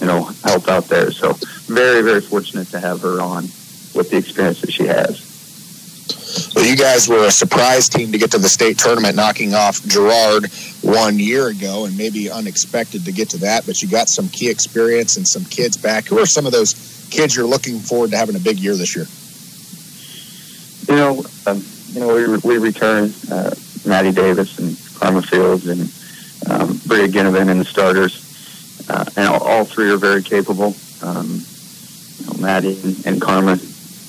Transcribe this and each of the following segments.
help out there. So very, very fortunate to have her on with the experience that she has. Well, you guys were a surprise team to get to the state tournament, knocking off Girard 1 year ago, and maybe unexpected to get to that, but you got some key experience and some kids back. Who are some of those kids you're looking forward to having a big year this year? We returned Maddie Davis and Karma Fields and Bria Ginnivan in the starters, and all three are very capable. Maddie and Karma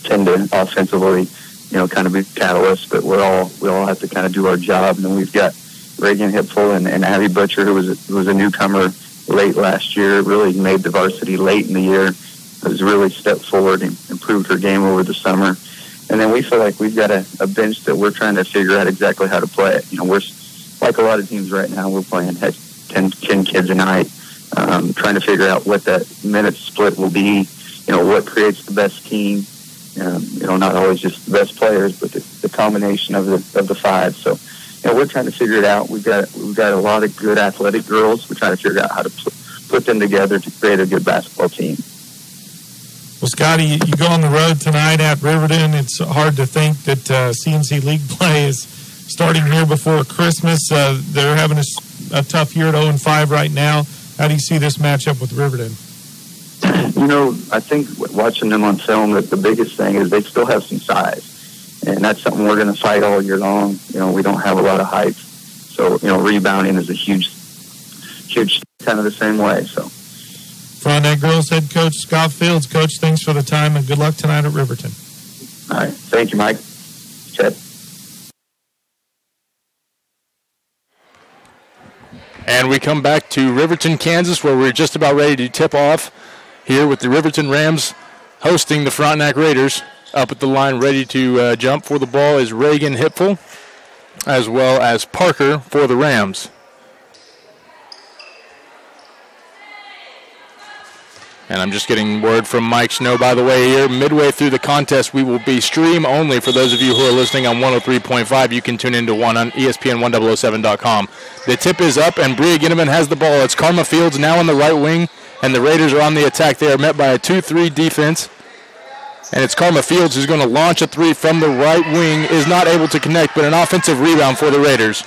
tend to offensively, kind of be catalysts, but we all have to kind of do our job. And then we've got Reagan Hipful and Abby Butcher, who was a newcomer late last year, really made the varsity late in the year, has really stepped forward and improved her game over the summer. And then we feel like we've got a bench that we're trying to figure out exactly how to play it. We're like a lot of teams right now, we're playing 10 kids a night, trying to figure out what that minute split will be, what creates the best team. Not always just the best players, but the combination of the five. So, we're trying to figure it out. We've got a lot of good athletic girls. We're trying to figure out how to put them together to create a good basketball team. Well, Scotty, you go on the road tonight at Riverton. It's hard to think that CNC League play is starting here before Christmas. They're having a tough year at 0-5 right now. How do you see this matchup with Riverton? I think watching them on film, that the biggest thing is they still have some size. And that's something we're going to fight all year long. We don't have a lot of height. So, rebounding is a huge kind of the same way. So, Frontenac girls head coach Scott Fields. Coach, thanks for the time and good luck tonight at Riverton. All right. Thank you, Mike. Chad. And we come back to Riverton, Kansas, where we're just about ready to tip off here with the Riverton Rams hosting the Frontenac Raiders. Up at the line, ready to jump for the ball is Reagan Hipful, as well as Parker for the Rams. And I'm just getting word from Mike Snow, by the way, here. Midway through the contest, we will be stream only. For those of you who are listening on 103.5, you can tune into one on ESPN1007.com. The tip is up, and Bria Ginnivan has the ball. It's Karma Fields now on the right wing, and the Raiders are on the attack. They are met by a 2-3 defense. And it's Karma Fields who's going to launch a three from the right wing, is not able to connect, but an offensive rebound for the Raiders.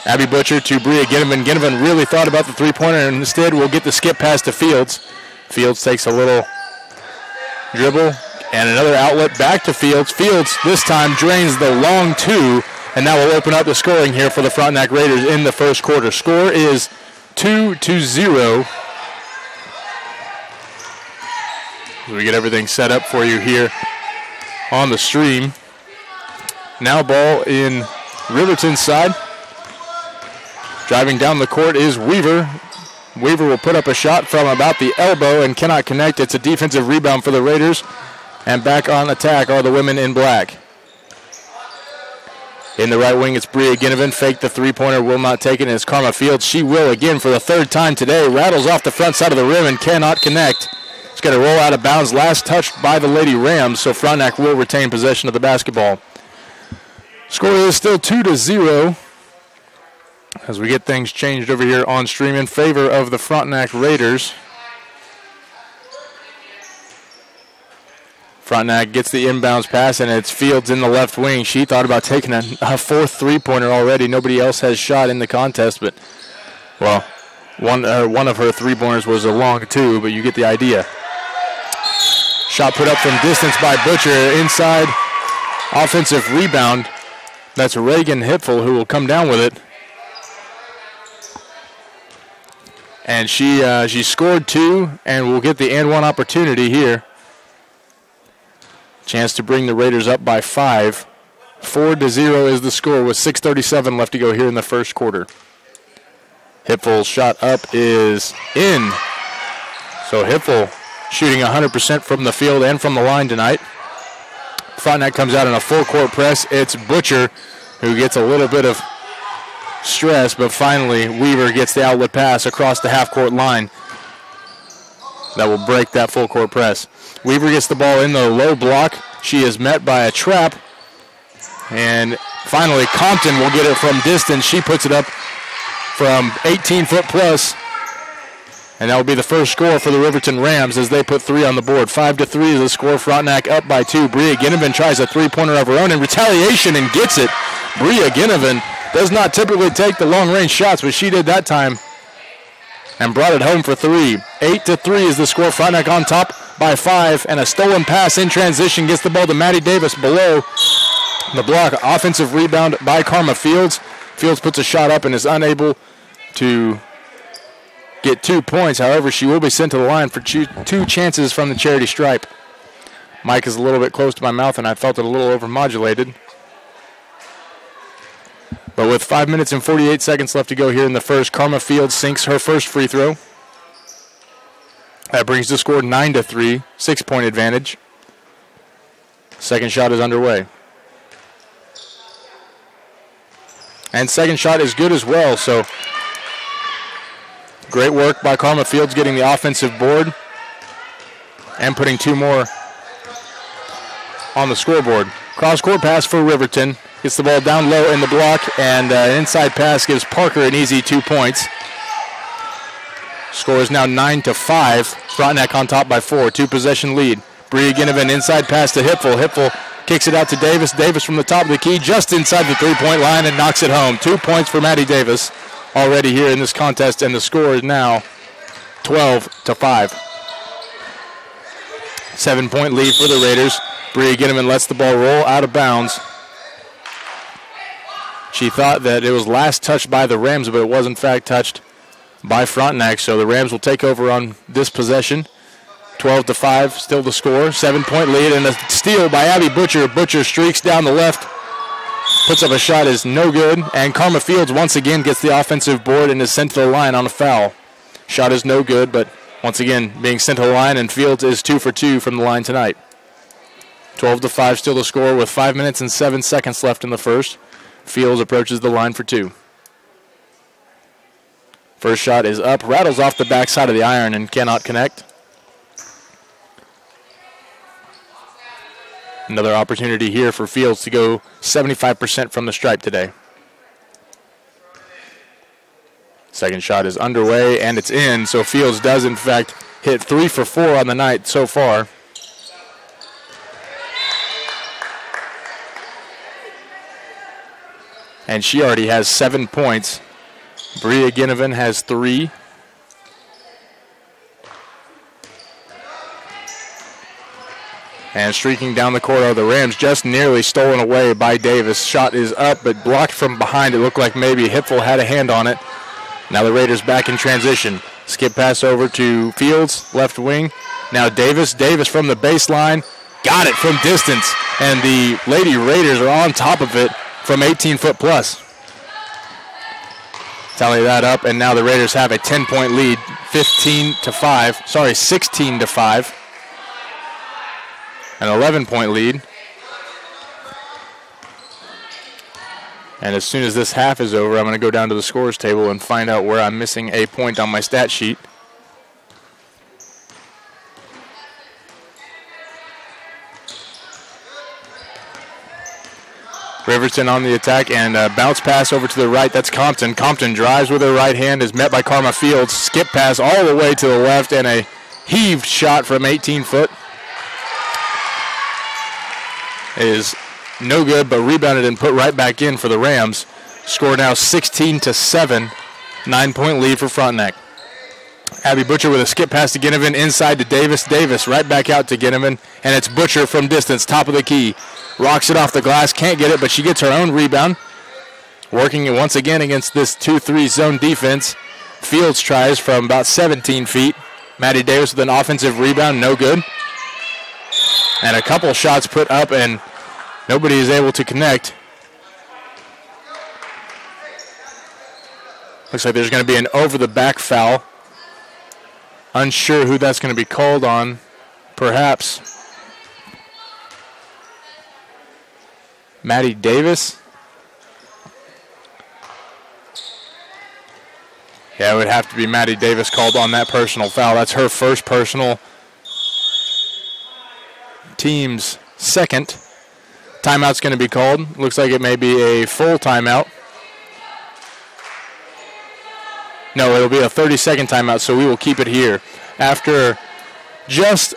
Abby Butcher to Bria Ginnivan. Ginnivan really thought about the three-pointer, and instead will get the skip pass to Fields. Fields takes a little dribble and another outlet back to Fields. Fields this time drains the long two, and that will open up the scoring here for the Frontenac Raiders in the first quarter. Score is 2-0. So we get everything set up for you here on the stream. Now ball in Riverton's side. Driving down the court is Weaver. Weaver will put up a shot from about the elbow and cannot connect. It's a defensive rebound for the Raiders. And back on attack are the women in black. In the right wing, it's Bria Ginnivan. Fake the three-pointer, will not take it, and it's Karma Fields. She will again for the third time today. Rattles off the front side of the rim and cannot connect. It's going to roll out of bounds. Last touched by the Lady Rams, so Frontenac will retain possession of the basketball. Score is still 2-0. As we get things changed over here on stream in favor of the Frontenac Raiders. Frontenac gets the inbounds pass, and it's Fields in the left wing. She thought about taking a fourth three-pointer already. Nobody else has shot in the contest, but, well, one of her three-pointers was a long two, but you get the idea. Shot put up from distance by Butcher. Inside, offensive rebound. That's Reagan Hipful who will come down with it. And she scored two and will get the and one opportunity here. Chance to bring the Raiders up by 5. 4-0 is the score with 6:37 left to go here in the first quarter. Hipful's shot up is in. So Hipful shooting 100% from the field and from the line tonight. Frontenac comes out in a full court press. It's Butcher who gets a little bit of stress, but finally Weaver gets the outlet pass across the half-court line. That will break that full court press. Weaver gets the ball in the low block. She is met by a trap. And finally Compton will get it from distance. She puts it up from 18 foot plus. And that will be the first score for the Riverton Rams as they put 3 on the board. 5-3 is the score. Frontenac up by 2. Bria Ginnivan tries a three-pointer of her own in retaliation and gets it. Bria Ginnivan does not typically take the long-range shots, but she did that time and brought it home for 3. 8-3 is the score. Frontenac on top by 5, and a stolen pass in transition gets the ball to Maddie Davis below the block. Offensive rebound by Karma Fields. Fields puts a shot up and is unable to get 2 points. However, she will be sent to the line for 2 chances from the charity stripe. Mic is a little bit close to my mouth, and I felt it a little overmodulated. But with 5 minutes and 48 seconds left to go here in the first, Karma Fields sinks her first free throw. That brings the score 9-3, 6-point advantage. Second shot is underway. And second shot is good as well, so great work by Karma Fields getting the offensive board and putting 2 more on the scoreboard. Cross-court pass for Riverton. Gets the ball down low in the block, and an inside pass gives Parker an easy 2 points. Score is now 9-5. Frontenac on top by 4. 2-possession lead. Bria Ginnivan inside pass to Hipfel. Hipfel kicks it out to Davis. Davis from the top of the key just inside the 3-point line and knocks it home. 2 points for Maddie Davis already here in this contest, and the score is now 12-5. 7-point lead for the Raiders. Bria Ginnivan lets the ball roll out of bounds. She thought that it was last touched by the Rams, but it was in fact touched by Frontenac, so the Rams will take over on this possession. 12-5, still the score. 7-point lead, and a steal by Abby Butcher. Butcher streaks down the left, puts up a shot, is no good, and Karma Fields once again gets the offensive board and is sent to the line on a foul. Shot is no good, but once again being sent to the line, and Fields is 2 for 2 from the line tonight. 12-5, still the score with 5 minutes and 7 seconds left in the first. Fields approaches the line for 2. First shot is up, rattles off the backside of the iron and cannot connect. Another opportunity here for Fields to go 75% from the stripe today. Second shot is underway and it's in, so Fields does in fact hit 3 for 4 on the night so far. And she already has 7 points. Bria Ginnivan has 3. And streaking down the court are the Rams, just nearly stolen away by Davis. Shot is up, but blocked from behind. It looked like maybe Hipfel had a hand on it. Now the Raiders back in transition. Skip pass over to Fields, left wing. Now Davis. Davis from the baseline. Got it from distance. And the Lady Raiders are on top of it from 18-foot plus. Tally that up, and now the Raiders have a 10-point lead, 16-5. An 11-point lead. And as soon as this half is over, I'm going to go down to the scores table and find out where I'm missing a point on my stat sheet. Riverton on the attack, and a bounce pass over to the right. That's Compton. Compton drives with her right hand, is met by Karma Fields. Skip pass all the way to the left, and a heaved shot from 18 foot. Is no good, but rebounded and put right back in for the Rams. Score now 16-7. 9-point lead for Frontenac. Abby Butcher with a skip pass to Ginnivan, inside to Davis. Davis right back out to Ginnivan, and it's Butcher from distance, top of the key. Rocks it off the glass, can't get it, but she gets her own rebound. Working it once again against this 2-3 zone defense. Fields tries from about 17 feet. Maddie Davis with an offensive rebound, no good. And a couple shots put up, and nobody is able to connect. Looks like there's going to be an over-the-back foul. Unsure who that's going to be called on. Perhaps Maddie Davis. Yeah, it would have to be Maddie Davis called on that personal foul. That's her first personal. Team's second. Timeout's going to be called. Looks like it may be a full timeout. No, it'll be a 30-second timeout, so we will keep it here. After just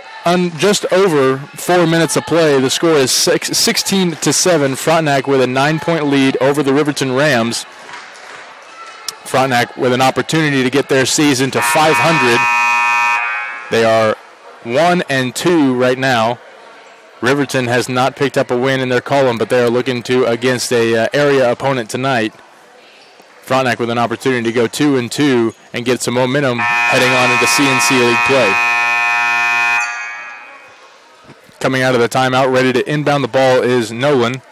over 4 minutes of play, the score is 16-7. Frontenac with a 9-point lead over the Riverton Rams. Frontenac with an opportunity to get their season to 500. They are 1-2 right now. Riverton has not picked up a win in their column, but they are looking to against a area opponent tonight. Frontenac with an opportunity to go 2-2 and get some momentum heading on into CNC League play. Coming out of the timeout, ready to inbound the ball is Nolan.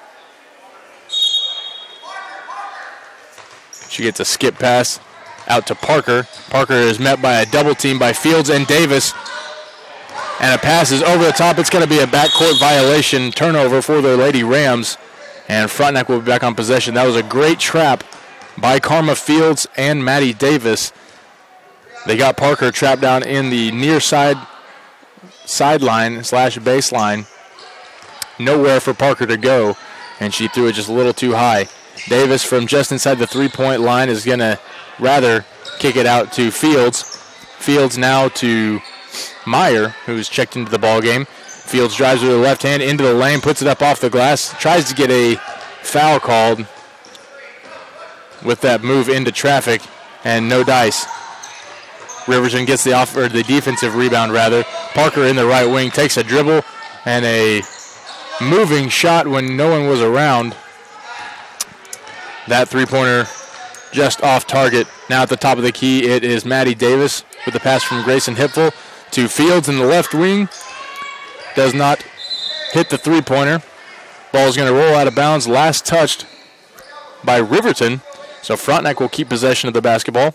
She gets a skip pass out to Parker. Parker is met by a double team by Fields and Davis. And a pass is over the top. It's going to be a backcourt violation turnover for the Lady Rams. And Frontenac will be back on possession. That was a great trap by Karma Fields and Maddie Davis. They got Parker trapped down in the near sideline / baseline. Nowhere for Parker to go, and she threw it just a little too high. Davis from just inside the three-point line is going to rather kick it out to Fields. Fields now to Meyer, who's checked into the ball game. Fields drives with the left hand into the lane, puts it up off the glass, tries to get a foul called with that move into traffic, and no dice. Riverton gets the defensive rebound, rather. Parker in the right wing takes a dribble and a moving shot when no one was around. That three-pointer just off target. Now at the top of the key, it is Maddie Davis with the pass from Grayson Hipfel to Fields in the left wing. Does not hit the three-pointer. Ball is going to roll out of bounds. Last touched by Riverton. So Frontenac will keep possession of the basketball.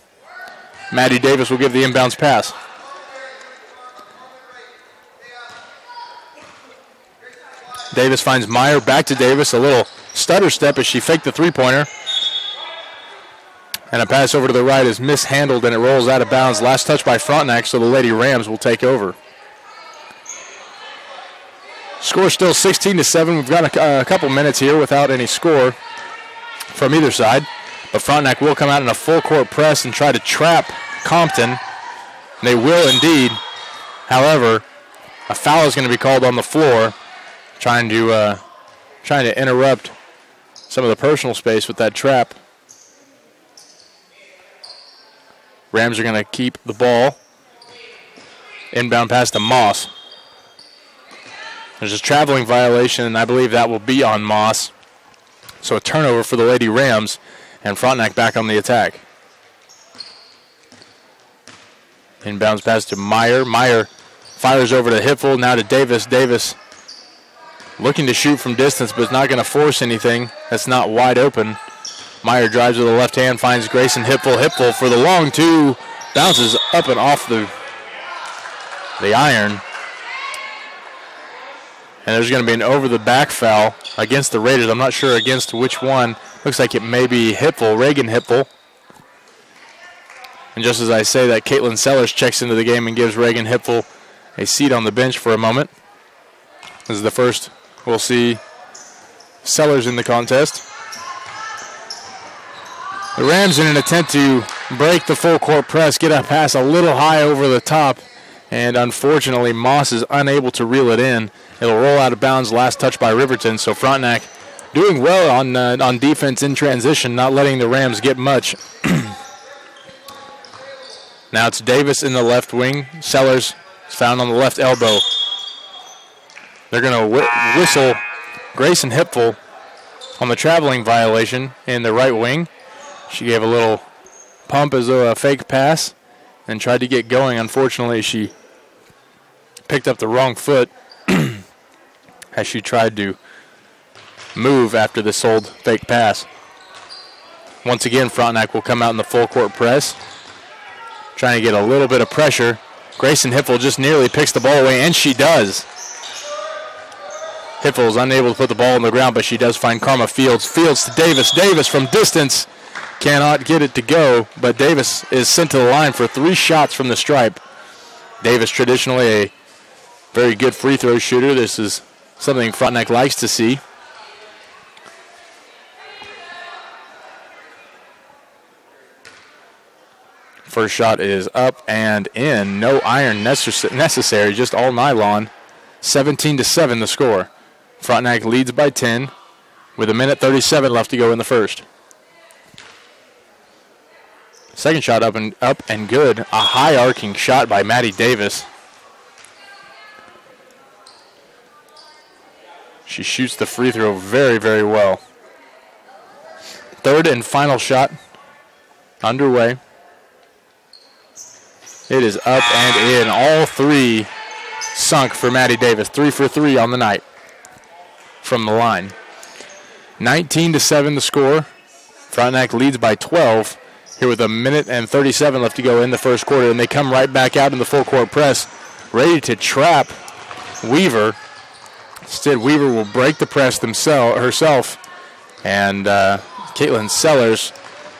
Maddie Davis will give the inbounds pass. Davis finds Meyer, back to Davis. A little stutter step as she faked the three-pointer. And a pass over to the right is mishandled, and it rolls out of bounds. Last touch by Frontenac, so the Lady Rams will take over. Score still 16-7. We've got a couple minutes here without any score from either side. But Frontenac will come out in a full-court press and try to trap Compton. They will indeed. However, a foul is going to be called on the floor, trying to interrupt some of the personal space with that trap. Rams are going to keep the ball. Inbound pass to Moss. There's a traveling violation, and I believe that will be on Moss. So a turnover for the Lady Rams. And Frontenac back on the attack. Inbounds pass to Meyer. Meyer fires over to Hipfel, now to Davis. Davis looking to shoot from distance, but is not going to force anything. That's not wide open. Meyer drives with the left hand, finds Grayson Hipfel. Hipfel for the long two. Bounces up and off the iron. And there's going to be an over-the-back foul against the Raiders. I'm not sure against which one. Looks like it may be Hipfel, Reagan Hipfel. And just as I say that, Caitlin Sellers checks into the game and gives Reagan Hipfel a seat on the bench for a moment. This is the first we'll see Sellers in the contest. The Rams, in an attempt to break the full-court press, get a pass a little high over the top. And unfortunately, Moss is unable to reel it in. It'll roll out of bounds, last touch by Riverton. So Frontenac doing well on defense in transition, not letting the Rams get much. Now it's Davis in the left wing. Sellers is found on the left elbow. They're going to whistle Grayson Hipfel on the traveling violation in the right wing. She gave a little pump as a fake pass and tried to get going. Unfortunately, she picked up the wrong foot as she tried to move after this old fake pass. Once again, Frontenac will come out in the full court press, trying to get a little bit of pressure. Grayson Hipfel just nearly picks the ball away, and she does. Hipfel is unable to put the ball on the ground, but she does find Karma Fields. Fields to Davis. Davis from distance cannot get it to go, but Davis is sent to the line for 3 shots from the stripe. Davis, traditionally a very good free throw shooter. This is something Frontenac likes to see. First shot is up and in. No iron necessary, just all nylon. 17-7 the score. Frontenac leads by 10 with 1:37 left to go in the first. Second shot up and good. A high arcing shot by Maddie Davis. She shoots the free throw very, very well. Third and final shot underway. It is up and in. All three sunk for Maddie Davis. 3 for 3 on the night from the line. 19-7 the score. Frontenac leads by 12 here with 1:37 left to go in the first quarter, and they come right back out in the full court press, ready to trap Weaver. Instead, Weaver will break the press herself, and Caitlin Sellers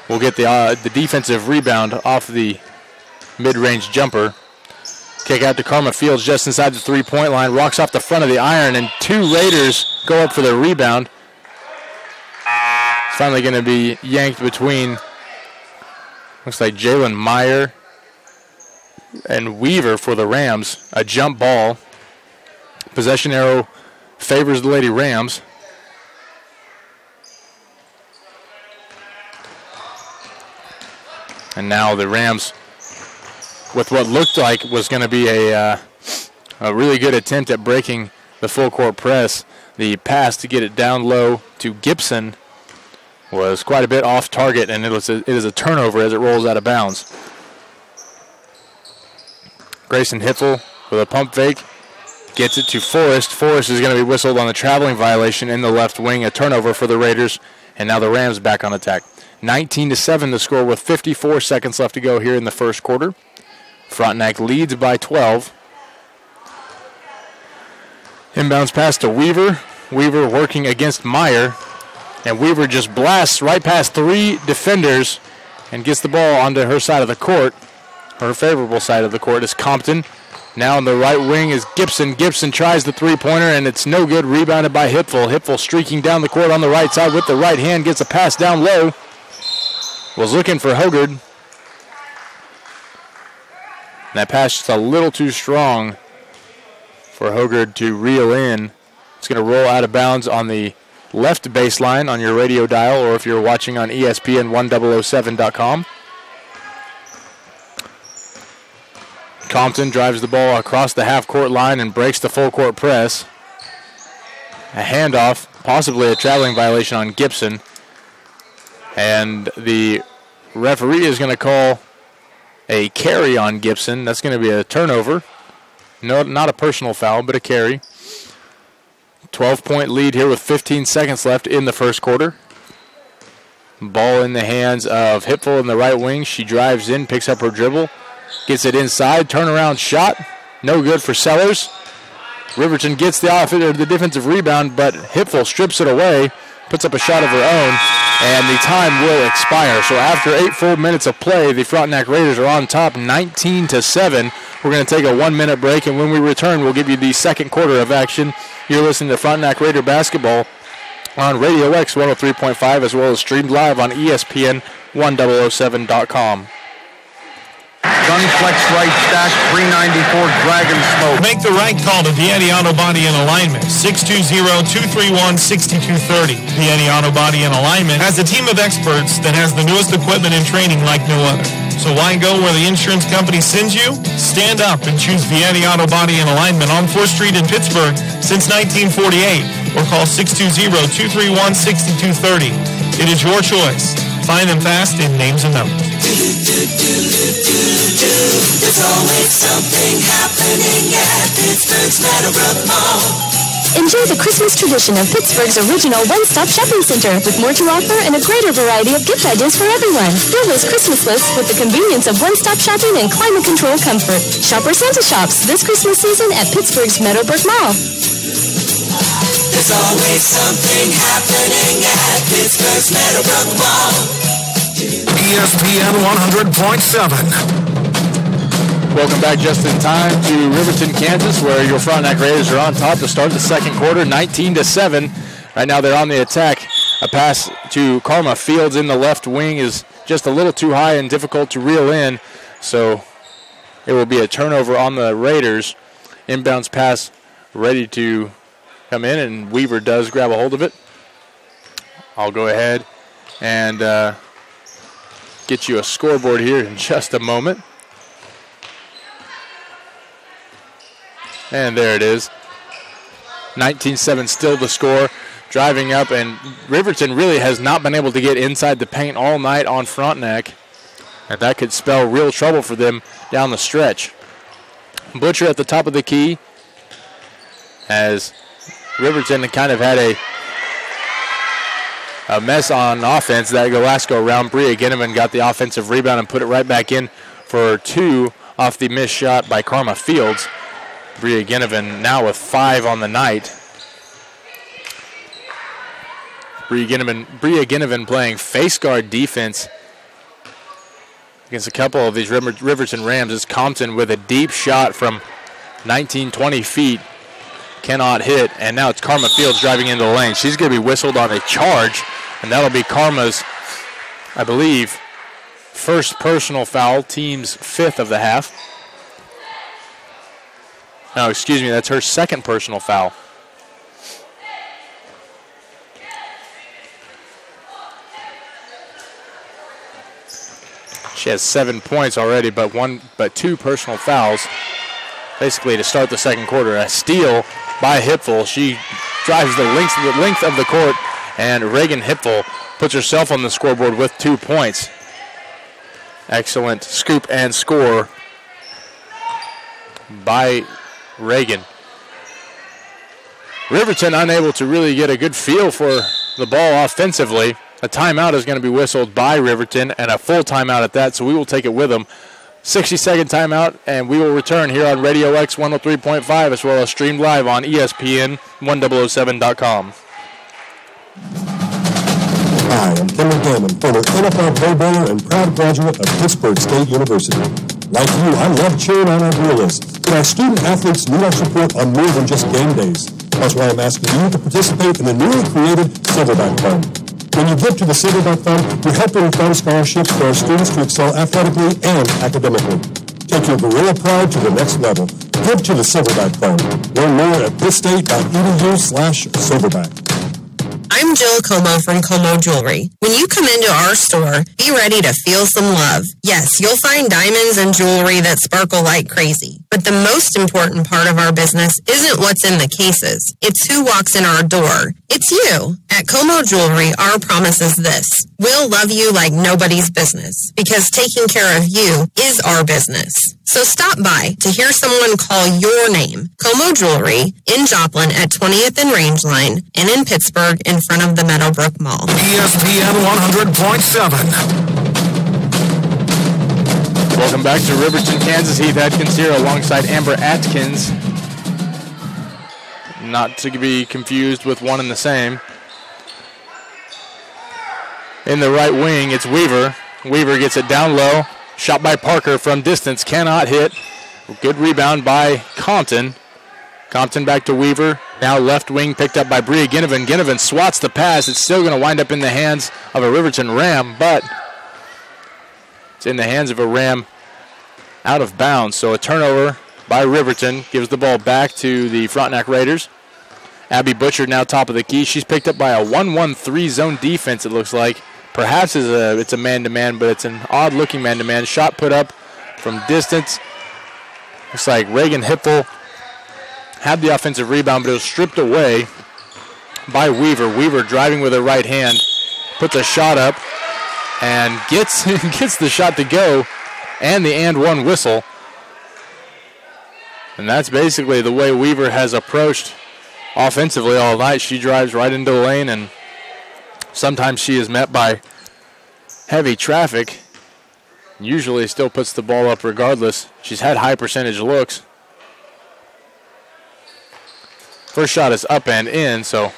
will get the defensive rebound off the mid-range jumper. Kick out to Karma Fields just inside the three-point line, rocks off the front of the iron, and two Raiders go up for the rebound. It's finally going to be yanked between, looks like Jalen Meyer and Weaver for the Rams. A jump ball. Possession arrow favors the Lady Rams. And now the Rams, with what looked like was going to be a really good attempt at breaking the full court press. The pass to get it down low to Gibson was quite a bit off target, and it is a turnover as it rolls out of bounds. Grayson Hiffel with a pump fake gets it to Forrest. Forrest is going to be whistled on the traveling violation in the left wing, a turnover for the Raiders, and now the Rams back on attack. 19-7 the score with 54 seconds left to go here in the first quarter. Frontenac leads by 12. Inbounds pass to Weaver. Weaver working against Meyer. And Weaver just blasts right past three defenders and gets the ball onto her side of the court. Her favorable side of the court is Compton. Now on the right wing is Gibson. Gibson tries the three-pointer, and it's no good. Rebounded by Hipfel. Hipfel streaking down the court on the right side with the right hand. Gets a pass down low. Was looking for Hogard. That pass just a little too strong for Hogard to reel in. It's going to roll out of bounds on the left baseline on your radio dial, or if you're watching on ESPN1007.com. Compton drives the ball across the half-court line and breaks the full-court press. A handoff, possibly a traveling violation on Gibson. And the referee is going to call a carry on Gibson. That's going to be a turnover. No, not a personal foul, but a carry. 12-point lead here with 15 seconds left in the first quarter. Ball in the hands of Hipfel in the right wing. She drives in, picks up her dribble, gets it inside, turnaround shot. No good for Sellers. Riverton gets the defensive rebound, but Hipfel strips it away, puts up a shot of her own, and the time will expire. So after 8 full minutes of play, the Frontenac Raiders are on top 19-7. We're going to take a 1-minute break, and when we return, we'll give you the second quarter of action. You're listening to Frontenac Raider basketball on Radio X 103.5, as well as streamed live on ESPN1007.com. Gunflex right stack, 394 Dragon Smoke. Make the right call to Vianney Auto Body and Alignment, 620-231-6230. Vianney Auto Body and Alignment has a team of experts that has the newest equipment and training like no other. So why go where the insurance company sends you? Stand up and choose Vianney Auto Body and Alignment on 4th Street in Pittsburgh since 1948, or call 620-231-6230. It is your choice. Find them fast in names and numbers. There's always something happening at Pittsburgh's Meadowbrook Mall. Enjoy the Christmas tradition of Pittsburgh's original one-stop shopping center with more to offer and a greater variety of gift ideas for everyone. Fill those Christmas lists with the convenience of one-stop shopping and climate-controlled comfort. Shop where Santa shops this Christmas season at Pittsburgh's Meadowbrook Mall. There's always something happening at Pittsburgh's Meadowbrook Mall. ESPN 100.7. Welcome back just in time to Riverton, Kansas, where your Frontenac Raiders are on top to start the second quarter, 19-7. Right now they're on the attack. A pass to Karma Fields in the left wing is just a little too high and difficult to reel in. So it will be a turnover on the Raiders. Inbounds pass ready to come in, and Weaver does grab a hold of it. I'll go ahead and get you a scoreboard here in just a moment. And there it is. 19-7 still the score. Driving up, and Riverton really has not been able to get inside the paint all night on Frontenac. And that could spell real trouble for them down the stretch. Butcher at the top of the key, as Riverton kind of had a mess on offense that last go around. Bria Ginneman got the offensive rebound and put it right back in for 2 off the missed shot by Karma Fields. Bria Ginneman now with 5 on the night. Bria Ginneman playing face guard defense against a couple of these Riverton Rams. It's Compton with a deep shot from 19-20 feet. Cannot hit, and now it's Karma Fields driving into the lane. She's going to be whistled on a charge, and that'll be Karma's, I believe, first personal foul, team's 5th of the half. No, excuse me, that's her second personal foul. She has 7 points already, but 2 personal fouls, basically to start the second quarter. A steal by Hipfel. She drives the length of the court, and Reagan Hipfel puts herself on the scoreboard with 2 points. Excellent scoop and score by Reagan. Riverton unable to really get a good feel for the ball offensively. A timeout is going to be whistled by Riverton, and a full timeout at that, so we will take it with them. 60-second timeout, and we will return here on Radio X 103.5 as well as streamed live on ESPN 1007.com. Hi, I'm Kenny Damon, former NFL Pro Bowler and proud graduate of Pittsburgh State University. Like you, I love cheering on our Gorillas, but our student athletes need our support on more than just game days. That's why I'm asking you to participate in the newly created Silverback Fund. When you give to the Silverback Fund, you're helping fund scholarships for our students to excel athletically and academically. Take your Gorilla pride to the next level. Give to the Silverback Fund. Learn more at pittstate.edu/silverback. I'm Jill Como from Como Jewelry. When you come into our store, be ready to feel some love. Yes, you'll find diamonds and jewelry that sparkle like crazy. But the most important part of our business isn't what's in the cases. It's who walks in our door. It's you. At Como Jewelry, our promise is this. We'll love you like nobody's business, because taking care of you is our business. So stop by to hear someone call your name. Como Jewelry in Joplin at 20th and Rangeline, and in Pittsburgh in front of the Meadowbrook Mall. ESPN 100.7. Welcome back to Riverton, Kansas. Heath Atkins here alongside Amber Atkins. Not to be confused with one and the same. In the right wing, it's Weaver. Weaver gets it down low. Shot by Parker from distance. Cannot hit. Good rebound by Compton. Compton back to Weaver. Now left wing picked up by Bria Ginnevan. Ginnevan swats the pass. It's still going to wind up in the hands of a Riverton Ram, but it's in the hands of a Ram out of bounds. So a turnover by Riverton gives the ball back to the Frontenac Raiders. Abby Butcher now top of the key. She's picked up by a 1-1-3 zone defense, it looks like. Perhaps it's a man-to-man, but it's an odd-looking man-to-man. Shot put up from distance. Looks like Reagan Hipfel had the offensive rebound, but it was stripped away by Weaver. Weaver driving with her right hand, puts a shot up, and gets the shot to go, and the and-one whistle. And that's basically the way Weaver has approached offensively all night. She drives right into the lane, and sometimes she is met by heavy traffic. Usually still puts the ball up regardless. She's had high percentage looks. First shot is up and in, so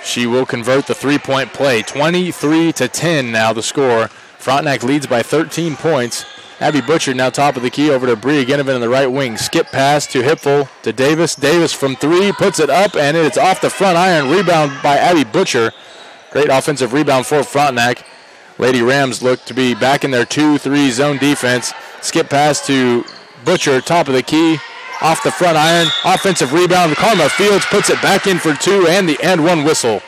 she will convert the three-point play. 23-10 now the score. Frontenac leads by 13 points. Abby Butcher now top of the key over to Bria Ginnevan in the right wing. Skip pass to Hipfel to Davis. Davis from three puts it up, and it's off the front iron. Rebound by Abby Butcher. Great offensive rebound for Frontenac. Lady Rams look to be back in their 2-3 zone defense. Skip pass to Butcher, top of the key, off the front iron. Offensive rebound. Karma Fields puts it back in for two and the and one whistle.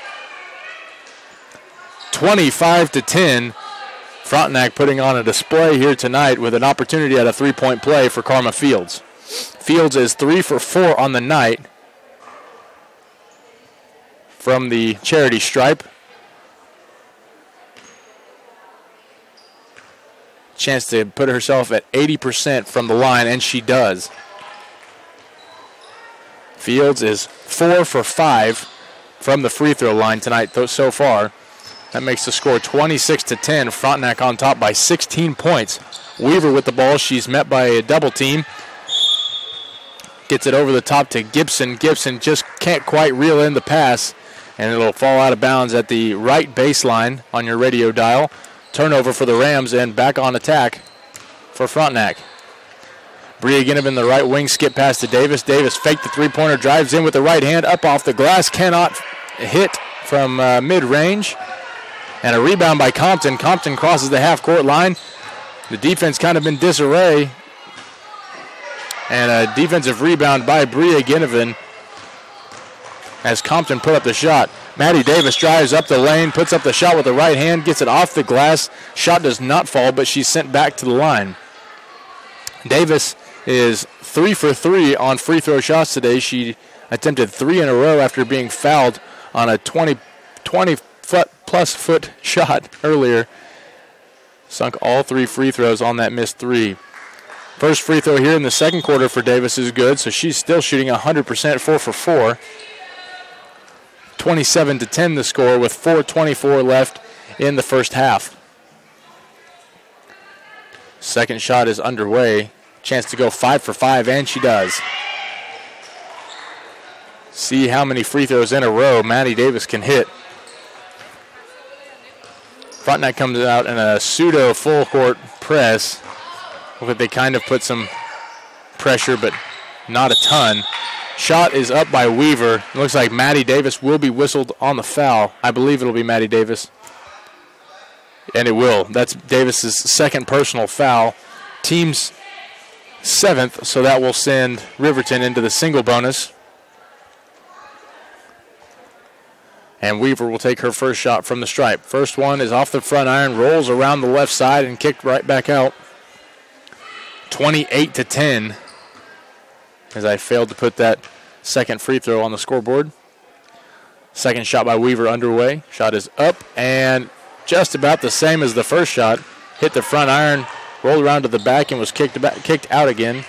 25-10. Frontenac putting on a display here tonight with an opportunity at a three-point play for Karma Fields. Fields is 3 for 4 on the night from the charity stripe. Chance to put herself at 80% from the line, and she does. Fields is 4 for 5 from the free throw line tonight so far. That makes the score 26-10. Frontenac on top by 16 points. Weaver with the ball. She's met by a double team. Gets it over the top to Gibson. Gibson just can't quite reel in the pass, and it'll fall out of bounds at the right baseline on your radio dial. Turnover for the Rams, and back on attack for Frontenac. Bria Ginnivan, the right wing, skip pass to Davis. Davis faked the three-pointer, drives in with the right hand, up off the glass, cannot hit from mid-range. And a rebound by Compton. Compton crosses the half-court line. The defense kind of in disarray. And a defensive rebound by Bria Ginnivan as Compton put up the shot. Maddie Davis drives up the lane, puts up the shot with the right hand, gets it off the glass. Shot does not fall, but she's sent back to the line. Davis is 3 for 3 on free throw shots today. She attempted 3 in a row after being fouled on a 20-plus foot shot earlier. Sunk all 3 free throws on that missed 3. First free throw here in the second quarter for Davis is good, so she's still shooting 100%, 4 for 4. 27-10 the score with 4:24 left in the first half. Second shot is underway. Chance to go 5 for 5, and she does. See how many free throws in a row Maddie Davis can hit. Frontenac comes out in a pseudo full court press. Look like they kind of put some pressure, but not a ton. Shot is up by Weaver. It looks like Maddie Davis will be whistled on the foul. I believe it'll be Maddie Davis. And it will. That's Davis's second personal foul. Team's 7th, so that will send Riverton into the single bonus. And Weaver will take her first shot from the stripe. First one is off the front iron, rolls around the left side and kicked right back out. 28-10. As I failed to put that second free throw on the scoreboard. Second shot by Weaver underway. Shot is up and just about the same as the first shot. Hit the front iron, rolled around to the back, and was kicked out again.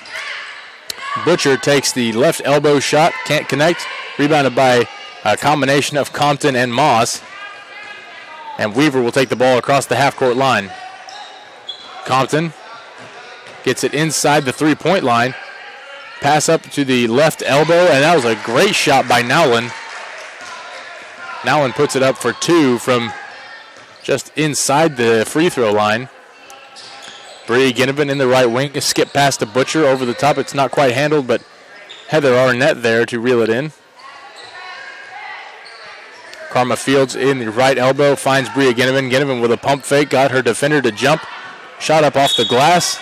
Butcher takes the left elbow shot, can't connect. Rebounded by a combination of Compton and Moss. And Weaver will take the ball across the half-court line. Compton gets it inside the three-point line. Pass up to the left elbow, and that was a great shot by Nowlin. Nowlin puts it up for 2 from just inside the free throw line. Bria Ginnivan in the right wing. A skip pass to Butcher over the top. It's not quite handled, but Heather Arnett there to reel it in. Karma Fields in the right elbow finds Bria Ginnivan. Ginnivan with a pump fake, got her defender to jump. Shot up off the glass.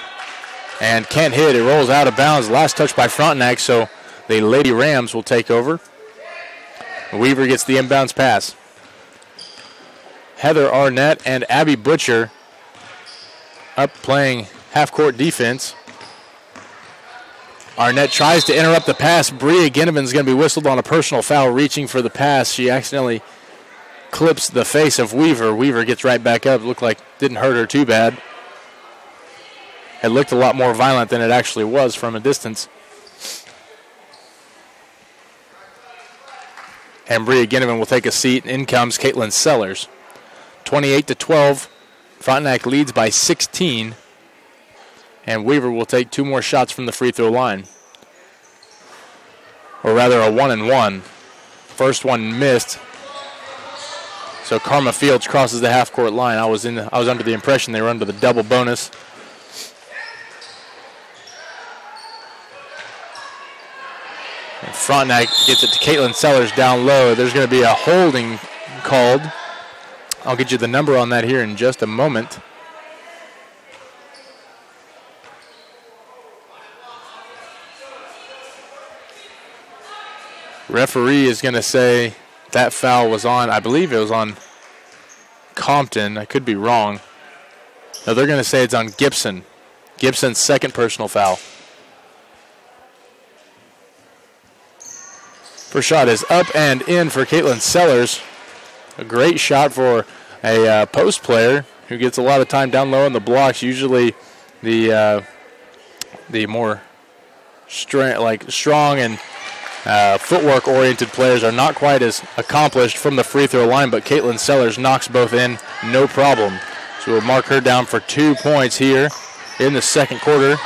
And can't hit. It rolls out of bounds. Last touch by Frontenac, so the Lady Rams will take over. Weaver gets the inbounds pass. Heather Arnett and Abby Butcher up playing half-court defense. Arnett tries to interrupt the pass. Bria Ginnivan's going to be whistled on a personal foul reaching for the pass. She accidentally clips the face of Weaver. Weaver gets right back up. Looked like didn't hurt her too bad. It looked a lot more violent than it actually was from a distance. And Bria Ginnivan will take a seat. In comes Caitlin Sellers. 28-12. Frontenac leads by 16. And Weaver will take 2 more shots from the free throw line. Or rather a 1-and-1. First one missed. So Karma Fields crosses the half-court line. I was under the impression they were under the double bonus. And Frontenac gets it to Caitlin Sellers down low. There's going to be a holding called. I'll get you the number on that here in just a moment. Referee is going to say that foul was on, I believe it was on Compton. I could be wrong. No, they're going to say it's on Gibson. Gibson's second personal foul. First shot is up and in for Caitlin Sellers. A great shot for a post player who gets a lot of time down low in the blocks. Usually the more strong and footwork-oriented players are not quite as accomplished from the free throw line, but Caitlin Sellers knocks both in, no problem. So we'll mark her down for 2 points here in the second quarter.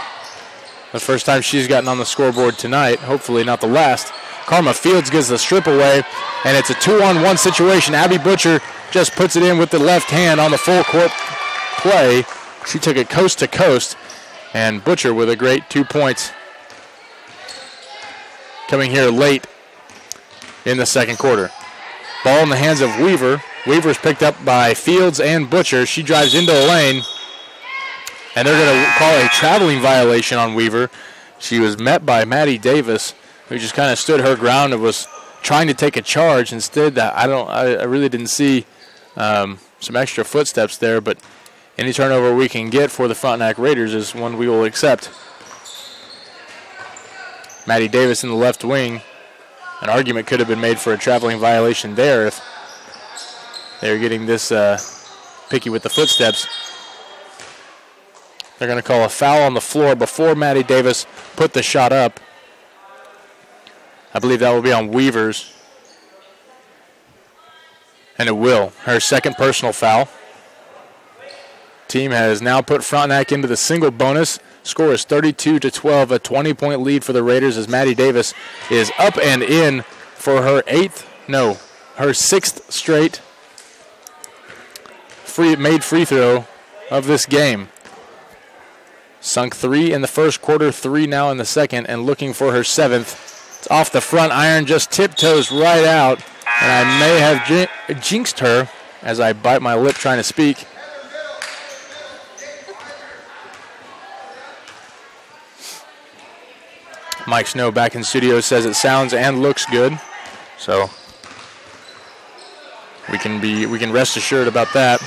The first time she's gotten on the scoreboard tonight, hopefully not the last. Karma Fields gives the strip away, and it's a 2-on-1 situation. Abby Butcher just puts it in with the left hand on the full court play. She took it coast to coast, and Butcher with a great 2 points coming here late in the second quarter. Ball in the hands of Weaver. Weaver's picked up by Fields and Butcher. She drives into the lane, and they're going to call a traveling violation on Weaver. She was met by Maddie Davis, who just kind of stood her ground and was trying to take a charge. Instead, I really didn't see some extra footsteps there, but any turnover we can get for the Frontenac Raiders is one we will accept. Maddie Davis in the left wing. An argument could have been made for a traveling violation there if they're getting this picky with the footsteps. They're going to call a foul on the floor before Maddie Davis put the shot up. I believe that will be on Weavers. And it will. Her second personal foul. Team has now put Frontenac into the single bonus. Score is 32-12, a 20-point lead for the Raiders as Maddie Davis is up and in for her sixth straight made free throw of this game. Sunk 3 in the first quarter, 3 now in the second, and looking for her seventh. It's off the front iron, just tiptoes right out, and I may have jinxed her as I bite my lip trying to speak. Mike Snow back in studio says it sounds and looks good, so we can rest assured about that.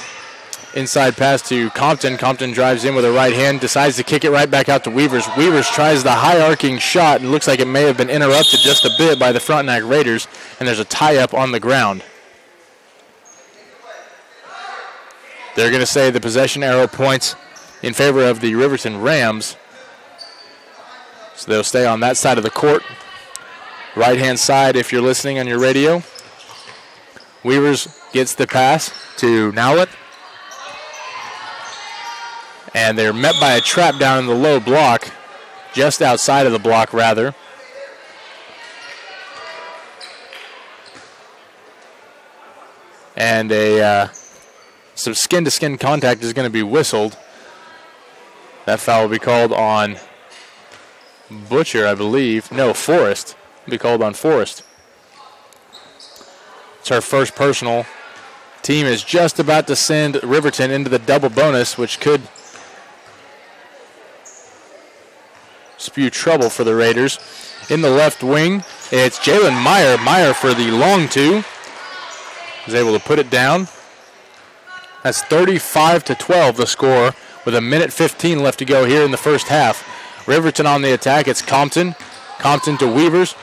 Inside pass to Compton. Compton drives in with a right hand, decides to kick it right back out to Weavers. Weavers tries the high arcing shot and looks like it may have been interrupted just a bit by the Frontenac Raiders, and there's a tie-up on the ground. They're going to say the possession arrow points in favor of the Riverton Rams. So they'll stay on that side of the court. Right-hand side if you're listening on your radio. Weavers gets the pass to Nowlett. And they're met by a trap down in the low block, just outside of the block, rather. And some skin-to-skin contact is going to be whistled. That foul will be called on Butcher, I believe. No, Forrest. It'll be called on Forrest. It's her first personal. Team is just about to send Riverton into the double bonus, which could spew trouble for the Raiders. In the left wing, it's Jalen Meyer. Meyer for the long two. Is able to put it down. That's 35-12 the score with 1:15 left to go here in the first half. Riverton on the attack. It's Compton. Compton to Weavers.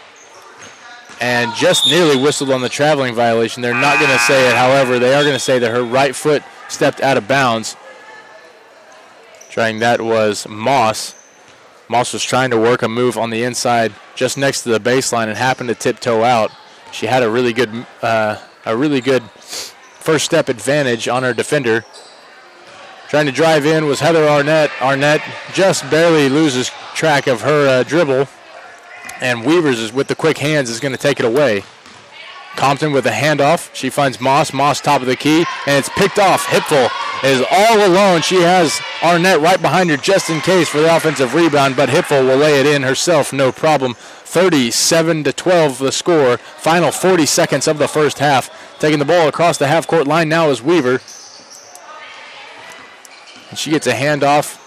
And just nearly whistled on the traveling violation. They're not going to say it. However, they are going to say that her right foot stepped out of bounds. Trying that was Moss. Moss was trying to work a move on the inside just next to the baseline and happened to tiptoe out. She had a really good first step advantage on her defender. Trying to drive in was Heather Arnett. Arnett just barely loses track of her dribble. And Weavers is with the quick hands is going to take it away. Compton with a handoff. She finds Moss. Moss top of the key. And it's picked off. Hipful is all alone. She has Arnett right behind her just in case for the offensive rebound. But Hipful will lay it in herself. No problem. 37-12 the score. Final 40 seconds of the first half. Taking the ball across the half-court line now is Weaver. And she gets a handoff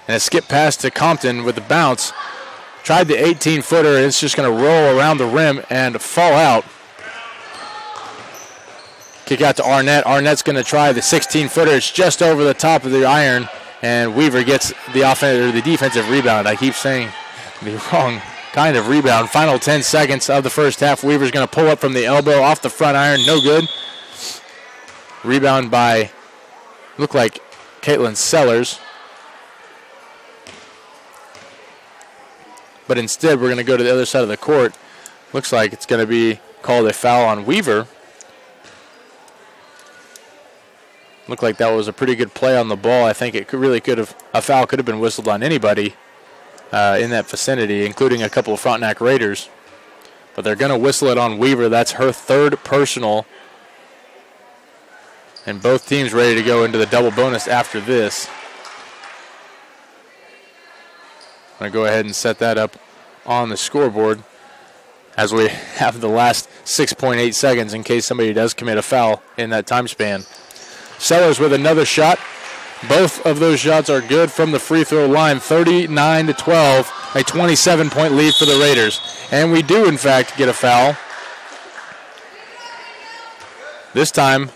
and a skip pass to Compton with the bounce. Tried the 18-footer. It's just going to roll around the rim and fall out. Kick out to Arnett. Arnett's going to try the 16-footer. It's just over the top of the iron, and Weaver gets the defensive rebound. I keep saying the wrong kind of rebound. Final 10 seconds of the first half. Weaver's going to pull up from the elbow off the front iron. No good. Rebound by, look like Caitlin Sellers. But instead, we're going to go to the other side of the court. Looks like it's going to be called a foul on Weaver. Looked like that was a pretty good play on the ball. I think a foul could have been whistled on anybody in that vicinity, including a couple of Frontenac Raiders. But they're going to whistle it on Weaver. That's her third personal. And both teams ready to go into the double bonus after this. I'm going to go ahead and set that up on the scoreboard as we have the last 6.8 seconds in case somebody does commit a foul in that time span. Sellers with another shot. Both of those shots are good from the free throw line. 39-12, a 27-point lead for the Raiders. And we do, in fact, get a foul. This time,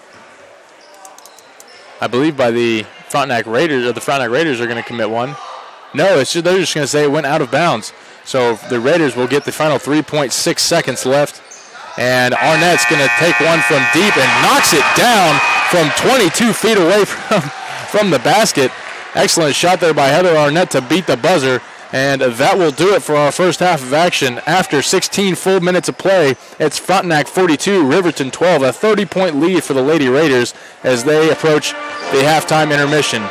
I believe by the Frontenac Raiders, or the Frontenac Raiders are going to commit one. No, they're just going to say it went out of bounds. So the Raiders will get the final 3.6 seconds left. And Arnett's going to take one from deep and knocks it down from 22 feet away from the basket. Excellent shot there by Heather Arnett to beat the buzzer. And that will do it for our first half of action. After 16 full minutes of play, it's Frontenac 42, Riverton 12, a 30-point lead for the Lady Raiders as they approach the halftime intermission.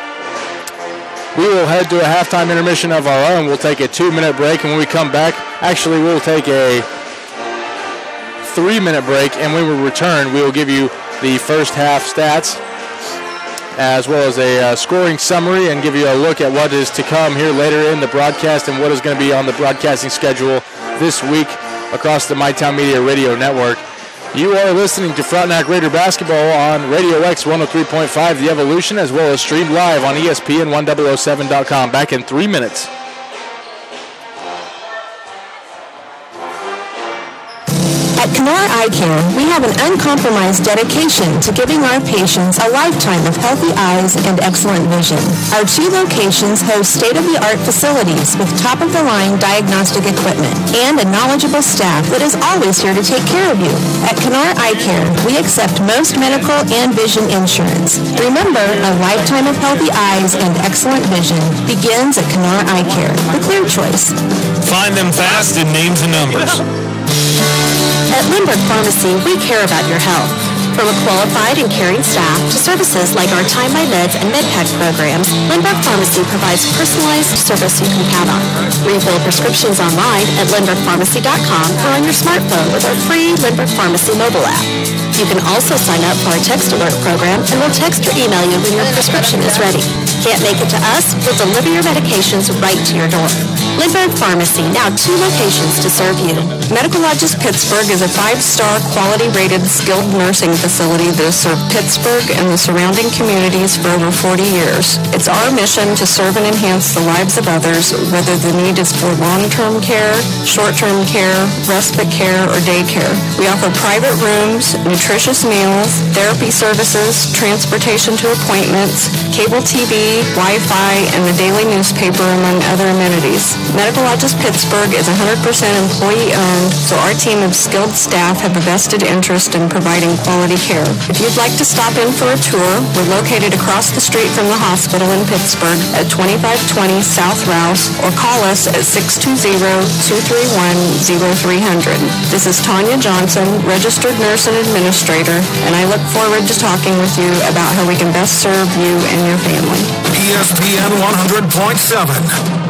We will head to a halftime intermission of our own. We'll take a 2-minute break, and when we come back, actually we'll take a 3-minute break, and when we return, we will give you the first half stats as well as a scoring summary and give you a look at what is to come here later in the broadcast and what is going to be on the broadcasting schedule this week across the MyTown Media Radio Network. You are listening to Frontenac Raider Basketball on Radio X 103.5 The Evolution, as well as streamed live on ESPN1007.com. Back in 3 minutes. At Kenora Eye Care, we have an uncompromised dedication to giving our patients a lifetime of healthy eyes and excellent vision. Our 2 locations host state-of-the-art facilities with top-of-the-line diagnostic equipment and a knowledgeable staff that is always here to take care of you. At Kenora Eye Care, we accept most medical and vision insurance. Remember, a lifetime of healthy eyes and excellent vision begins at Kenora Eye Care, the clear choice. Find them fast in names and numbers. At Lindbergh Pharmacy, we care about your health. From a qualified and caring staff to services like our Time My Meds and MedPack programs, Lindbergh Pharmacy provides personalized service you can count on. Refill prescriptions online at lindberghpharmacy.com or on your smartphone with our free Lindbergh Pharmacy mobile app. You can also sign up for our text alert program, and we'll text or email you when your prescription is ready. Can't make it to us? We'll deliver your medications right to your door. Lindbergh Pharmacy, now 2 locations to serve you. Medical Lodges Pittsburgh is a 5-star quality-rated skilled nursing facility that has served Pittsburgh and the surrounding communities for over 40 years. It's our mission to serve and enhance the lives of others, whether the need is for long-term care, short-term care, respite care, or day care. We offer private rooms, nutritious meals, therapy services, transportation to appointments, cable TV, Wi-Fi, and the daily newspaper, among other amenities. Medical Lodges Pittsburgh is 100% employee-owned, so our team of skilled staff have a vested interest in providing quality care. If you'd like to stop in for a tour, we're located across the street from the hospital in Pittsburgh at 2520 South Rouse, or call us at 620-231-0300. This is Tanya Johnson, registered nurse and administrator, and I look forward to talking with you about how we can best serve you and your family. ESPN 100.7.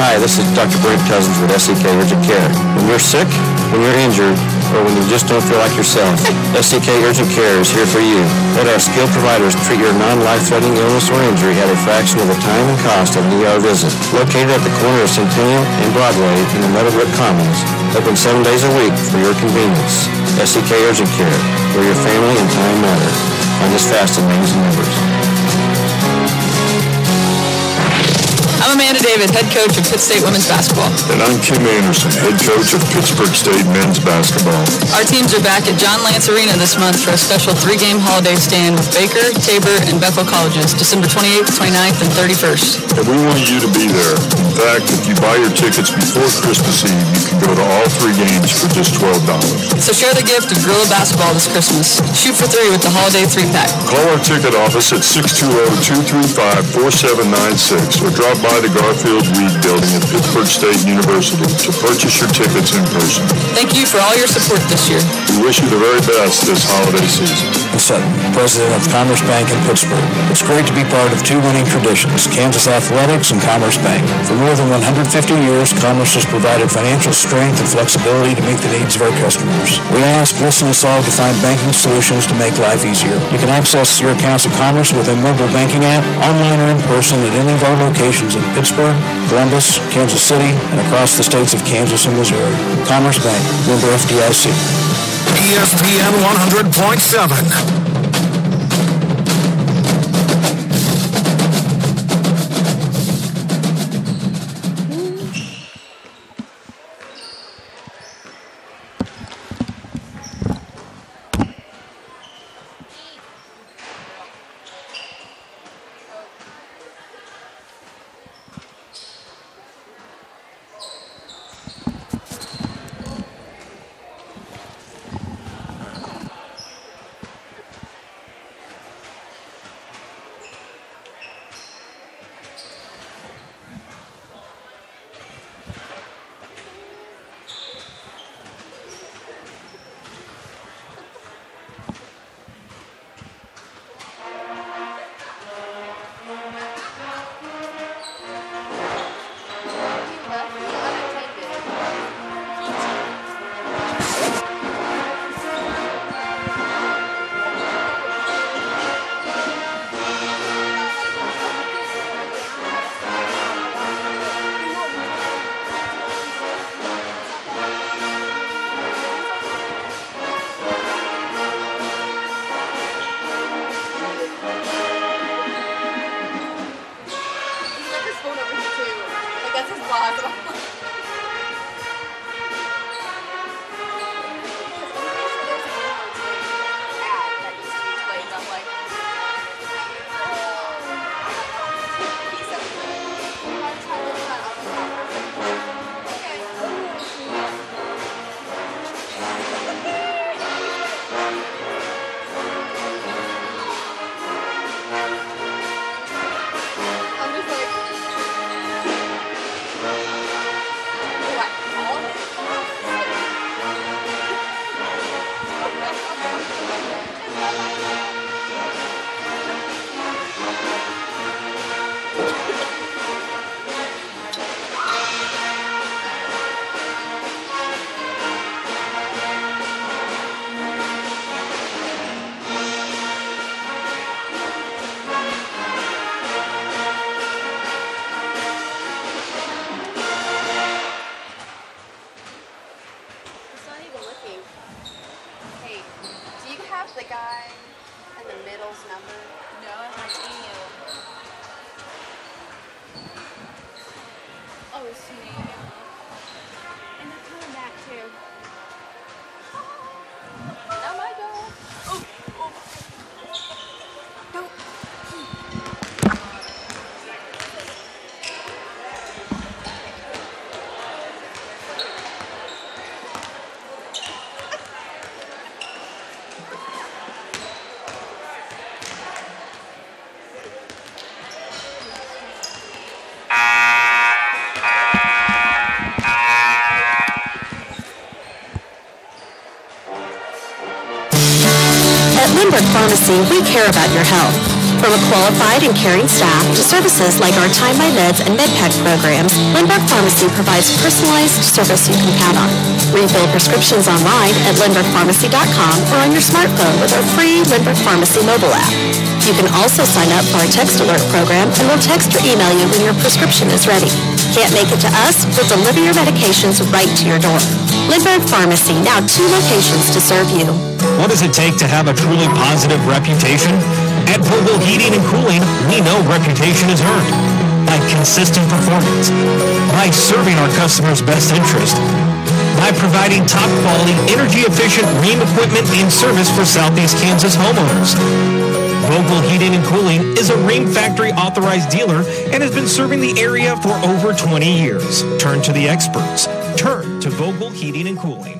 Hi, this is Dr. Brent Cousins with SEK Urgent Care. When you're sick, when you're injured, or when you just don't feel like yourself, SEK Urgent Care is here for you. Let our skilled providers treat your non-life-threatening illness or injury at a fraction of the time and cost of an ER visit. Located at the corner of Centennial and Broadway in the Meadowbrook Commons. Open 7 days a week for your convenience. SEK Urgent Care, where your family and time matter. Find us fast in names and numbers. I'm I'm Amanda David, head coach of Pitt State Women's Basketball. And I'm Kim Anderson, head coach of Pittsburgh State Men's Basketball. Our teams are back at John Lance Arena this month for a special 3-game holiday stand with Baker, Tabor, and Bethel Colleges, December 28th, 29th, and 31st. And we want you to be there. In fact, if you buy your tickets before Christmas Eve, you can go to all 3 games for just $12. So share the gift of Gorilla Basketball this Christmas. Shoot for 3 with the Holiday 3-pack. Call our ticket office at 620-235-4796 or drop by the Garfield Weed Building at Pittsburgh State University to purchase your tickets in person. Thank you for all your support this year. We wish you the very best this holiday season. Sutton, president of Commerce Bank in Pittsburgh. It's great to be part of 2 winning traditions, Kansas Athletics and Commerce Bank. For more than 150 years, Commerce has provided financial strength and flexibility to meet the needs of our customers. We ask, listen, and solve to find banking solutions to make life easier. You can access your accounts of Commerce with a mobile banking app, online or in person at any of our locations in Pittsburgh, Columbus, Kansas City, and across the states of Kansas and Missouri. Commerce Bank, member FDIC. ESPN 100.7. Lindbergh Pharmacy, we care about your health. From a qualified and caring staff to services like our Time My Meds and MedPack programs, Lindbergh Pharmacy provides personalized service you can count on. Refill prescriptions online at lindberghpharmacy.com or on your smartphone with our free Lindbergh Pharmacy mobile app. You can also sign up for our text alert program and we'll text or email you when your prescription is ready. Can't make it to us? We'll deliver your medications right to your door. Lindbergh Pharmacy, now 2 locations to serve you. What does it take to have a truly positive reputation? At Vogel Heating and Cooling, we know reputation is earned. by consistent performance, by serving our customers' best interest, by providing top-quality, energy-efficient Rheem equipment and service for Southeast Kansas homeowners. Vogel Heating and Cooling is a Rheem factory-authorized dealer and has been serving the area for over 20 years. Turn to the experts. Turn to Vogel Heating and Cooling.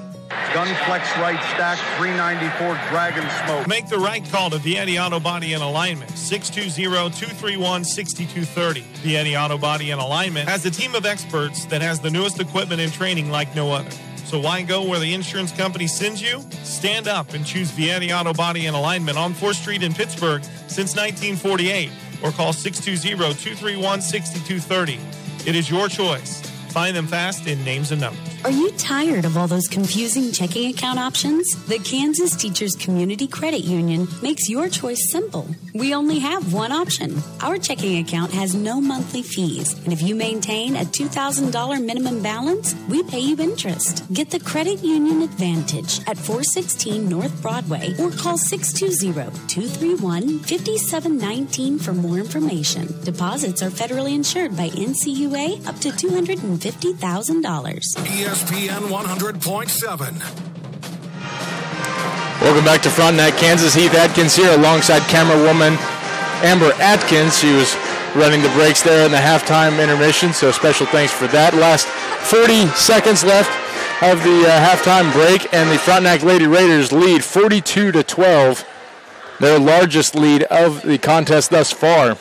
Gunflex right stack, 394 Dragon Smoke. Make the right call to Vietti Auto Body and Alignment, 620-231-6230. Vietti Auto Body and Alignment has a team of experts that has the newest equipment and training like no other. So why go where the insurance company sends you? Stand up and choose Vietti Auto Body and Alignment on 4th Street in Pittsburgh since 1948, or call 620-231-6230. It is your choice. Find them fast in names and numbers. Are you tired of all those confusing checking account options? The Kansas Teachers Community Credit Union makes your choice simple. We only have one option. Our checking account has no monthly fees, and if you maintain a $2,000 minimum balance, we pay you interest. Get the Credit Union Advantage at 416 North Broadway or call 620-231-5719 for more information. Deposits are federally insured by NCUA up to $250,000. ESPN 100.7. Welcome back to Frontenac, Kansas. Heath Atkins here alongside camerawoman Amber Atkins. She was running the breaks there in the halftime intermission, so special thanks for that. Last 40 seconds left of the halftime break, and the Frontenac Lady Raiders lead 42-12, their largest lead of the contest thus far.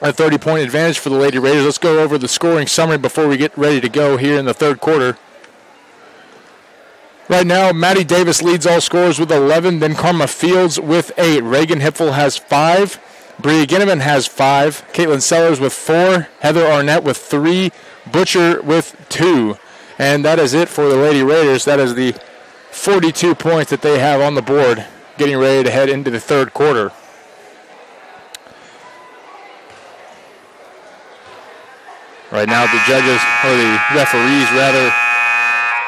A 30-point advantage for the Lady Raiders. Let's go over the scoring summary before we get ready to go here in the third quarter. Right now, Maddie Davis leads all scorers with 11, then Karma Fields with 8. Reagan Hipfel has 5. Bria Ginneman has 5. Caitlin Sellers with 4. Heather Arnett with 3. Butcher with 2. And that is it for the Lady Raiders. That is the 42 points that they have on the board, getting ready to head into the third quarter. Right now, the judges, or the referees rather,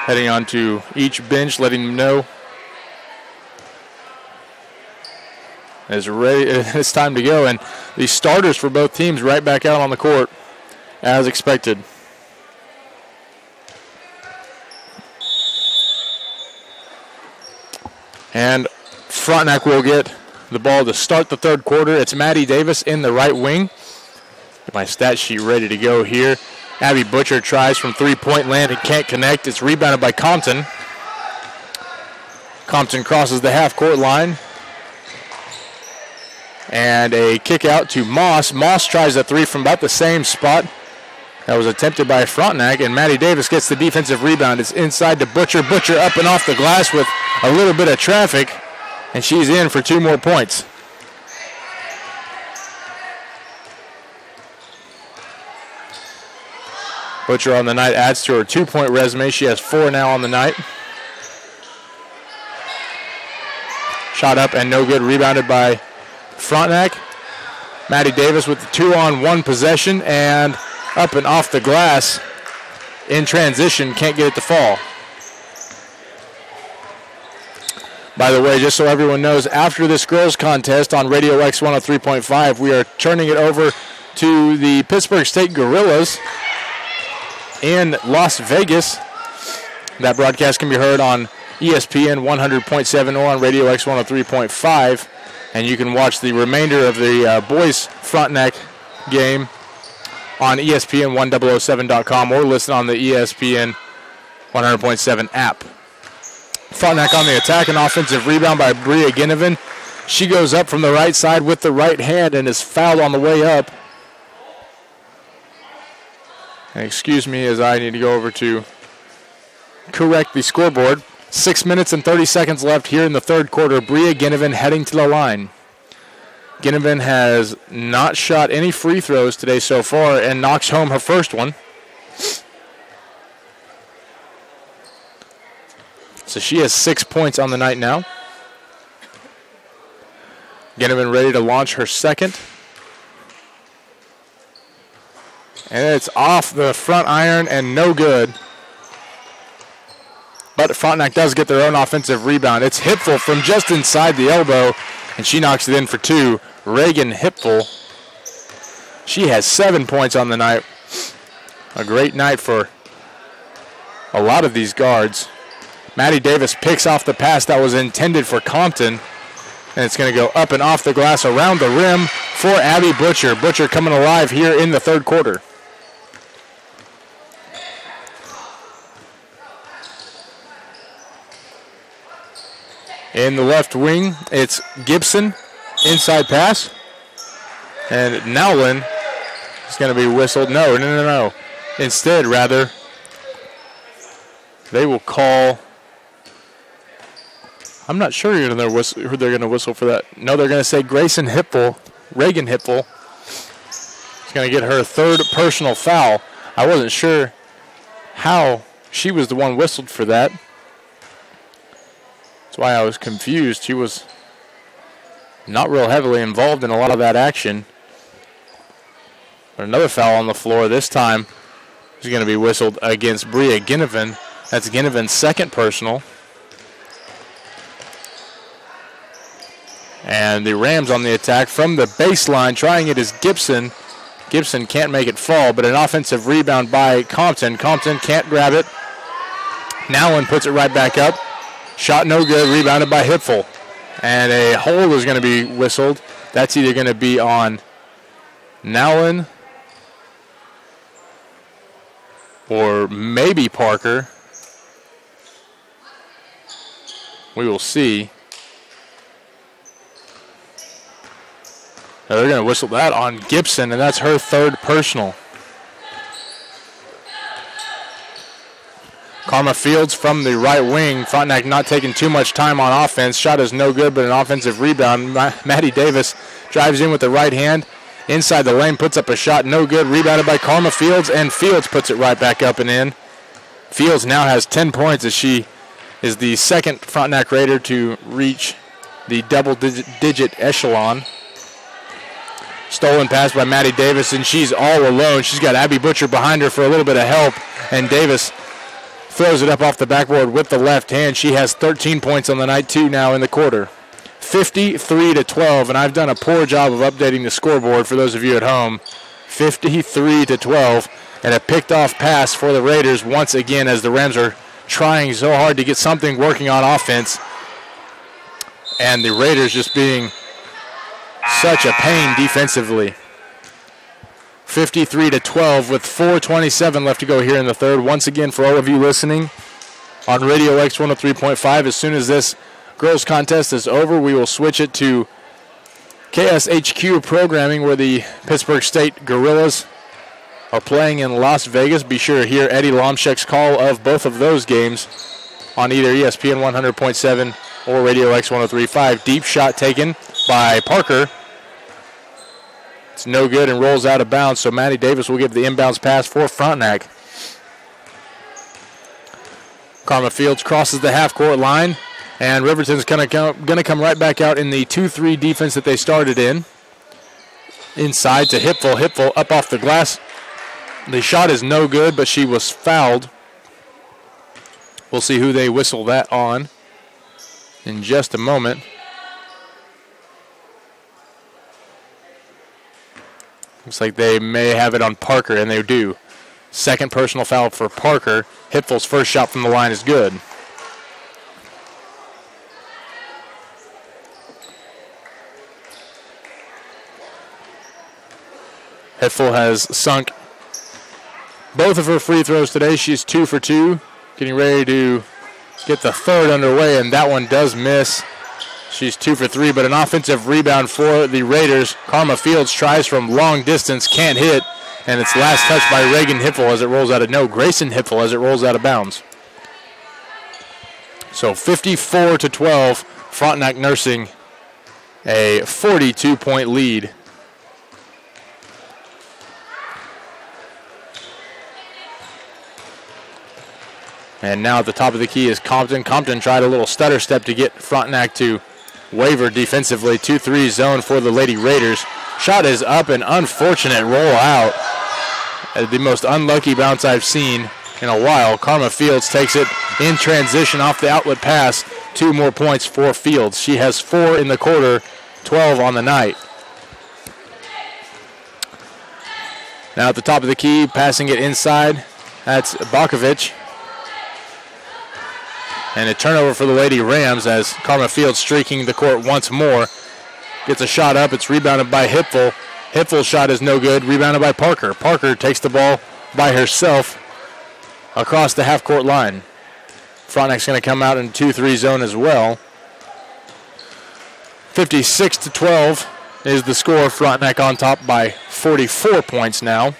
heading on to each bench, letting them know it's time to go. And the starters for both teams right back out on the court as expected. And Frontenac will get the ball to start the third quarter. It's Maddie Davis in the right wing. Get my stat sheet ready to go here. Abby Butcher tries from three-point land and can't connect. It's rebounded by Compton. Compton crosses the half-court line. And a kick out to Moss. Moss tries a three from about the same spot. That was attempted by Frontenac, and Maddie Davis gets the defensive rebound. It's inside to Butcher. Butcher up and off the glass with a little bit of traffic, and she's in for 2 more points. Butcher on the night adds to her 2-point resume. She has 4 now on the night. Shot up and no good. Rebounded by Frontenac. Maddie Davis with the 2-on-1 possession and up and off the glass in transition. Can't get it to fall. By the way, just so everyone knows, after this girls contest on Radio X 103.5, we are turning it over to the Pittsburgh State Gorillas in Las Vegas. That broadcast can be heard on ESPN 100.7 or on Radio X 103.5. And you can watch the remainder of the boys Frontenac game on ESPN1007.com or listen on the ESPN 100.7 app. Frontenac on the attack, an offensive rebound by Bria Ginnevan. She goes up from the right side with the right hand and is fouled on the way up. And excuse me as I need to go over to correct the scoreboard. 6 minutes and 30 seconds left here in the third quarter. Bria Ginnevan heading to the line. Ginnevan has not shot any free throws today so far and knocks home her first one. So she has 6 points on the night now. Ginnevan ready to launch her second. And it's off the front iron and no good. But Frontenac does get their own offensive rebound. It's Hipfel from just inside the elbow, and she knocks it in for 2. Reagan Hipfel She has 7 points on the night. A great night for a lot of these guards. Maddie Davis picks off the pass that was intended for Compton. And it's going to go up and off the glass around the rim for Abby Butcher. Butcher coming alive here in the third quarter. In the left wing, it's Gibson. Inside pass. And Nowlin is going to be whistled. No. Instead, rather, they will call. I'm not sure who they're going to whistle for that. No, they're going to say Reagan Hipfel is going to get her third personal foul. I wasn't sure how she was the one whistled for that. That's why I was confused. She was not real heavily involved in a lot of that action. But another foul on the floor. This time is going to be whistled against Bria Ginnivan. That's Ginnivan's second personal. And the Rams on the attack from the baseline. Trying it is Gibson. Gibson can't make it fall, but an offensive rebound by Compton. Compton can't grab it. Nowlin puts it right back up. Shot no good, rebounded by Hipfel. And a hold is going to be whistled. That's either going to be on Nowlin or maybe Parker. We will see. Now they're going to whistle that on Gibson, and that's her third personal. Karma Fields from the right wing. Frontenac not taking too much time on offense. Shot is no good, but an offensive rebound. Maddie Davis drives in with the right hand. Inside the lane, puts up a shot, no good. Rebounded by Karma Fields, and Fields puts it right back up and in. Fields now has 10 points as she is the second Frontenac Raider to reach the double-digit echelon. Stolen pass by Maddie Davis, and she's all alone. She's got Abby Butcher behind her for a little bit of help, and Davis throws it up off the backboard with the left hand. She has 13 points on the night, too, now in the quarter. 53-12, and I've done a poor job of updating the scoreboard for those of you at home. 53-12, and a picked-off pass for the Raiders once again as the Rams are trying so hard to get something working on offense. And the Raiders just being such a pain defensively. 53-12 with 4:27 left to go here in the third. Once again, for all of you listening on Radio X 103.5, as soon as this girls contest is over, we will switch it to KSHQ programming where the Pittsburgh State Gorillas are playing in Las Vegas. Be sure to hear Eddie Lomchek's call of both of those games on either ESPN 100.7 or Radio X 103.5. Deep shot taken by Parker. It's no good and rolls out of bounds, so Maddie Davis will give the inbounds pass for Frontenac. Karma Fields crosses the half-court line, and Riverton's going to come right back out in the 2-3 defense that they started in. Inside to Hipfel. Hipfel up off the glass. The shot is no good, but she was fouled. We'll see who they whistle that on in just a moment. Looks like they may have it on Parker, and they do. Second personal foul for Parker. Hipfel's first shot from the line is good. Hipfel has sunk both of her free throws today. She's 2 for 2, getting ready to get the third underway, and that one does miss. She's 2 for 3, but an offensive rebound for the Raiders. Karma Fields tries from long distance, can't hit, and it's last touched by Grayson Hipfel as it rolls out of bounds. So 54-12, Frontenac nursing a 42-point lead. And now at the top of the key is Compton. Compton tried a little stutter step to get Frontenac to waver defensively. 2-3 zone for the Lady Raiders. Shot is up, an unfortunate roll out. The most unlucky bounce I've seen in a while. Karma Fields takes it in transition off the outlet pass. 2 more points for Fields. She has 4 in the quarter, 12 on the night. Now at the top of the key, passing it inside. That's Bakovic. And a turnover for the Lady Rams as Karma Field streaking the court once more. Gets a shot up. It's rebounded by Hipfel. Hipfel's shot is no good. Rebounded by Parker. Parker takes the ball by herself across the half-court line. Frontenac's going to come out in 2-3 zone as well. 56-12 is the score. Frontenac on top by 44 points now,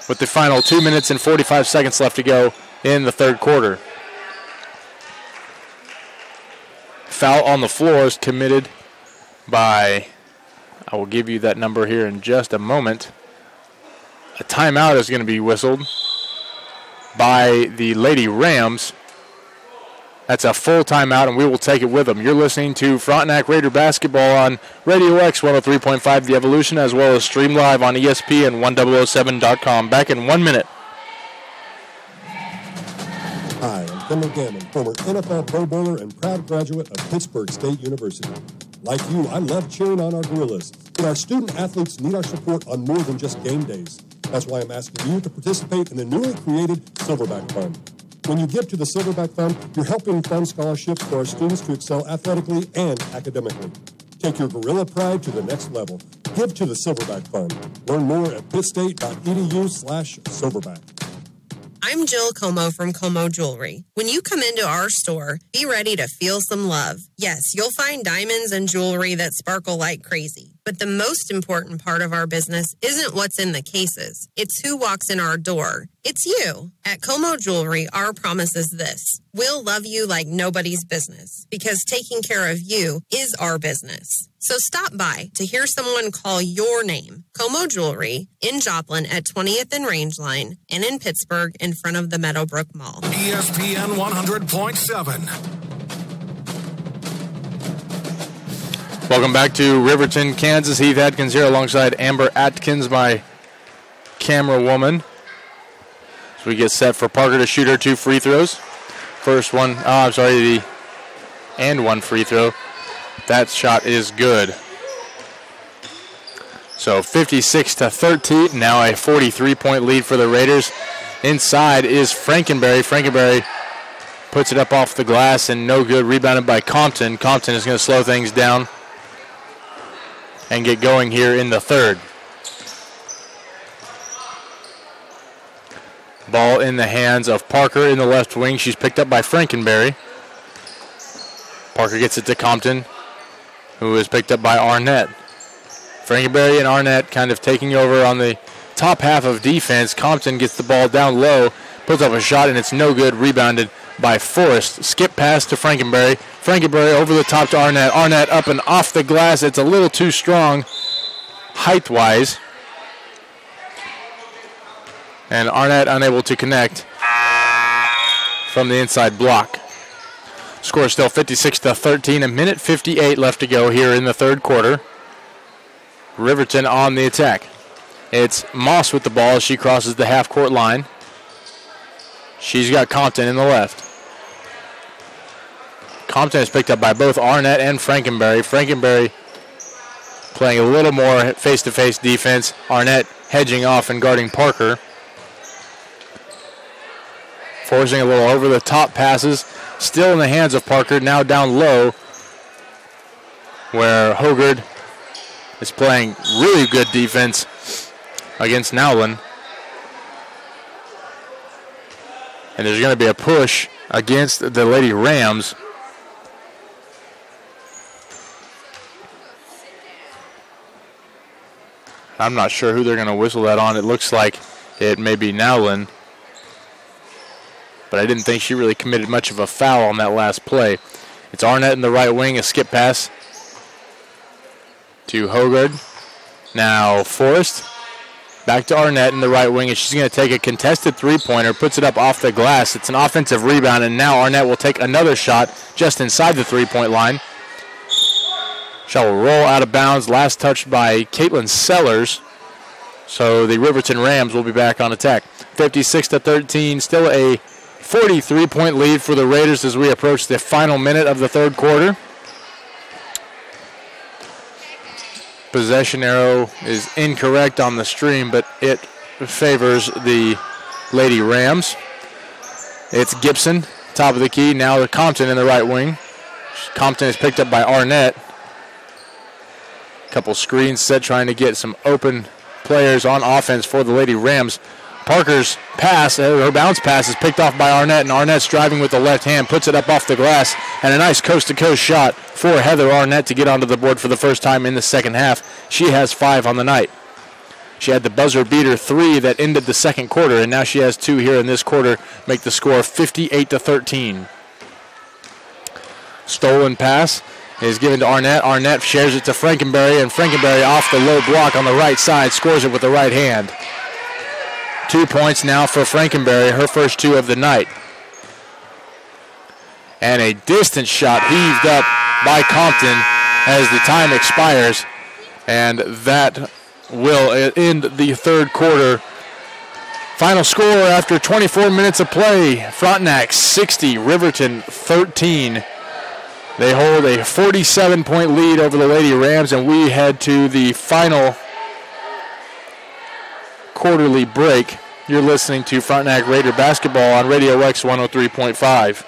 with the final 2 minutes and 45 seconds left to go in the third quarter. Foul on the floor is committed by, I will give you that number here in just a moment. A timeout is going to be whistled by the Lady Rams. That's a full timeout, and we will take it with them. You're listening to Frontenac Raider basketball on Radio X 103.5 The Evolution, as well as stream live on ESPN 1007.com. Back in 1 minute. Hi, I'm Tim O'Gannon, former NFL Pro Bowler and proud graduate of Pittsburgh State University. Like you, I love cheering on our Gorillas, but our student athletes need our support on more than just game days. That's why I'm asking you to participate in the newly created Silverback Fund. When you give to the Silverback Fund, you're helping fund scholarships for our students to excel athletically and academically. Take your Gorilla pride to the next level. Give to the Silverback Fund. Learn more at pittstate.edu/silverback. I'm Jill Como from Como Jewelry. When you come into our store, be ready to feel some love. Yes, you'll find diamonds and jewelry that sparkle like crazy. But the most important part of our business isn't what's in the cases. It's who walks in our door. It's you. At Como Jewelry, our promise is this. We'll love you like nobody's business, because taking care of you is our business. So stop by to hear someone call your name. Como Jewelry in Joplin at 20th and Rangeline, and in Pittsburgh in front of the Meadowbrook Mall. ESPN 100.7. Welcome back to Riverton, Kansas. Heath Atkins here alongside Amber Atkins, my camera woman. So we get set for Parker to shoot her 2 free throws. First one, one free throw. That shot is good. So 56-13, now a 43-point lead for the Raiders. Inside is Frankenberry. Frankenberry puts it up off the glass and no good. Rebounded by Compton. Compton is going to slow things down and get going here in the third. Ball in the hands of Parker in the left wing. She's picked up by Frankenberry. Parker gets it to Compton, who is picked up by Arnett. Frankenberry and Arnett kind of taking over on the top half of defense. Compton gets the ball down low, puts up a shot, and it's no good. Rebounded by Forrest. Skip pass to Frankenberry. Frankenberry over the top to Arnett. Arnett up and off the glass. It's a little too strong height-wise. And Arnett unable to connect from the inside block. Score still 56-13. A minute 58 left to go here in the third quarter. Riverton on the attack. It's Moss with the ball as she crosses the half-court line. She's got Compton in the left. Compton is picked up by both Arnett and Frankenberry. Frankenberry playing a little more face-to-face defense. Arnett hedging off and guarding Parker. Forcing a little over-the-top passes. Still in the hands of Parker, now down low, where Hogard is playing really good defense against Nowlin. And there's going to be a push against the Lady Rams. I'm not sure who they're going to whistle that on. It looks like it may be Nowlin. But I didn't think she really committed much of a foul on that last play. It's Arnett in the right wing, a skip pass to Hogard. Now Forrest, back to Arnett in the right wing, and she's going to take a contested three-pointer, puts it up off the glass. It's an offensive rebound, and now Arnett will take another shot just inside the three-point line. Shot will roll out of bounds, last touched by Caitlin Sellers. So the Riverton Rams will be back on attack. 56-13, still a 43-point lead for the Raiders as we approach the final minute of the third quarter. Possession arrow is incorrect on the stream, but it favors the Lady Rams. It's Gibson, top of the key. Now to Compton in the right wing. Compton is picked up by Arnett. Couple screens set, trying to get some open players on offense for the Lady Rams. Parker's pass, her bounce pass, is picked off by Arnett, and Arnett's driving with the left hand, puts it up off the glass, and a nice coast-to-coast shot for Heather Arnett to get onto the board for the first time in the second half. She has 5 on the night. She had the buzzer beater 3 that ended the second quarter, and now she has 2 here in this quarter, make the score 58-13. Stolen pass is given to Arnett. Arnett shares it to Frankenberry, and Frankenberry off the low block on the right side, scores it with the right hand. 2 points now for Frankenberry, her first 2 of the night. And a distance shot heaved up by Compton as the time expires, and that will end the third quarter. Final score after 24 minutes of play, Frontenac 60, Riverton 13. They hold a 47-point lead over the Lady Rams, and we head to the final quarterly break. You're listening to Frontenac Raider basketball on Radio X 103.5.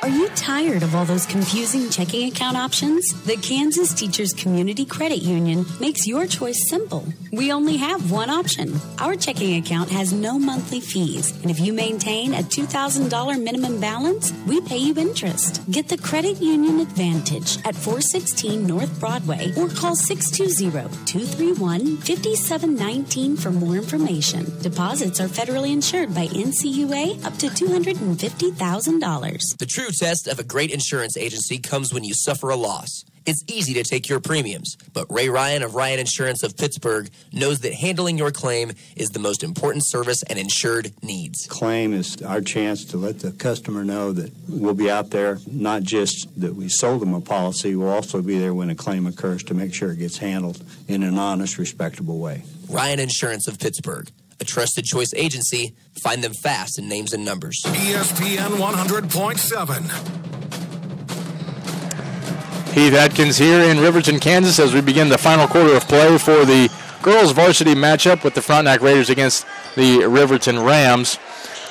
Are you tired of all those confusing checking account options? The Kansas Teachers Community Credit Union makes your choice simple. We only have one option. Our checking account has no monthly fees, and if you maintain a $2,000 minimum balance, we pay you interest. Get the Credit Union Advantage at 416 North Broadway or call 620-231-5719 for more information. Deposits are federally insured by NCUA up to $250,000. The true test of a great insurance agency comes when you suffer a loss. It's easy to take your premiums, but Ray Ryan of Ryan Insurance of Pittsburgh knows that handling your claim is the most important service an insured needs. Claim is our chance to let the customer know that we'll be out there, not just that we sold them a policy, we'll also be there when a claim occurs to make sure it gets handled in an honest, respectable way. Ryan Insurance of Pittsburgh, a trusted choice agency. Find them fast in names and numbers. ESPN 100.7. Heath Atkins here in Riverton, Kansas, as we begin the final quarter of play for the girls varsity matchup with the Frontenac Raiders against the Riverton Rams.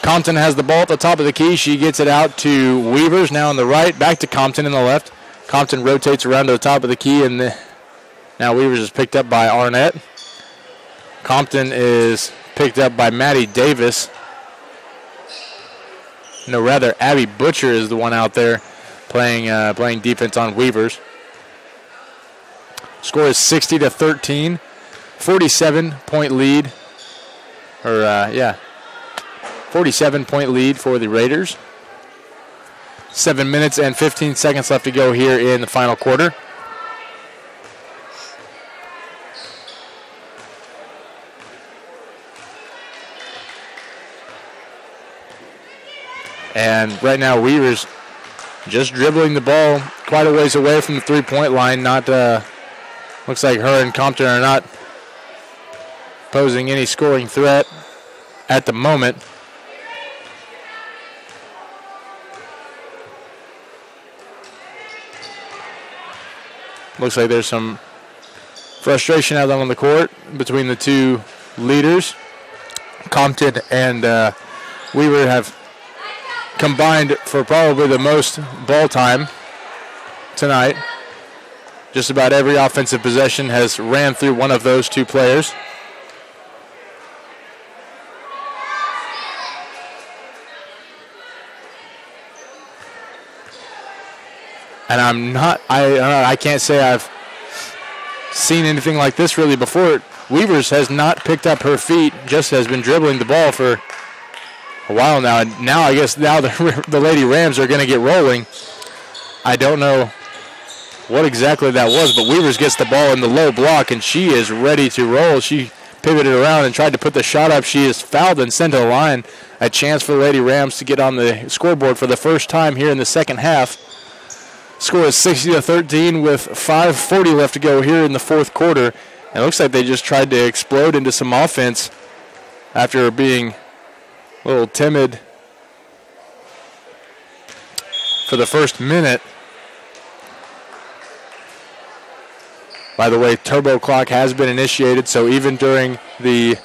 Compton has the ball at the top of the key. She gets it out to Weavers, now on the right, back to Compton in the left. Compton rotates around to the top of the key, and now Weavers is picked up by Arnett. Compton is picked up by Maddie Davis. No, rather, Abby Butcher is the one out there playing defense on Weavers. Score is 60-13. 47-point lead. 47-point lead for the Raiders. 7 minutes and 15 seconds left to go here in the final quarter. And right now, Weavers just dribbling the ball quite a ways away from the three-point line. Looks like her and Compton are not posing any scoring threat at the moment. Looks like there's some frustration out on the court between the two leaders. Compton and Weaver have combined for probably the most ball time tonight. Just about every offensive possession has ran through one of those two players. And I can't say I've seen anything like this really before. Weavers has not picked up her feet, just has been dribbling the ball for a while now. And now I guess the Lady Rams are going to get rolling. I don't know what exactly that was, but Weavers gets the ball in the low block, and she is ready to roll. She pivoted around and tried to put the shot up. She is fouled and sent to the line. A chance for the Lady Rams to get on the scoreboard for the first time here in the second half. Score is 60-13 with 5:40 left to go here in the fourth quarter. And it looks like they just tried to explode into some offense after being a little timid for the first minute. By the way, turbo clock has been initiated, so even during the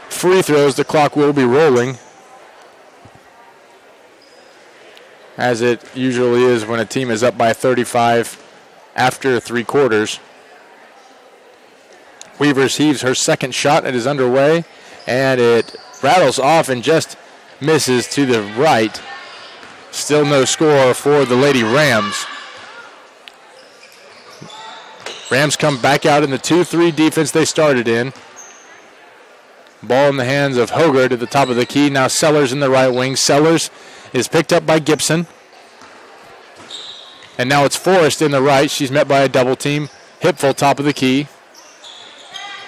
free throws, the clock will be rolling, as it usually is when a team is up by 35 after 3 quarters. Weaver heaves her second shot. It is underway, and it rattles off and just misses to the right. Still no score for the Lady Rams. Rams come back out in the 2-3 defense they started in. Ball in the hands of Hogard at the top of the key. Now Sellers in the right wing. Sellers is picked up by Gibson. And now it's Forrest in the right. She's met by a double team. Hipful top of the key.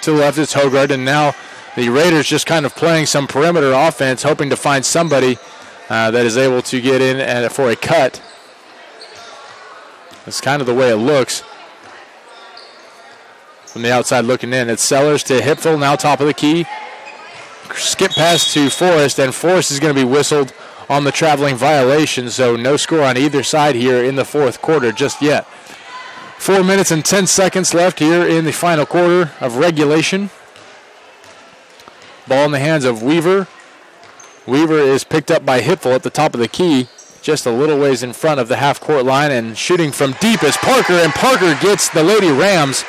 To the left is Hogard, and now the Raiders just kind of playing some perimeter offense, hoping to find somebody that is able to get in for a cut. That's kind of the way it looks from the outside looking in. It's Sellers to Hipful, now top of the key. Skip pass to Forrest, and Forrest is going to be whistled on the traveling violation, so no score on either side here in the fourth quarter just yet. 4 minutes and 10 seconds left here in the final quarter of regulation. Ball in the hands of Weaver. Weaver is picked up by Hipful at the top of the key, just a little ways in front of the half-court line, and shooting from deep is Parker, and Parker gets the Lady Rams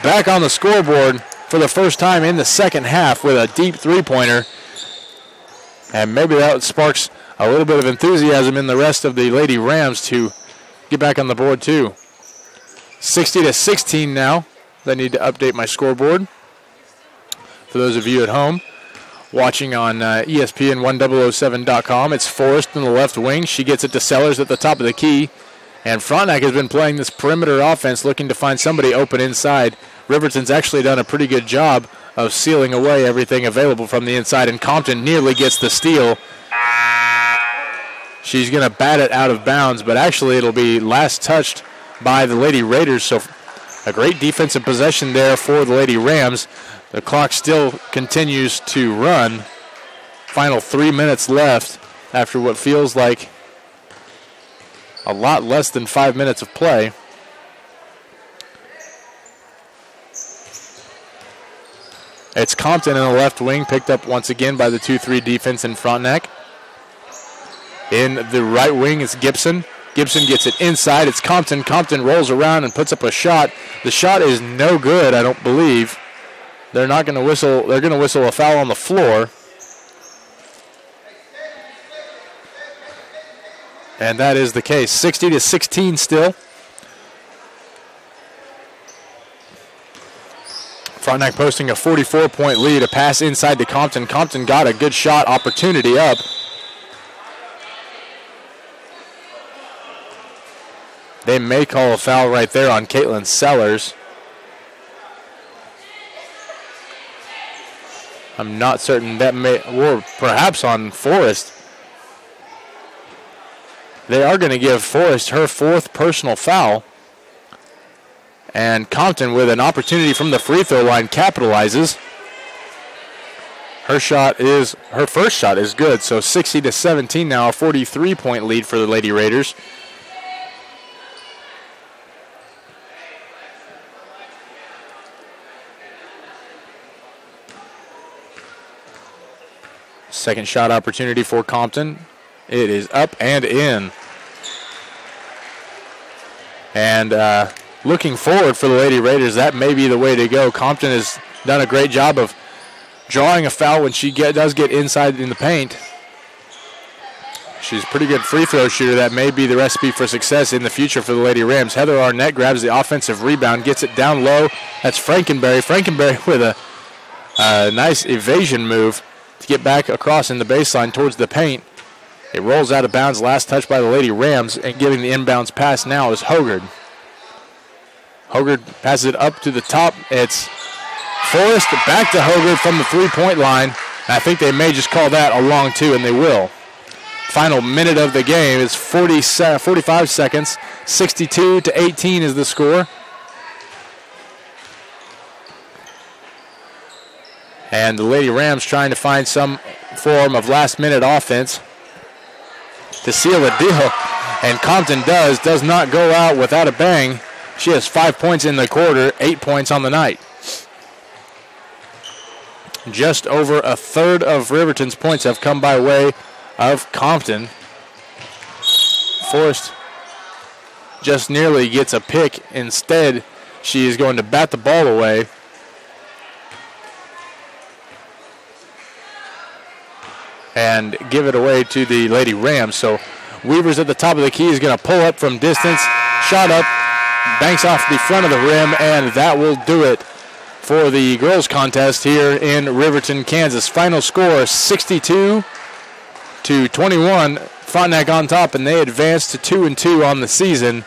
back on the scoreboard for the first time in the second half with a deep three-pointer. And maybe that sparks a little bit of enthusiasm in the rest of the Lady Rams to get back on the board too. 60-16 now. I need to update my scoreboard. For those of you at home watching on ESPN1007.com, it's Forrest in the left wing. She gets it to Sellers at the top of the key. And Frontenac has been playing this perimeter offense, looking to find somebody open inside. Riverton's actually done a pretty good job of sealing away everything available from the inside, and Compton nearly gets the steal. She's going to bat it out of bounds, but actually it'll be last touched by the Lady Raiders, so a great defensive possession there for the Lady Rams. The clock still continues to run. Final 3 minutes left after what feels like a lot less than 5 minutes of play. It's Compton in the left wing, picked up once again by the 2-3 defense in Frontenac. In the right wing, it's Gibson. Gibson gets it inside. It's Compton. Compton rolls around and puts up a shot. The shot is no good, I don't believe. They're not going to whistle. They're going to whistle a foul on the floor. And that is the case. 60-16 still. Frontenac posting a 44-point lead. A pass inside to Compton. Compton got a good shot opportunity up. They may call a foul right there on Caitlin Sellers. I'm not certain. That may, or perhaps on Forrest. They are going to give Forrest her 4th personal foul. And Compton, with an opportunity from the free throw line, capitalizes. Her first shot is good. So 60-17 now, a 43-point lead for the Lady Raiders. Second shot opportunity for Compton. It is up and in. And looking forward for the Lady Raiders, that may be the way to go. Compton has done a great job of drawing a foul when she does get inside in the paint. She's a pretty good free throw shooter. That may be the recipe for success in the future for the Lady Rams. Heather Arnett grabs the offensive rebound, gets it down low. That's Frankenberry. Frankenberry with a nice evasion move to get back across in the baseline towards the paint. It rolls out of bounds, last touch by the Lady Rams, and giving the inbounds pass now is Hogard. Hogard passes it up to the top. It's Forrest back to Hogard from the three-point line. I think they may just call that a long two, and they will. Final minute of the game is 45 seconds. 62-18 is the score. And the Lady Rams trying to find some form of last-minute offense to seal the deal. And Compton does not go out without a bang. She has 5 points in the quarter, 8 points on the night. Just over a third of Riverton's points have come by way of Compton. Forrest just nearly gets a pick. Instead, she is going to bat the ball away. And give it away to the Lady Rams. So Weaver's at the top of the key, is going to pull up from distance. Shot up, banks off the front of the rim, and that will do it for the girls contest here in Riverton, Kansas. Final score 62-21. Frontenac on top, and they advance to 2-2 on the season.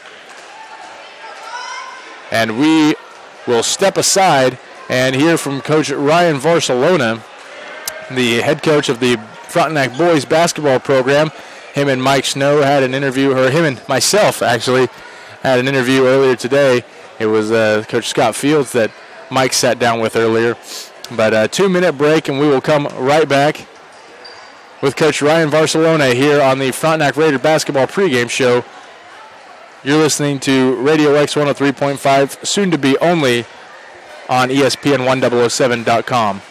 And we will step aside and hear from Coach Ryan Varsalona, the head coach of the Frontenac boys basketball program. Him and Mike Snow had an interview, or him and myself actually had an interview earlier today. It was Coach Scott Fields that Mike sat down with earlier. But a 2-minute break, and we will come right back with Coach Ryan Varsalona here on the Frontenac Raider basketball pregame show. You're listening to Radio X 103.5, soon to be only on ESPN1007.com.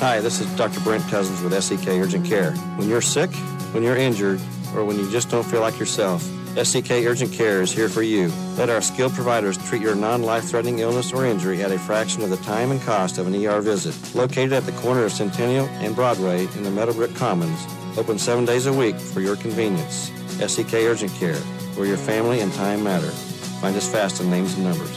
Hi, this is Dr. Brent Cousins with SEK Urgent Care. When you're sick, when you're injured, or when you just don't feel like yourself, SEK Urgent Care is here for you. Let our skilled providers treat your non-life-threatening illness or injury at a fraction of the time and cost of an ER visit. Located at the corner of Centennial and Broadway in the Meadowbrook Commons, open 7 days a week for your convenience. SEK Urgent Care, where your family and time matter. Find us fast on names and numbers.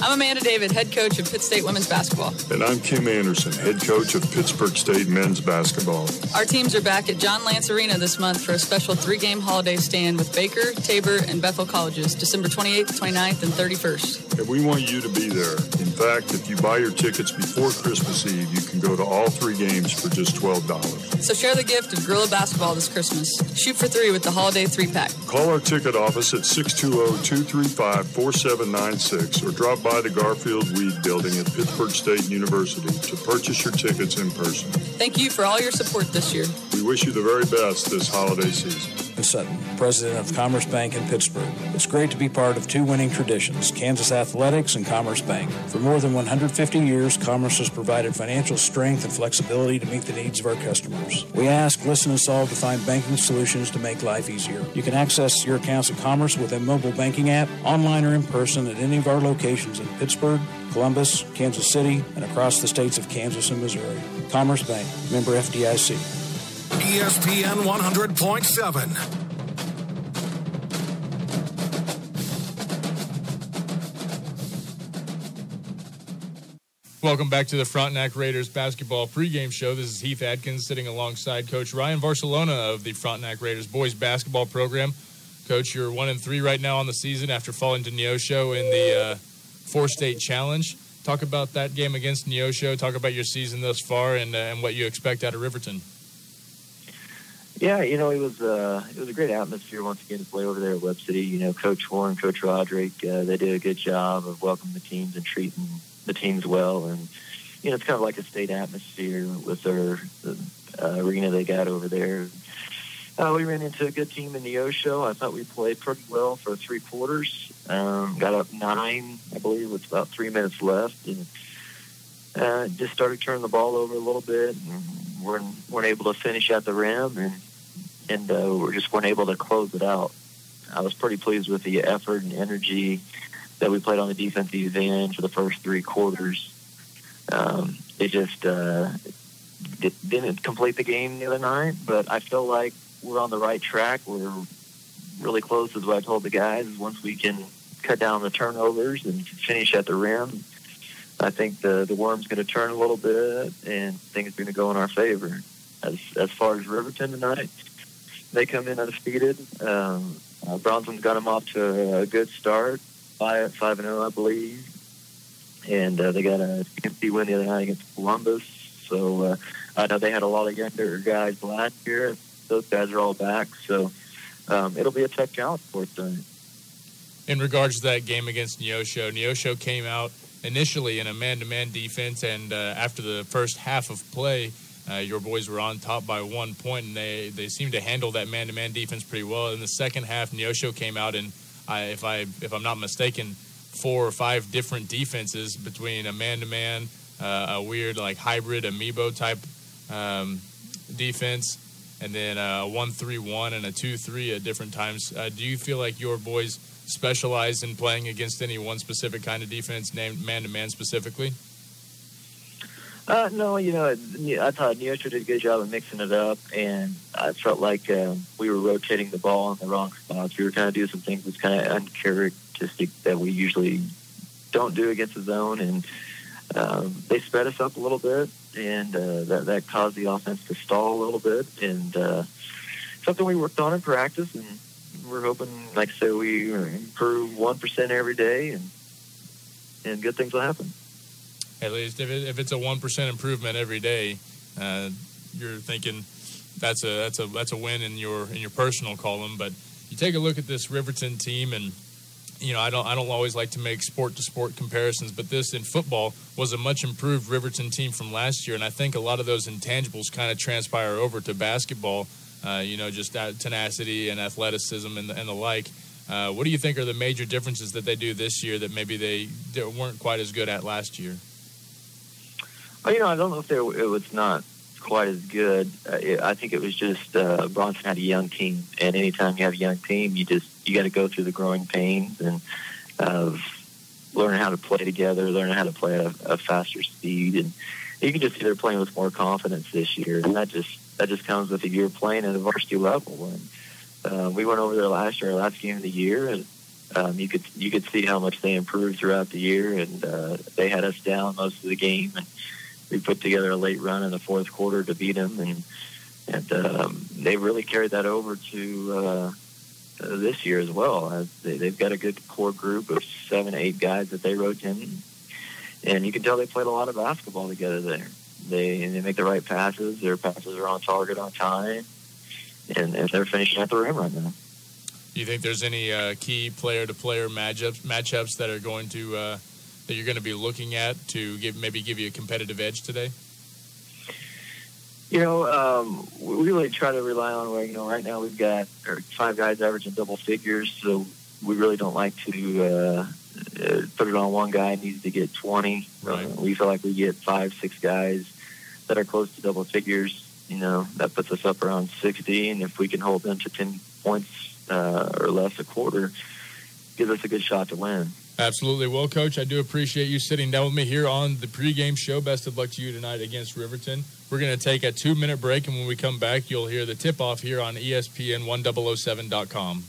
I'm Amanda David, head coach of Pitt State women's basketball. And I'm Kim Anderson, head coach of Pittsburgh State men's basketball. Our teams are back at John Lance Arena this month for a special 3-game holiday stand with Baker, Tabor, and Bethel colleges, December 28th, 29th, and 31st. And we want you to be there. In fact, if you buy your tickets before Christmas Eve, you can go to all 3 games for just $12. So share the gift of Gorilla Basketball this Christmas. Shoot for 3 with the holiday 3-pack. Call our ticket office at 620-235-4796 or drop by the Garfield Weed Building at Pittsburgh State University to purchase your tickets in person. Thank you for all your support this year. We wish you the very best this holiday season. Sutton, president of Commerce Bank in Pittsburgh. It's great to be part of 2 winning traditions, Kansas Athletics and Commerce Bank. For more than 150 years, Commerce has provided financial strength and flexibility to meet the needs of our customers. We ask, listen, and solve to find banking solutions to make life easier. You can access your accounts at Commerce with a mobile banking app, online or in person at any of our locations in Pittsburgh, Columbus, Kansas City, and across the states of Kansas and Missouri. Commerce Bank, member FDIC. ESPN 100.7. Welcome back to the Frontenac Raiders basketball pregame show. This is Heath Adkins sitting alongside Coach Ryan Varsalona of the Frontenac Raiders boys basketball program. Coach, you're 1-3 right now on the season after falling to Neosho in the 4-state challenge. Talk about that game against Neosho. Talk about your season thus far and what you expect out of Riverton. Yeah, it was a great atmosphere once again to play over there at Webb City. Coach Warren, Coach Roderick, they did a good job of welcoming the teams and treating the teams well. And, it's kind of like a state atmosphere with their arena they got over there. We ran into a good team in Neosho. I thought we played pretty well for 3 quarters. Got up 9, I believe, with about 3 minutes left. And just started turning the ball over a little bit. And weren't able to finish at the rim. And we just weren't able to close it out. I was pretty pleased with the effort and energy that we played on the defensive end for the first 3 quarters. It just didn't complete the game the other night, but I feel like we're on the right track. We're really close, is what I told the guys. Once we can cut down the turnovers and finish at the rim, I think the worm's going to turn a little bit, and things are going to go in our favor. As far as Riverton tonight, they come in undefeated. Bronson's got them off to a good start, 5-0, I believe. And they got a CMC win the other night against Columbus. So I know they had a lot of younger guys last year. Those guys are all back. So it'll be a tough challenge for us tonight. In regards to that game against Neosho came out initially in a man-to-man defense, and after the first half of play, your boys were on top by 1 point, and they seemed to handle that man-to-man defense pretty well. In the second half, Neosho came out, and if I'm not mistaken, 4 or 5 different defenses between a man-to-man, a weird like hybrid amiibo type defense, and then a 1-3-1 and a 2-3 at different times. Do you feel like your boys specialize in playing against any one specific kind of defense, named man-to-man specifically? No, I thought Neosho did a good job of mixing it up, and I felt like we were rotating the ball in the wrong spots. We were kind of doing some things that's kind of uncharacteristic that we usually don't do against the zone, and they sped us up a little bit, and that caused the offense to stall a little bit, and something we worked on in practice, and we're hoping, like I said, we improve 1% every day, and good things will happen. At least if it's a 1% improvement every day, you're thinking that's a win in your personal column. But you take a look at this Riverton team, and I don't always like to make sport to sport comparisons, but this in football was a much improved Riverton team from last year, and I think a lot of those intangibles kind of transpire over to basketball. Just that tenacity and athleticism and the like. What do you think are the major differences that they do this year that maybe they weren't quite as good at last year? I don't know if it was not quite as good. I think it was just Bronson had a young team, and anytime you have a young team, you got to go through the growing pains and learning how to play together, learning how to play at a faster speed, and you can just see they're playing with more confidence this year, and that just comes with a year playing at a varsity level. And we went over there last year, our last game of the year, and you could see how much they improved throughout the year, and they had us down most of the game, and we put together a late run in the fourth quarter to beat them, and they really carried that over to this year as well. They've got a good core group of 7 to 8 guys that they rotate, and you can tell they played a lot of basketball together there. They make the right passes. Their passes are on target, on time, and they're finishing at the rim right now. Do you think there's any key player-to-player matchups that are going to that you're going to be looking at to give you a competitive edge today? We really try to rely on where, right now we've got 5 guys averaging double figures, so we really don't like to put it on one guy needs to get 20. Right. We feel like we get 5, 6 guys that are close to double figures. That puts us up around 60, and if we can hold them to 10 points or less a quarter, gives us a good shot to win. Absolutely. Well, Coach, I do appreciate you sitting down with me here on the pregame show. Best of luck to you tonight against Riverton. We're going to take a 2-minute break, and when we come back, you'll hear the tip-off here on ESPN1007.com.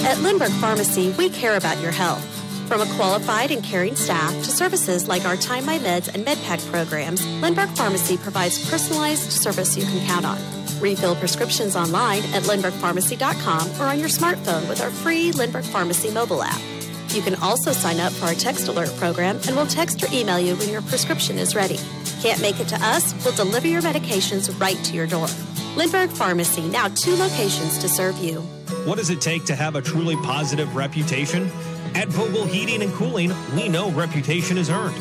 At Lindbergh Pharmacy, we care about your health. From a qualified and caring staff to services like our Time My Meds and MedPack programs, Lindbergh Pharmacy provides personalized service you can count on. Refill prescriptions online at lindberghpharmacy.com or on your smartphone with our free Lindbergh Pharmacy mobile app. You can also sign up for our text alert program, and we'll text or email you when your prescription is ready. Can't make it to us? We'll deliver your medications right to your door. Lindbergh Pharmacy, now 2 locations to serve you. What does it take to have a truly positive reputation? At Vogel Heating and Cooling, we know reputation is earned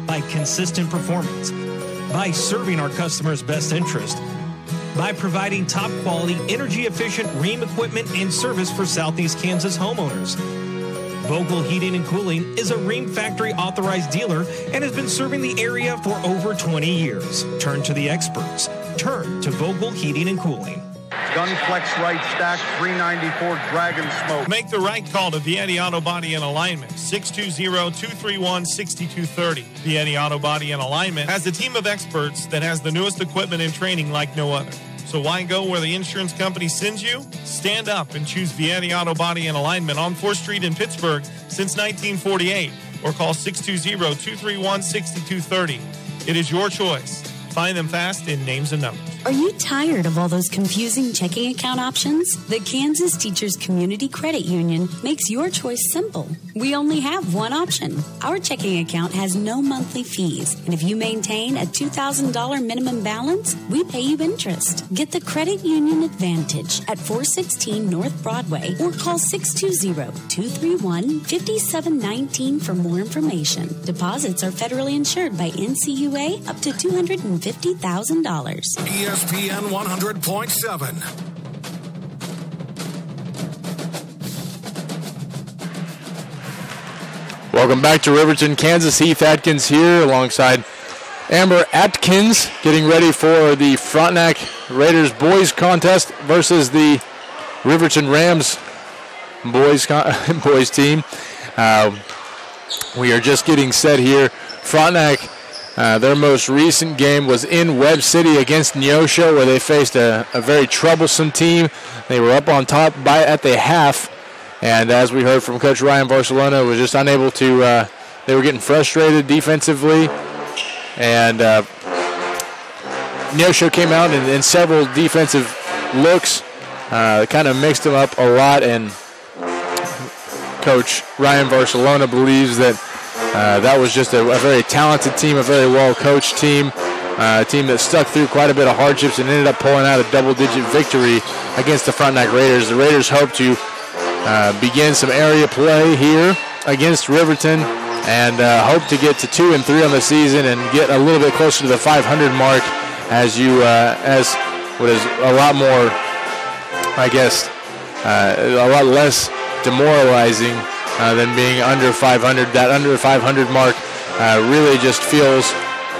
by consistent performance, by serving our customers' best interest, by providing top-quality, energy-efficient ream equipment and service for Southeast Kansas homeowners. Vogel Heating and Cooling is a Ream Factory authorized dealer and has been serving the area for over 20 years. Turn to the experts. Turn to Vogel Heating and Cooling. Gunflex right stack, 394 Dragon Smoke. Make the right call to Vietti Auto Body and Alignment, 620-231-6230. Vietti Auto Body and Alignment has a team of experts that has the newest equipment and training like no other. So why go where the insurance company sends you? Stand up and choose Vietti Auto Body and Alignment on 4th Street in Pittsburgh since 1948, or call 620-231-6230. It is your choice. Find them fast in names and numbers. Are you tired of all those confusing checking account options? The Kansas Teachers Community Credit Union makes your choice simple. We only have one option. Our checking account has no monthly fees, and if you maintain a $2,000 minimum balance, we pay you interest. Get the Credit Union Advantage at 416 North Broadway or call 620-231-5719 for more information. Deposits are federally insured by NCUA up to $250,000. ESPN 100.7. Welcome back to Riverton, Kansas. Heath Atkins here alongside Amber Atkins, getting ready for the Frontenac Raiders boys contest versus the Riverton Rams boys team. We are just getting set here. Frontenac, their most recent game was in Webb City against Neosho, where they faced a very troublesome team. They were up on top at the half, and as we heard from Coach Ryan Barcelona, was just unable to, they were getting frustrated defensively, and Neosho came out in several defensive looks, kind of mixed them up a lot, and Coach Ryan Barcelona believes that that was just a very talented team, a very well-coached team, a team that stuck through quite a bit of hardships and ended up pulling out a double-digit victory against the Frontenac Raiders. The Raiders hope to begin some area play here against Riverton and hope to get to 2-3 on the season and get a little bit closer to the 500 mark as what is a lot more, I guess, a lot less demoralizing than being under 500. That under 500 mark really just feels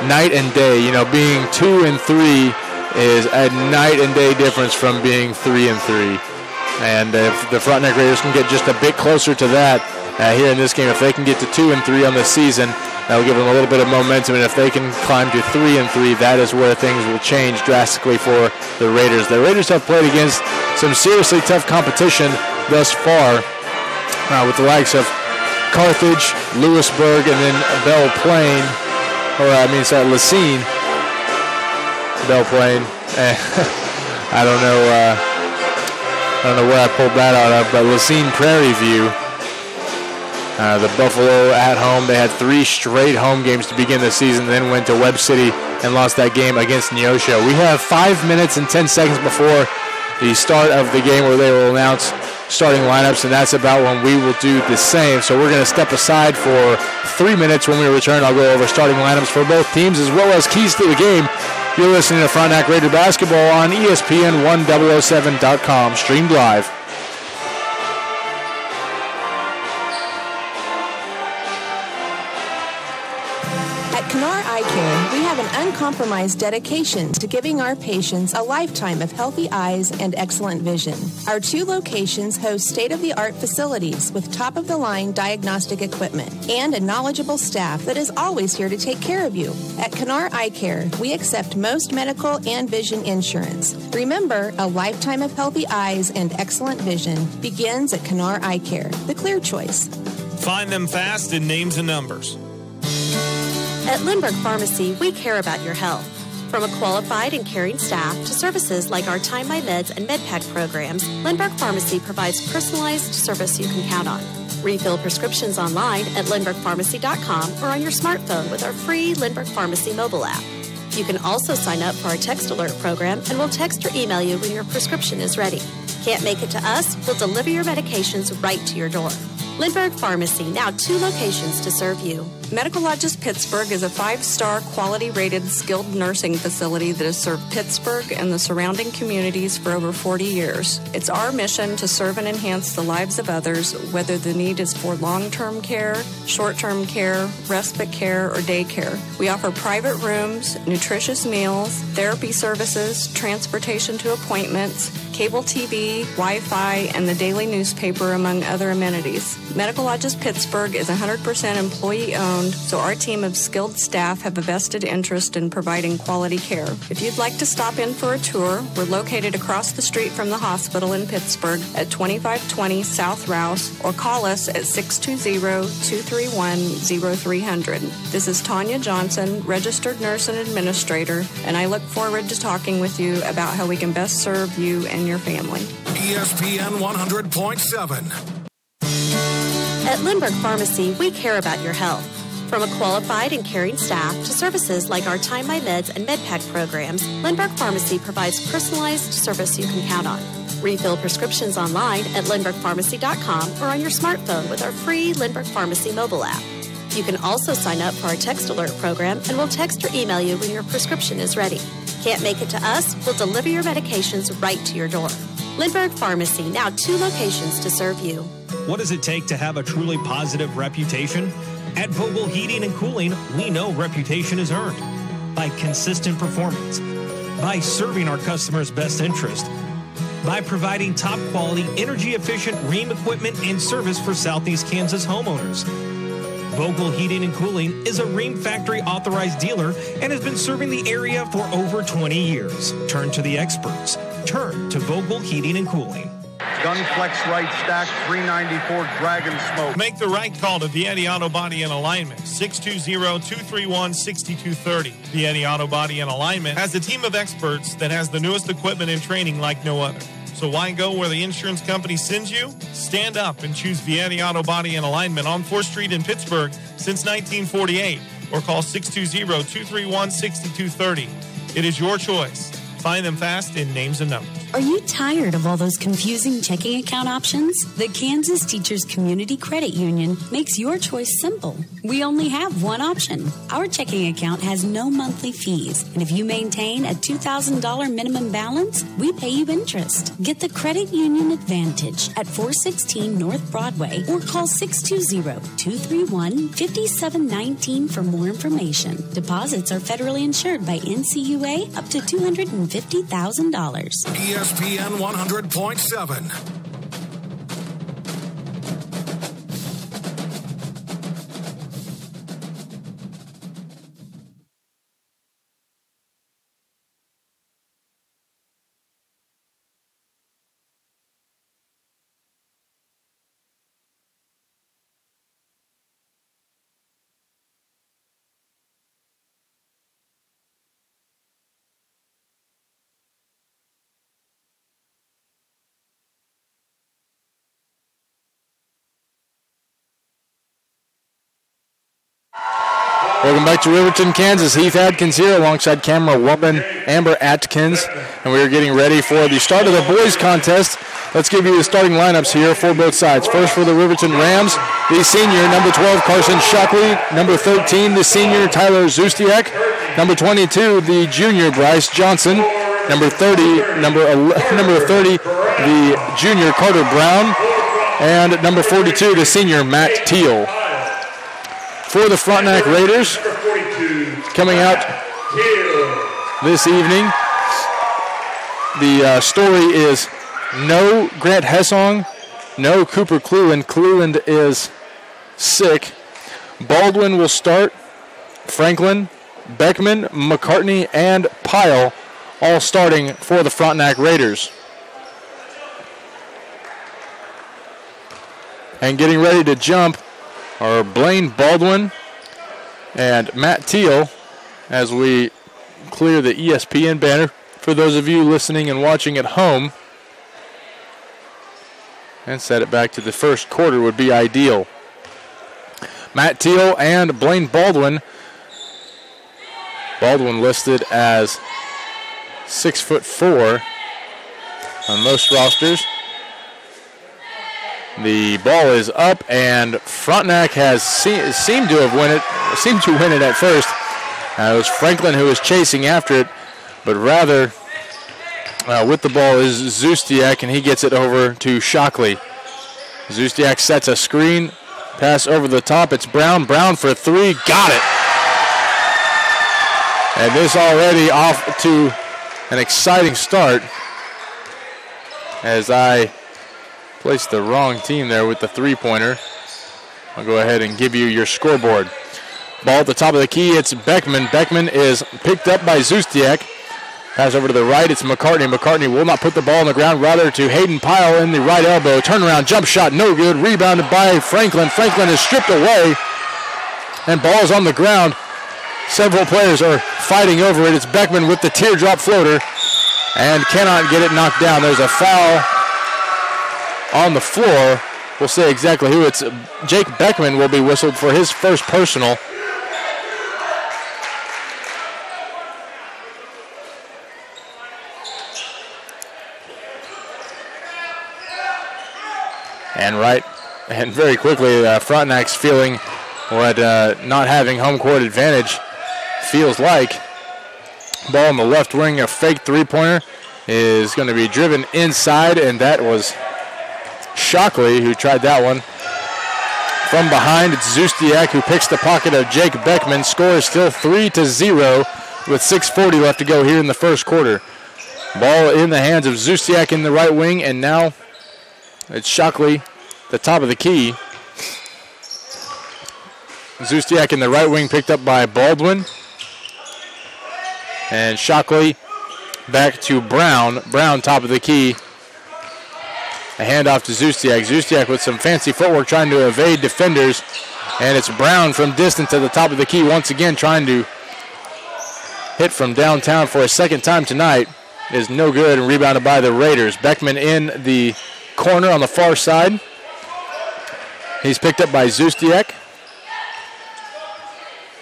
night and day. You know, being 2-3 is a night and day difference from being 3-3. And if the Frontenac Raiders can get just a bit closer to that here in this game, if they can get to 2-3 on the season, that'll give them a little bit of momentum. And if they can climb to 3-3, that is where things will change drastically for the Raiders. The Raiders have played against some seriously tough competition thus far, with the likes of Carthage, Lewisburg, and then Belle Plaine, Lacine. Belle Plaine. I don't know where I pulled that out of, but Lacine Prairie View. The Buffalo at home. They had 3 straight home games to begin the season, then went to Webb City and lost that game against Neosho. We have 5 minutes and 10 seconds before the start of the game where they will announce starting lineups, and that's about when we will do the same. So we're going to step aside for 3 minutes. When we return, I'll go over starting lineups for both teams as well as keys to the game. You're listening to Frontenac Raider Basketball on ESPN1007.com, streamed live. At Canar Eye Care, we have an uncompromised dedication to giving our patients a lifetime of healthy eyes and excellent vision. Our 2 locations host state-of-the-art facilities with top-of-the-line diagnostic equipment and a knowledgeable staff that is always here to take care of you. At Canar Eye Care, we accept most medical and vision insurance. Remember, a lifetime of healthy eyes and excellent vision begins at Canar Eye Care, the clear choice. Find them fast in names and numbers. At Lindbergh Pharmacy, we care about your health. From a qualified and caring staff to services like our Time My Meds and MedPack programs, Lindbergh Pharmacy provides personalized service you can count on. Refill prescriptions online at lindberghpharmacy.com or on your smartphone with our free Lindbergh Pharmacy mobile app. You can also sign up for our text alert program, and we'll text or email you when your prescription is ready. Can't make it to us? We'll deliver your medications right to your door. Lindbergh Pharmacy, now 2 locations to serve you. Medical Lodges Pittsburgh is a 5-star quality-rated skilled nursing facility that has served Pittsburgh and the surrounding communities for over 40 years. It's our mission to serve and enhance the lives of others, whether the need is for long-term care, short-term care, respite care, or day care. We offer private rooms, nutritious meals, therapy services, transportation to appointments, cable TV, Wi-Fi, and the daily newspaper, among other amenities. Medical Lodges Pittsburgh is 100% employee-owned, so our team of skilled staff have a vested interest in providing quality care. If you'd like to stop in for a tour, we're located across the street from the hospital in Pittsburgh at 2520 South Rouse, or call us at 620-231-0300. This is Tanya Johnson, registered nurse and administrator, and I look forward to talking with you about how we can best serve you and your family. ESPN 100.7. At Lindbergh Pharmacy, we care about your health. From a qualified and caring staff to services like our Time My Meds and MedPack programs, Lindbergh Pharmacy provides personalized service you can count on. Refill prescriptions online at lindberghpharmacy.com or on your smartphone with our free Lindbergh Pharmacy mobile app. You can also sign up for our text alert program, and we'll text or email you when your prescription is ready. Can't make it to us? We'll deliver your medications right to your door. Lindbergh Pharmacy, now 2 locations to serve you. What does it take to have a truly positive reputation? At Vogel Heating and Cooling, we know reputation is earned by consistent performance, by serving our customers' best interest, by providing top quality, energy efficient ream equipment and service for Southeast Kansas homeowners. Vogel Heating and Cooling is a Ream Factory authorized dealer and has been serving the area for over 20 years. Turn to the experts. Turn to Vogel Heating and Cooling. Gunflex right stack, 394 Dragon Smoke. Make the right call to Vietti Auto Body and Alignment, 620-231-6230. Vietti Auto Body and Alignment has a team of experts that has the newest equipment and training like no other. So why go where the insurance company sends you? Stand up and choose Vietti Auto Body and Alignment on 4th Street in Pittsburgh since 1948, or call 620-231-6230. It is your choice. Find them fast in names and numbers. Are you tired of all those confusing checking account options? The Kansas Teachers Community Credit Union makes your choice simple. We only have one option. Our checking account has no monthly fees, and if you maintain a $2,000 minimum balance, we pay you interest. Get the Credit Union Advantage at 416 North Broadway or call 620-231-5719 for more information. Deposits are federally insured by NCUA up to $250,000. ESPN 100.7. Welcome back to Riverton, Kansas. Heath Adkins here alongside camera woman Amber Atkins. And we are getting ready for the start of the boys contest. Let's give you the starting lineups here for both sides. First for the Riverton Rams, the senior, number 12, Carson Shockley. Number 13, the senior, Tyler Zustiak. Number 22, the junior, Bryce Johnson. Number 30, the junior, Carter Brown. And number 42, the senior, Matt Teal. For the Frontenac Raiders, coming out this evening, the story is no Grant Hessong, no Cooper Cleland. Cleland is sick. Baldwin will start. Franklin, Beckman, McCartney, and Pyle all starting for the Frontenac Raiders. And getting ready to jump are Blaine Baldwin and Matt Teal as we clear the ESPN banner. For those of you listening and watching at home, and set it back to the first quarter would be ideal. Matt Teal and Blaine Baldwin. Baldwin listed as 6'4" on most rosters. The ball is up, and Frontenac has seemed to win it at first. It was Franklin who was chasing after it, but rather with the ball is Zustiak, and he gets it over to Shockley. Zustiak sets a screen, pass over the top. It's Brown. Brown for 3, got it. And this already off to an exciting start as I placed the wrong team there with the three-pointer. I'll go ahead and give you your scoreboard. Ball at the top of the key, it's Beckman. Beckman is picked up by Zustiak. Pass over to the right, it's McCartney. McCartney will not put the ball on the ground, rather to Hayden Pyle in the right elbow. Turnaround jump shot, no good. Rebounded by Franklin. Franklin is stripped away, and ball is on the ground. Several players are fighting over it. It's Beckman with the teardrop floater and cannot get it knocked down. There's a foul on the floor. We'll say exactly who. It's Jake Beckman will be whistled for his first personal. And very quickly, Frontenac's feeling what not having home court advantage feels like. Ball on the left wing, a fake three-pointer is going to be driven inside, and that was Shockley who tried that one. From behind, it's Zustiak who picks the pocket of Jake Beckman. Score is still 3-0 with 6:40 left to go here in the first quarter. Ball in the hands of Zustiak in the right wing, and now it's Shockley, the top of the key. Zustiak in the right wing picked up by Baldwin. And Shockley back to Brown. Brown top of the key. A handoff to Zustiak. Zustiak with some fancy footwork trying to evade defenders. And it's Brown from distance at the top of the key once again trying to hit from downtown for a second time tonight. Is no good and rebounded by the Raiders. Beckman in the corner on the far side. He's picked up by Zustiak.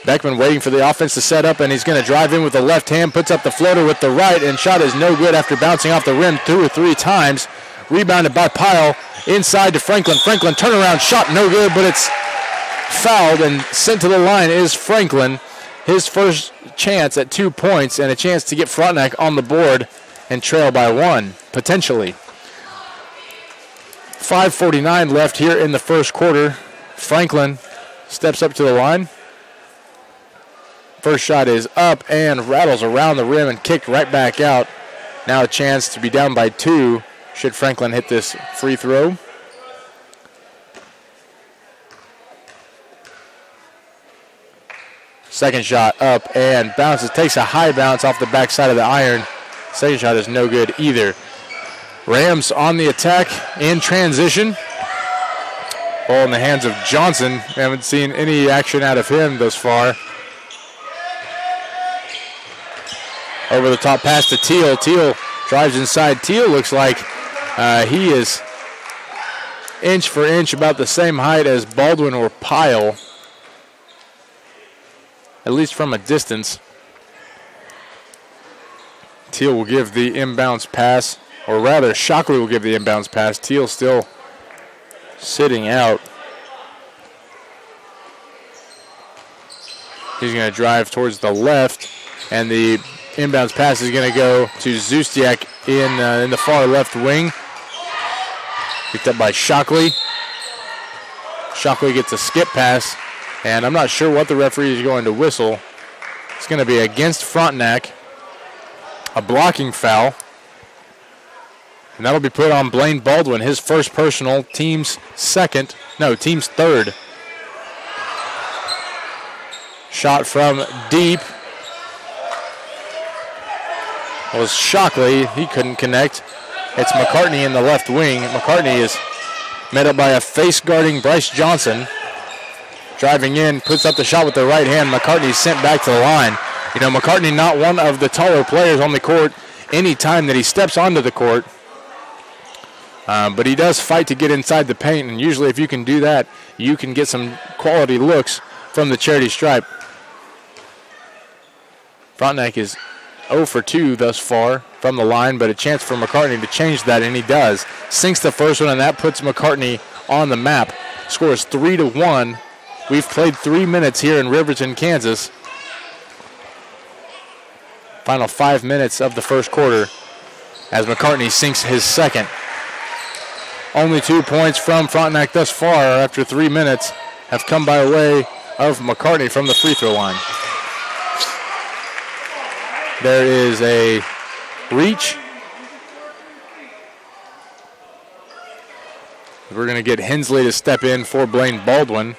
Beckman waiting for the offense to set up, and he's going to drive in with the left hand, puts up the floater with the right, and shot is no good after bouncing off the rim 2 or 3 times. Rebounded by Pyle inside to Franklin. Franklin turnaround shot, no good, but it's fouled and sent to the line is Franklin. His first chance at 2 points and a chance to get Frontenac on the board and trail by 1, potentially. 5:49 left here in the first quarter. Franklin steps up to the line. First shot is up and rattles around the rim and kicked right back out. Now a chance to be down by 2 should Franklin hit this free throw. Second shot up and bounces, takes a high bounce off the backside of the iron. Second shot is no good either. Rams on the attack in transition. Ball in the hands of Johnson. Haven't seen any action out of him thus far. Over the top pass to Teal. Teal drives inside. Teal looks like he is inch for inch about the same height as Baldwin or Pyle, at least from a distance. Teal will give the inbounds pass, or rather Shockley will give the inbounds pass. Teal still sitting out. He's going to drive towards the left, and the inbounds pass is going to go to Zustiak in the far left wing. Picked up by Shockley. Shockley gets a skip pass, and I'm not sure what the referee is going to whistle. It's going to be against Frontenac, a blocking foul. And that'll be put on Blaine Baldwin, his first personal, team's third. Shot from deep was Shockley. He couldn't connect. It's McCartney in the left wing. McCartney is met up by a face-guarding Bryce Johnson. Driving in, puts up the shot with the right hand. McCartney's sent back to the line. You know, McCartney not one of the taller players on the court any time that he steps onto the court. But he does fight to get inside the paint, and usually if you can do that, you can get some quality looks from the charity stripe. Frontenac is 0 for 2 thus far from the line, but a chance for McCartney to change that, and he does. Sinks the first one, and that puts McCartney on the map. Score is 3-1. We've played 3 minutes here in Riverton, Kansas. Final 5 minutes of the first quarter as McCartney sinks his second. Only 2 points from Frontenac thus far after 3 minutes have come by way of McCartney from the free throw line. There is a reach. We're going to get Hensley to step in for Blaine Baldwin.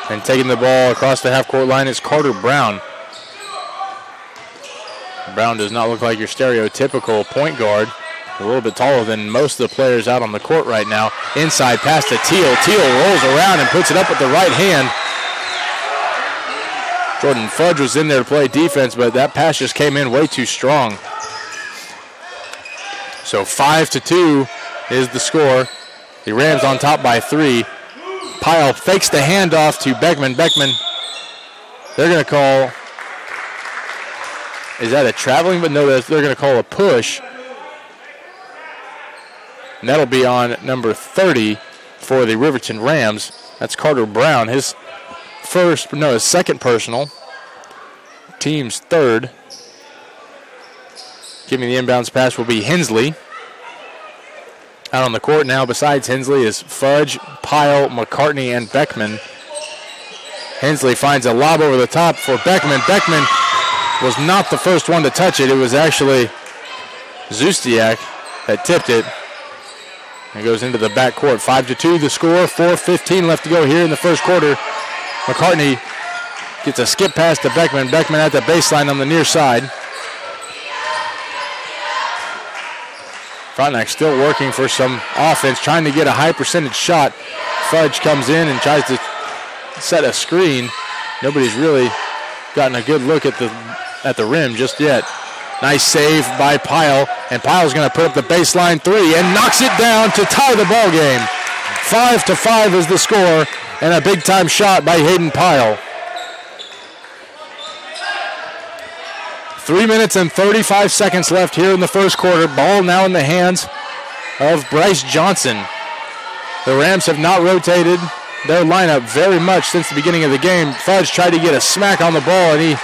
And taking the ball across the half-court line is Carter Brown. Brown does not look like your stereotypical point guard. A little bit taller than most of the players out on the court right now. Inside pass to Teal. Teal rolls around and puts it up with the right hand. Jordan Fudge was in there to play defense, but that pass just came in way too strong. So 5-2 is the score. The Rams on top by 3. Pyle fakes the handoff to Beckman. Beckman, they're going to call, is that a traveling? But no, they're going to call a push. And that'll be on number 30 for the Riverton Rams. That's Carter Brown. His second personal. Team's third. Giving the inbounds pass will be Hensley. Out on the court now besides Hensley is Fudge, Pyle, McCartney, and Beckman. Hensley finds a lob over the top for Beckman. Beckman was not the first one to touch it. It was actually Zustiak that tipped it. It goes into the backcourt. 5-2 the score. 4:15 left to go here in the first quarter. McCartney gets a skip pass to Beckman. Beckman at the baseline on the near side. Frontenac still working for some offense, trying to get a high percentage shot. Fudge comes in and tries to set a screen. Nobody's really gotten a good look at the rim just yet. Nice save by Pyle, and Pyle's going to put up the baseline 3 and knocks it down to tie the ball game. 5-5 is the score, and a big-time shot by Hayden Pyle. 3 minutes and 35 seconds left here in the first quarter. Ball now in the hands of Bryce Johnson. The Rams have not rotated their lineup very much since the beginning of the game. Fudge tried to get a smack on the ball, and he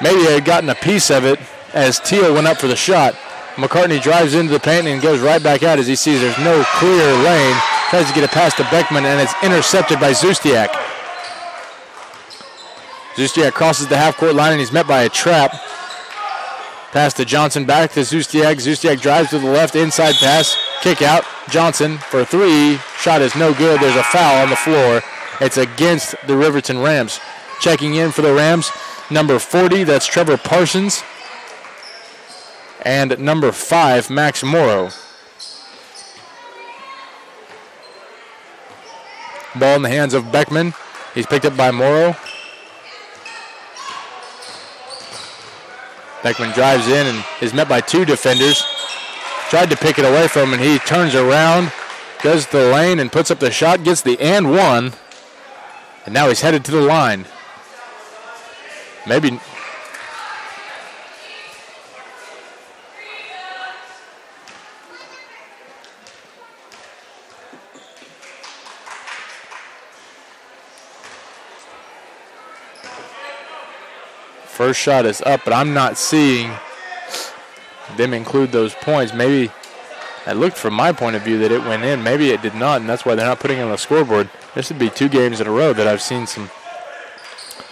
maybe had gotten a piece of it as Teal went up for the shot. McCartney drives into the paint and goes right back out as he sees there's no clear lane. Tries to get it past to Beckman, and it's intercepted by Zustiak. Zustiak crosses the half-court line, and he's met by a trap. Pass to Johnson, back to Zustiak. Zustiak drives to the left, inside pass, kick out. Johnson for 3. Shot is no good. There's a foul on the floor. It's against the Riverton Rams. Checking in for the Rams, number 40, that's Trevor Parsons. And number 5, Max Morrow. Ball in the hands of Beckman. He's picked up by Morrow. Beckman drives in and is met by 2 defenders. Tried to pick it away from him, and he turns around, does the lane, and puts up the shot, gets the and 1. And now he's headed to the line. Maybe. First shot is up, but I'm not seeing them include those points. Maybe it looked from my point of view that it went in. Maybe it did not, and that's why they're not putting it on the scoreboard. This would be 2 games in a row that I've seen some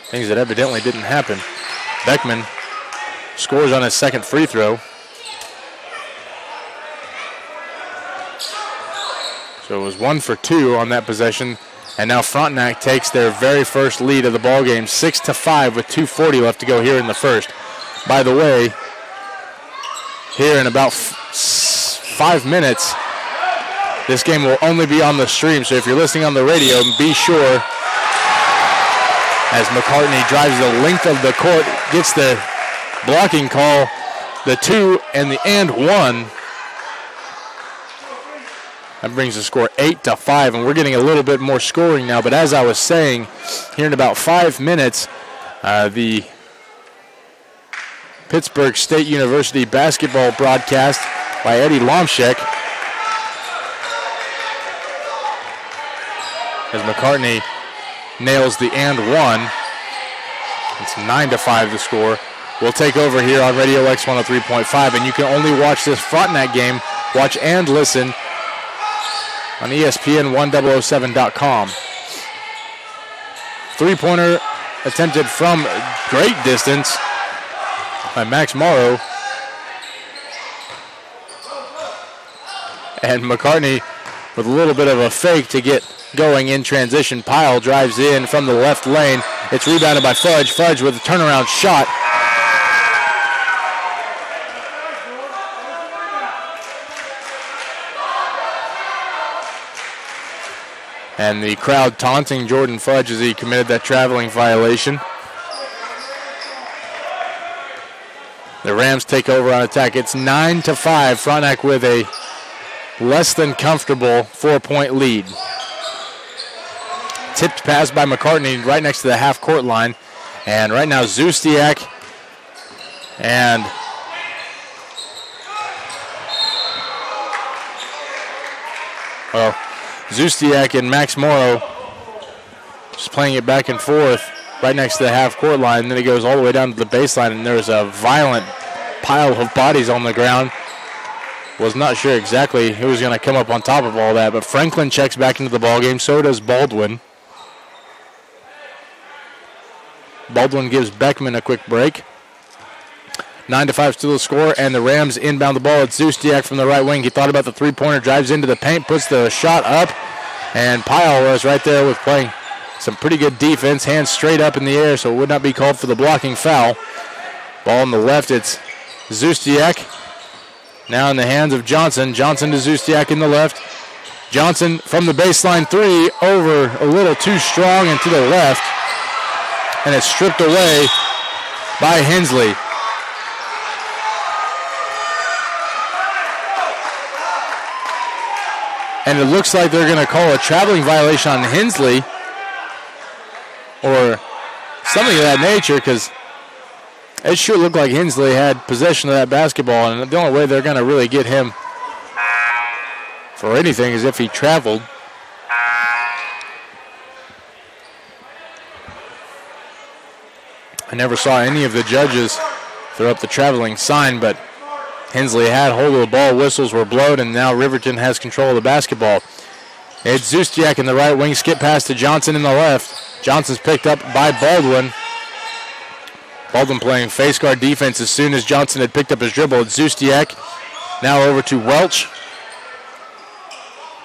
things that evidently didn't happen. Beckman scores on his second free throw. So it was 1 for 2 on that possession. And now Frontenac takes their very first lead of the ball game, 6-5 with 2:40 left to go here in the first. By the way, here in about 5 minutes, this game will only be on the stream. So if you're listening on the radio, be sure, as McCartney drives the length of the court, gets the blocking call, the 2 and the and 1. That brings the score 8-5, and we're getting a little bit more scoring now. But as I was saying, here in about 5 minutes, the Pittsburgh State University basketball broadcast by Eddie Lomschek, as McCartney nails the and 1. It's 9-5 the score. We'll take over here on Radio X 103.5, and you can only watch this Frontenac game, watch and listen on ESPN1007.com. 3-pointer attempted from great distance by Max Morrow. And McCartney with a little bit of a fake to get going in transition. Pyle drives in from the left lane. It's rebounded by Fudge. Fudge with a turnaround shot. And the crowd taunting Jordan Fudge as he committed that traveling violation. The Rams take over on attack. It's 9-5. Frontenac with a less than comfortable 4-point lead. Tipped pass by McCartney right next to the half-court line. And right now Zustiak and Zustiak and Max Morrow just playing it back and forth right next to the half-court line. And then it goes all the way down to the baseline, and there's a violent pile of bodies on the ground. Was not sure exactly who was going to come up on top of all that, but Franklin checks back into the ballgame. So does Baldwin. Baldwin gives Beckman a quick break. 9-5 still the score, and the Rams inbound the ball. It's Zustiak from the right wing. He thought about the three-pointer, drives into the paint, puts the shot up, and Pyle was right there with playing some pretty good defense, hands straight up in the air, so it would not be called for the blocking foul. Ball on the left, it's Zustiak. Now in the hands of Johnson. Johnson to Zustiak in the left. Johnson from the baseline three, over a little too strong and to the left, and it's stripped away by Hensley. And it looks like they're going to call a traveling violation on Hensley or something of that nature, because it sure looked like Hensley had possession of that basketball, and the only way they're going to really get him for anything is if he traveled. I never saw any of the judges throw up the traveling sign, but Hensley had hold of the ball, whistles were blown, and now Riverton has control of the basketball. It's Zustiak in the right wing, skip pass to Johnson in the left. Johnson's picked up by Baldwin. Baldwin playing face guard defense as soon as Johnson had picked up his dribble. It's Zustiak. Now over to Welch.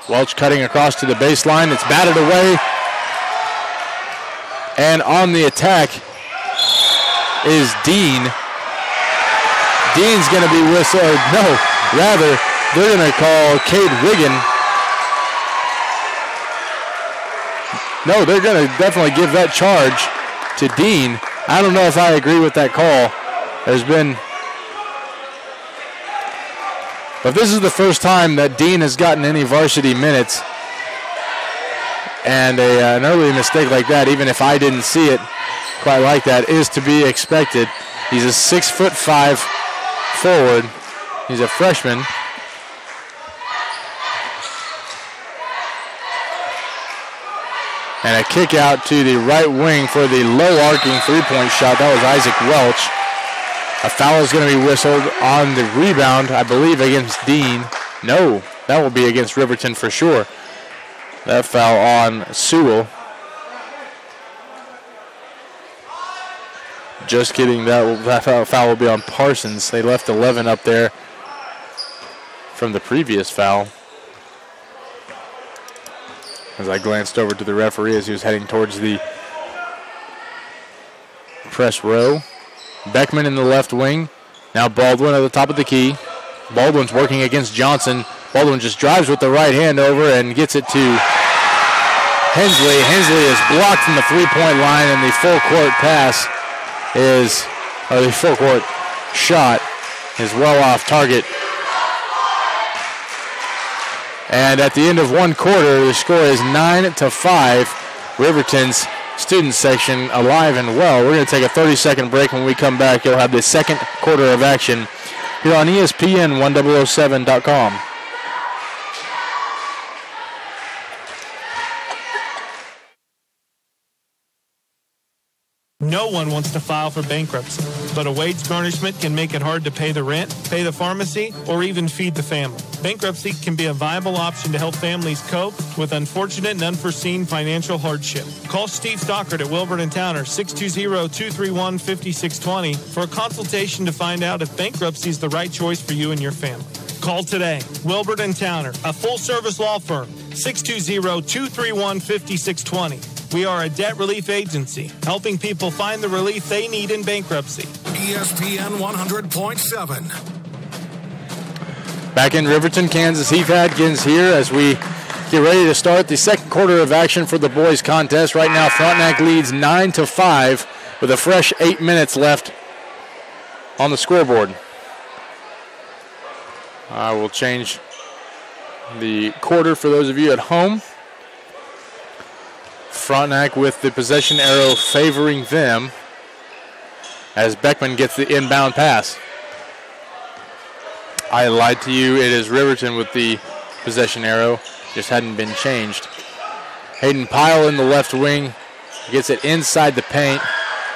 Welch cutting across to the baseline. It's batted away. And on the attack is Dean. Dean's going to be whistled. No, rather, they're going to call Cade Wiggin. No, they're going to definitely give that charge to Dean. I don't know if I agree with that call. But this is the first time that Dean has gotten any varsity minutes. And an early mistake like that, even if I didn't see it quite like that, is to be expected. He's a 6'5" forward. He's a freshman. And a kick out to the right wing for the low arcing three-point shot. That was Isaac Welch. A foul is going to be whistled on the rebound, I believe, against Dean. No, that will be against Riverton for sure. That foul on Sewell. Just kidding, that foul will be on Parsons. They left 11 up there from the previous foul. As I glanced over to the referee as he was heading towards the press row. Beckman in the left wing. Now Baldwin at the top of the key. Baldwin's working against Johnson. Baldwin just drives with the right hand over and gets it to Hensley. Hensley is blocked from the three-point line, and the full court pass the full court shot is well off target. And at the end of one quarter, the score is 9-5. Riverton's student section alive and well. We're going to take a 30-second break. When we come back, you'll have the second quarter of action here on ESPN 1007.com. No one wants to file for bankruptcy, but a wage garnishment can make it hard to pay the rent, pay the pharmacy, or even feed the family. Bankruptcy can be a viable option to help families cope with unfortunate and unforeseen financial hardship. Call Steve Stockert at Wilburton Towner, 620-231-5620 for a consultation to find out if bankruptcy is the right choice for you and your family. Call today. Wilburton Towner, a full-service law firm, 620-231-5620. We are a debt relief agency, helping people find the relief they need in bankruptcy. ESPN 100.7. Back in Riverton, Kansas, Heath Adkins here as we get ready to start the second quarter of action for the boys contest. Right now, Frontenac leads 9-5 with a fresh 8 minutes left on the scoreboard. I will change the quarter for those of you at home. Frontenac with the possession arrow favoring them as Beckman gets the inbound pass. I lied to you. It is Riverton with the possession arrow. Just hadn't been changed. Hayden Pyle in the left wing gets it inside the paint.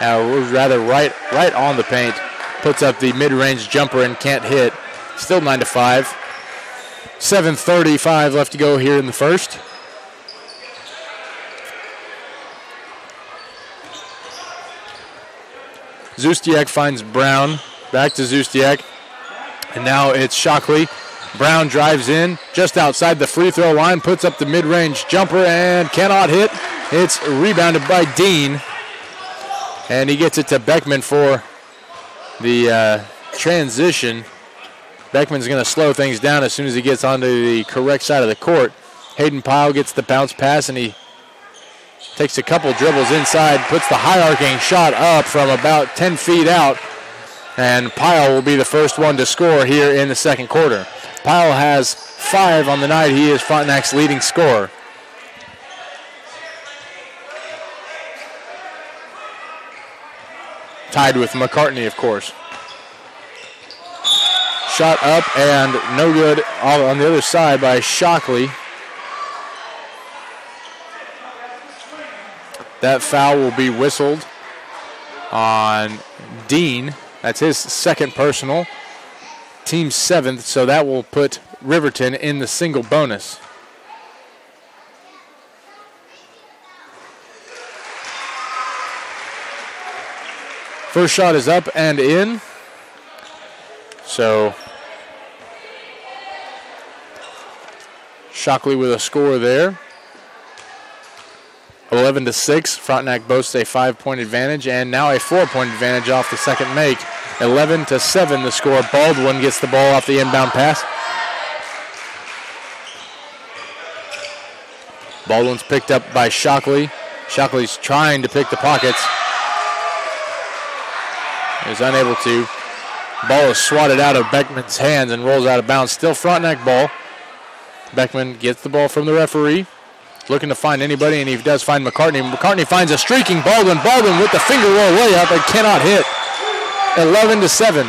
Rather right on the paint. Puts up the mid-range jumper and can't hit. Still 9-5. 7:35 left to go here in the first. Zustiak finds Brown. Back to Zustiak. And now it's Shockley. Brown drives in just outside the free throw line. Puts up the mid-range jumper and cannot hit. It's rebounded by Dean. And he gets it to Beckman for the transition. Beckman's going to slow things down as soon as he gets onto the correct side of the court. Hayden Pyle gets the bounce pass, and he takes a couple dribbles inside, puts the high arcing shot up from about 10 feet out, and Pyle will be the first one to score here in the second quarter. Pyle has 5 on the night. He is Frontenac's leading scorer. Tied with McCartney, of course. Shot up and no good on the other side by Shockley. That foul will be whistled on Dean. That's his second personal. Team 7th, so that will put Riverton in the single bonus. First shot is up and in. So Shockley with a score there. 11-6. Frontenac boasts a 5-point advantage and now a 4-point advantage off the second make. 11-7 the score. Baldwin gets the ball off the inbound pass. Baldwin's picked up by Shockley. Shockley's trying to pick the pockets. Is unable to. Ball is swatted out of Beckman's hands and rolls out of bounds. Still Frontenac ball. Beckman gets the ball from the referee. Looking to find anybody, and he does find McCartney. McCartney finds a streaking Baldwin. Baldwin with the finger roll layup and cannot hit. 11-7.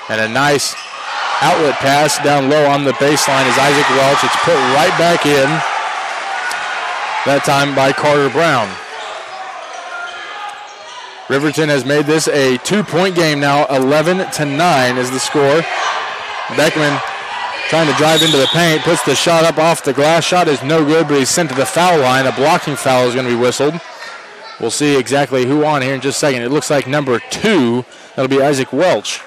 And a nice outlet pass down low on the baseline is Isaac Welch. It's put right back in. That time by Carter Brown. Riverton has made this a 2-point game now. 11-9 is the score. Beckman trying to drive into the paint, puts the shot up off the glass. Shot is no good, but he's sent to the foul line. A blocking foul is going to be whistled. We'll see exactly who on here in just a second. It looks like number 2. That'll be Isaac Welch.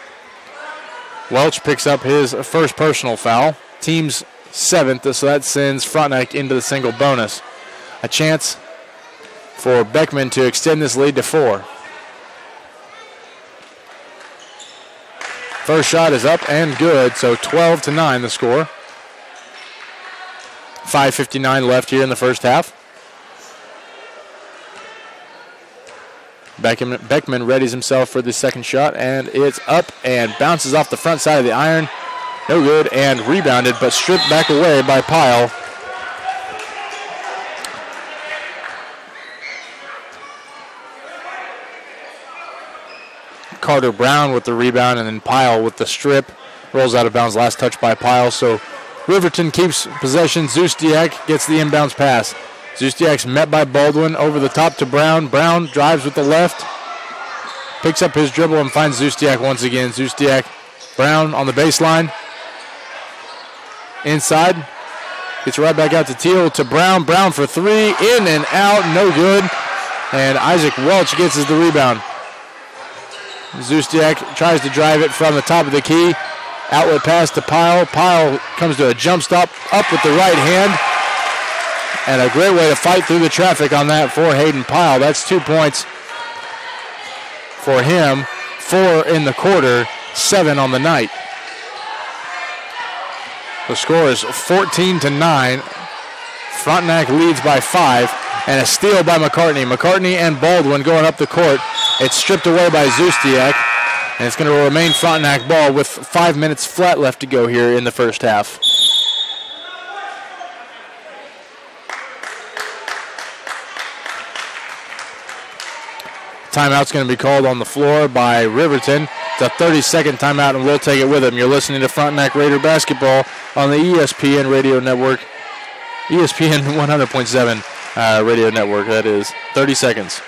Welch picks up his first personal foul. Team's 7th, so that sends Frontenac into the single bonus. A chance for Beckman to extend this lead to 4. First shot is up and good, so 12-9 the score. 5:59 left here in the first half. Beckman readies himself for the second shot, and it's up and bounces off the front side of the iron. No good, and rebounded, but stripped back away by Pyle. Carter Brown with the rebound, and then Pyle with the strip. Rolls out of bounds, last touch by Pyle. So Riverton keeps possession. Zustiak gets the inbounds pass. Zustiak's met by Baldwin over the top to Brown. Brown drives with the left. Picks up his dribble and finds Zustiak once again. Zustiak, Brown on the baseline. Inside. Gets right back out to Teal to Brown. Brown for three. In and out. No good. And Isaac Welch gets the rebound. Zustiak tries to drive it from the top of the key. Outlet pass to Pyle. Pyle comes to a jump stop. Up with the right hand. And a great way to fight through the traffic on that for Hayden Pyle. That's 2 points for him. 4 in the quarter, 7 on the night. The score is 14-9. Frontenac leads by 5. And a steal by McCartney. McCartney and Baldwin going up the court. It's stripped away by Zustiak. And it's going to remain Frontenac ball with 5 minutes flat left to go here in the first half. Timeout's going to be called on the floor by Riverton. It's a 30-second timeout, and we'll take it with them. You're listening to Frontenac Raider basketball on the ESPN radio network. ESPN 100.7 radio network, that is. 30 seconds.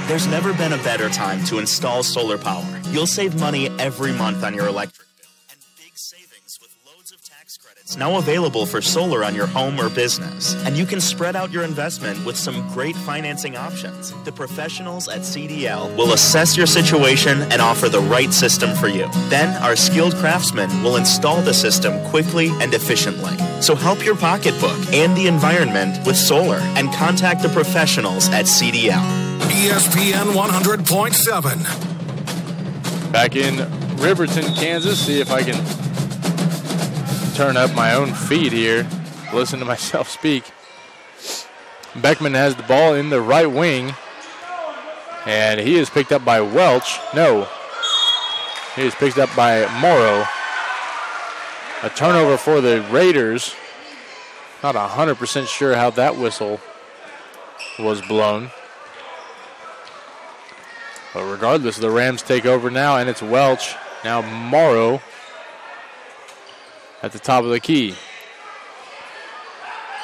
There's never been a better time to install solar power. You'll save money every month on your electric bill, and big savings with loads of tax credits now available for solar on your home or business. And you can spread out your investment with some great financing options. The professionals at CDL will assess your situation and offer the right system for you. Then our skilled craftsmen will install the system quickly and efficiently. So help your pocketbook and the environment with solar and contact the professionals at CDL. ESPN 100.7. Back in Riverton, Kansas. See if I can turn up my own feed here. Listen to myself speak. Beckman has the ball in the right wing. And he is picked up by Welch. No. He is picked up by Morrow. A turnover for the Raiders. Not 100% sure how that whistle was blown. But regardless, the Rams take over now, and it's Welch. Now Morrow at the top of the key.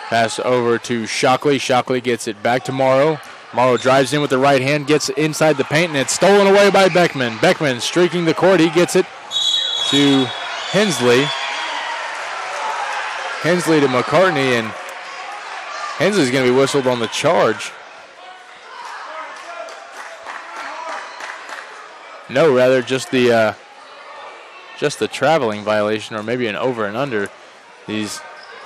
Pass over to Shockley. Shockley gets it back to Morrow. Morrow drives in with the right hand, gets inside the paint, and it's stolen away by Beckman. Beckman streaking the court. He gets it to Hensley. Hensley to McCartney, and Hensley's going to be whistled on the charge. No, rather just the traveling violation, or maybe an over and under. These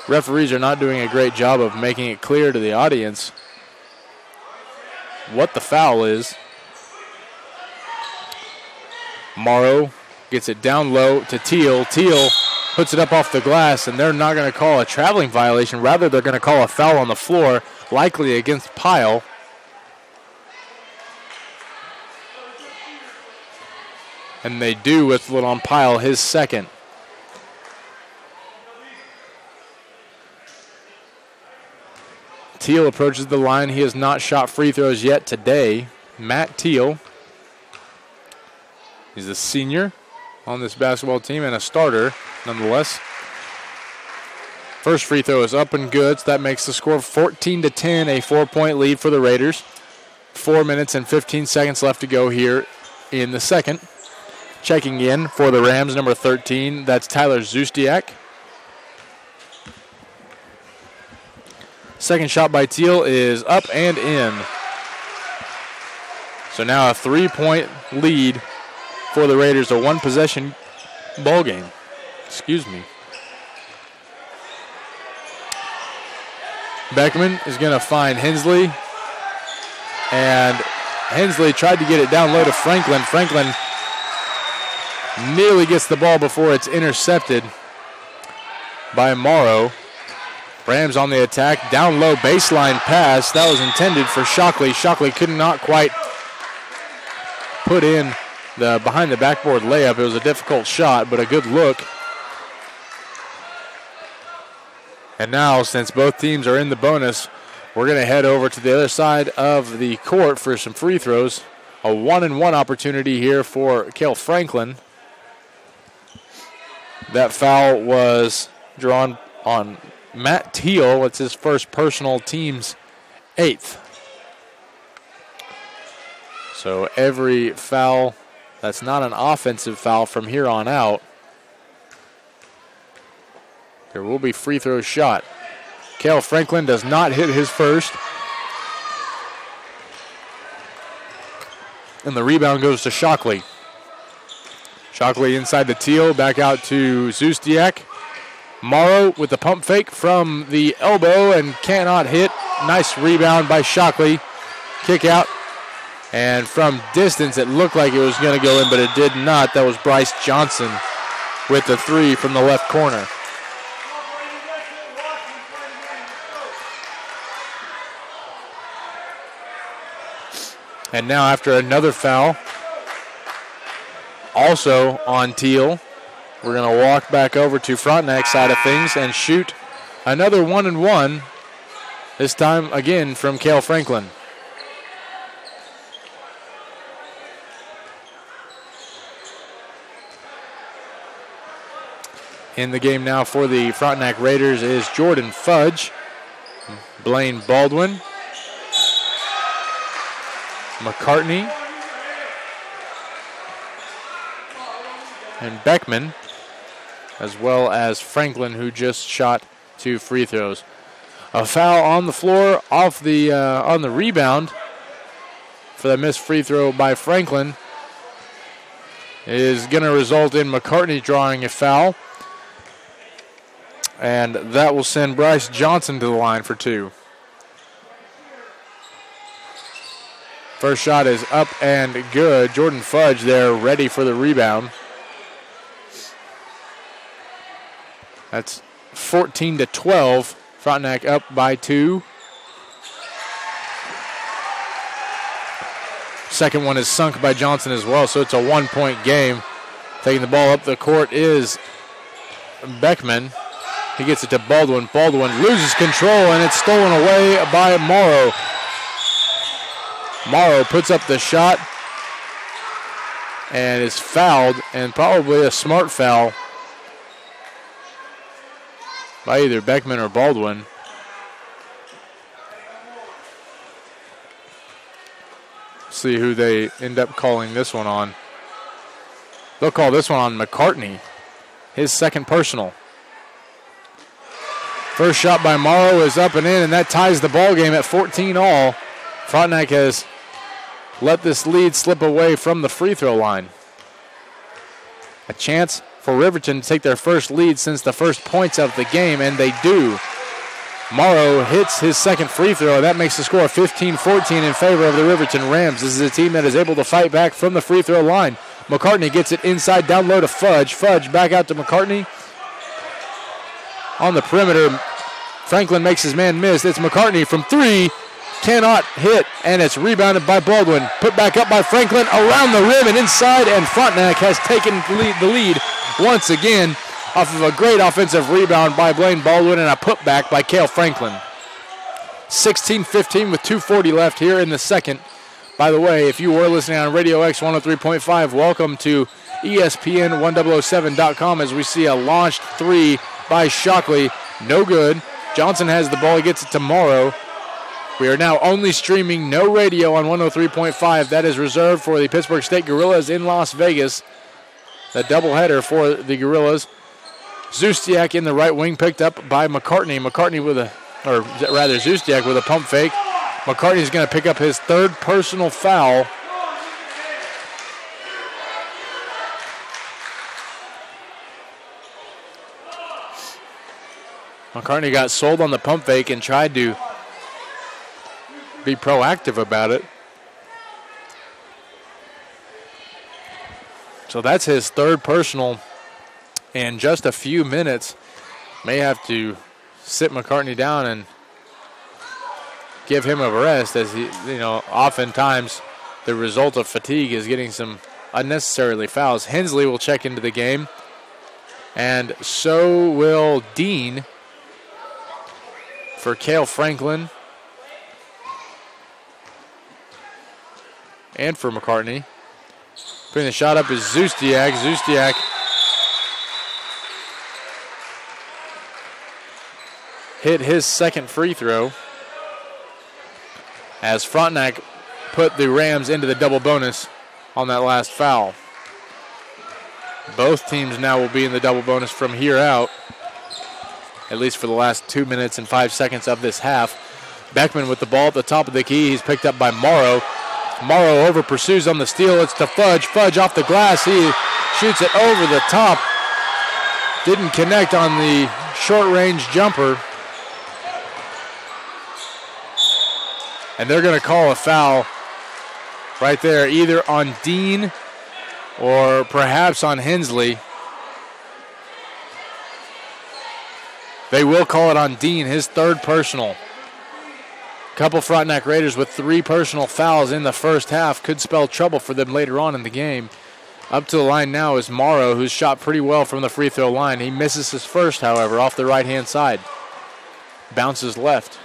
referees are not doing a great job of making it clear to the audience what the foul is. Morrow gets it down low to Teal. Teal puts it up off the glass, and they're not going to call a traveling violation. Rather, they're going to call a foul on the floor, likely against Pyle. And they do whistle it on Pyle, his second. Teal approaches the line. He has not shot free throws yet today. Matt Teal. He's a senior on this basketball team and a starter nonetheless. First free throw is up and good, so that makes the score 14-10, a 4-point lead for the Raiders. 4 minutes and 15 seconds left to go here in the second. Checking in for the Rams, number 13, that's Tyler Zustiak. Second shot by Teal is up and in. So now a 3-point lead for the Raiders, a one-possession ball game. Excuse me. Beckman is going to find Hensley. And Hensley tried to get it down low to Franklin. Franklin nearly gets the ball before it's intercepted by Morrow. Rams on the attack. Down low baseline pass. That was intended for Shockley. Shockley could not quite put in the behind the backboard layup. It was a difficult shot, but a good look. And now, since both teams are in the bonus, we're going to head over to the other side of the court for some free throws. A 1-and-1 opportunity here for Cale Franklin. That foul was drawn on Matt Teal. It's his first personal, team's 8th. So every foul that's not an offensive foul from here on out, there will be free throw shot. Cale Franklin does not hit his first. And the rebound goes to Shockley. Shockley inside the Teal, back out to Zustiak. Morrow with the pump fake from the elbow and cannot hit. Nice rebound by Shockley. Kick out. And from distance, it looked like it was going to go in, but it did not. That was Bryce Johnson with the 3 from the left corner. And now after another foul, also on Teal, we're going to walk back over to Frontenac side of things and shoot another 1-and-1, this time again from Cale Franklin. In the game now for the Frontenac Raiders is Jordan Fudge, Blaine Baldwin, McCartney, and Beckman, as well as Franklin, who just shot 2 free throws. A foul on the floor off the on the rebound for the missed free throw by Franklin is going to result in McCartney drawing a foul. And that will send Bryce Johnson to the line for 2. First shot is up and good. Jordan Fudge there ready for the rebound. That's 14-12. Frontenac up by 2. Second one is sunk by Johnson as well, so it's a 1-point game. Taking the ball up the court is Beckman. He gets it to Baldwin. Baldwin loses control, and it's stolen away by Morrow. Morrow puts up the shot and is fouled, and probably a smart foul by either Beckman or Baldwin. See who they end up calling this one on. They'll call this one on McCartney, his second personal. First shot by Morrow is up and in, and that ties the ball game at 14-all. Frontenac has let this lead slip away from the free throw line. A chance for Riverton to take their first lead since the first points of the game, and they do. Morrow hits his second free throw, and that makes the score 15-14 in favor of the Riverton Rams. This is a team that is able to fight back from the free throw line. McCartney gets it inside, down low to Fudge. Fudge back out to McCartney. On the perimeter, Franklin makes his man miss. It's McCartney from 3. Cannot hit, and it's rebounded by Baldwin. Put back up by Franklin around the rim and inside, and Frontenac has taken the lead once again off of a great offensive rebound by Blaine Baldwin and a putback by Cale Franklin. 16-15 with 2:40 left here in the second. By the way, if you were listening on Radio X 103.5, welcome to ESPN1007.com as we see a launched 3 by Shockley. No good. Johnson has the ball. He gets it to Morrow. We are now only streaming, no radio on 103.5. That is reserved for the Pittsburgh State Gorillas in Las Vegas. The doubleheader for the Gorillas. Zustiak in the right wing, picked up by McCartney. Zustiak with a pump fake. McCartney's going to pick up his 3rd personal foul. McCartney got sold on the pump fake and tried to be proactive about it. So that's his 3rd personal, and just a few minutes. May have to sit McCartney down and give him a rest, as he, oftentimes the result of fatigue is getting some unnecessarily fouls. Hensley will check into the game, and so will Dean for Cale Franklin and for McCartney. Putting the shot up is Zustiak. Zustiak hit his second free throw as Frontenac put the Rams into the double bonus on that last foul. Both teams now will be in the double bonus from here out, at least for the last 2 minutes and 5 seconds of this half. Beckman with the ball at the top of the key. He's picked up by Morrow. Morrow over pursues on the steal. It's to Fudge. Fudge off the glass. He shoots it over the top. Didn't connect on the short-range jumper. And they're going to call a foul right there, either on Dean or perhaps on Hensley. They will call it on Dean, his third personal. Couple Frontenac Raiders with 3 personal fouls in the first half could spell trouble for them later on in the game. Up to the line now is Morrow, who's shot pretty well from the free throw line. He misses his first, however, off the right-hand side. Bounces left.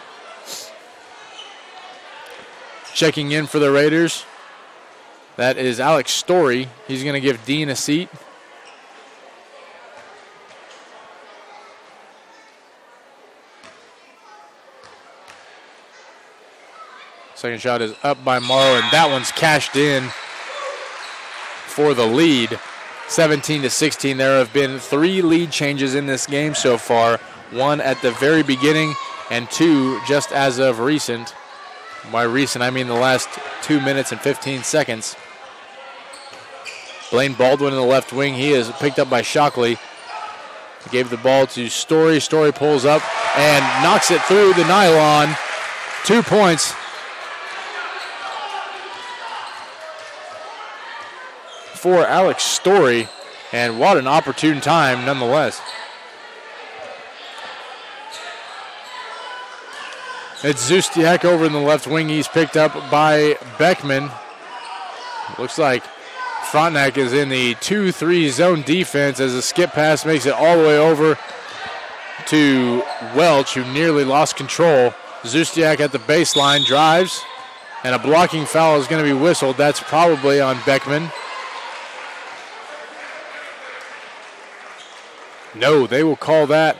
Checking in for the Raiders, that is Alex Story. He's going to give Dean a seat. Second shot is up by Morrow, and that one's cashed in for the lead. 17-16. There have been 3 lead changes in this game so far. 1 at the very beginning and 2 just as of recent. By recent, I mean the last 2 minutes and 15 seconds. Blaine Baldwin in the left wing. He is picked up by Shockley. He gave the ball to Story. Story pulls up and knocks it through the nylon. 2 points for Alex Story, and what an opportune time nonetheless. It's Zustiak over in the left wing. He's picked up by Beckman. Looks like Frontenac is in the 2-3 zone defense as a skip pass makes it all the way over to Welch, who nearly lost control. Zustiak at the baseline drives, and a blocking foul is going to be whistled. That's probably on Beckman. No, they will call that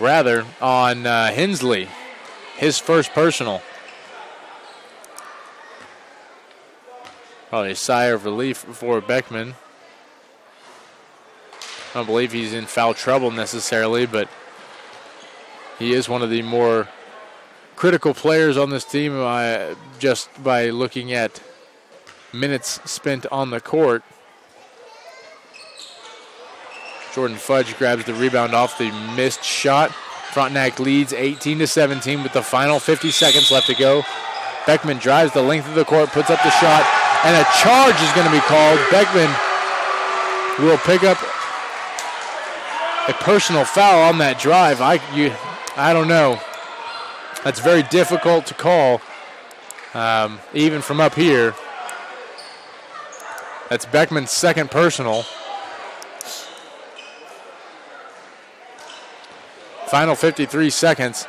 rather on Hensley, his first personal. Probably a sigh of relief for Beckman. I don't believe he's in foul trouble necessarily, but he is one of the more critical players on this team just by looking at minutes spent on the court. Jordan Fudge grabs the rebound off the missed shot. Frontenac leads 18-17 with the final 50 seconds left to go. Beckman drives the length of the court, puts up the shot, and a charge is going to be called. Beckman will pick up a personal foul on that drive. I don't know. That's very difficult to call, even from up here. That's Beckman's second personal. Final 53 seconds.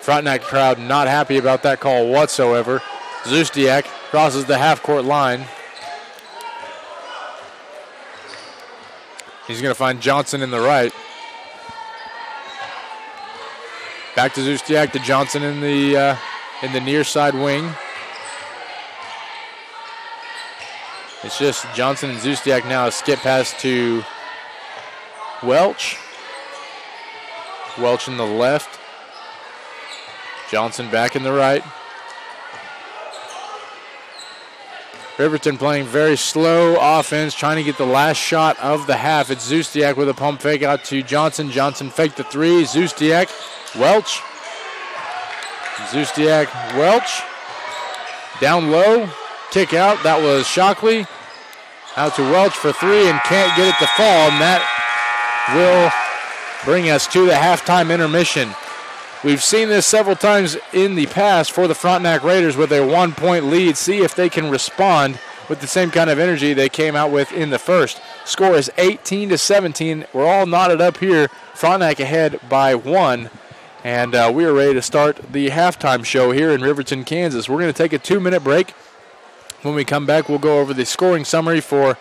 Frontenac crowd not happy about that call whatsoever. Zustiak crosses the half-court line. He's going to find Johnson in the right. Back to Zustiak, to Johnson in the near side wing. It's just Johnson and Zustiak now. A skip pass to Welch. Welch in the left. Johnson back in the right. Riverton playing very slow offense, trying to get the last shot of the half. It's Zustiak with a pump fake out to Johnson. Johnson faked the three. Zustiak, Welch. Zustiak, Welch. Down low, kick out. That was Shockley. Out to Welch for three and can't get it to fall, and that will bring us to the halftime intermission. We've seen this several times in the past for the Frontenac Raiders with a 1-point lead. See if they can respond with the same kind of energy they came out with in the first. Score is 18-17. We're all knotted up here. Frontenac ahead by 1. And we are ready to start the halftime show here in Riverton, Kansas. We're going to take a 2-minute break. When we come back, we'll go over the scoring summary for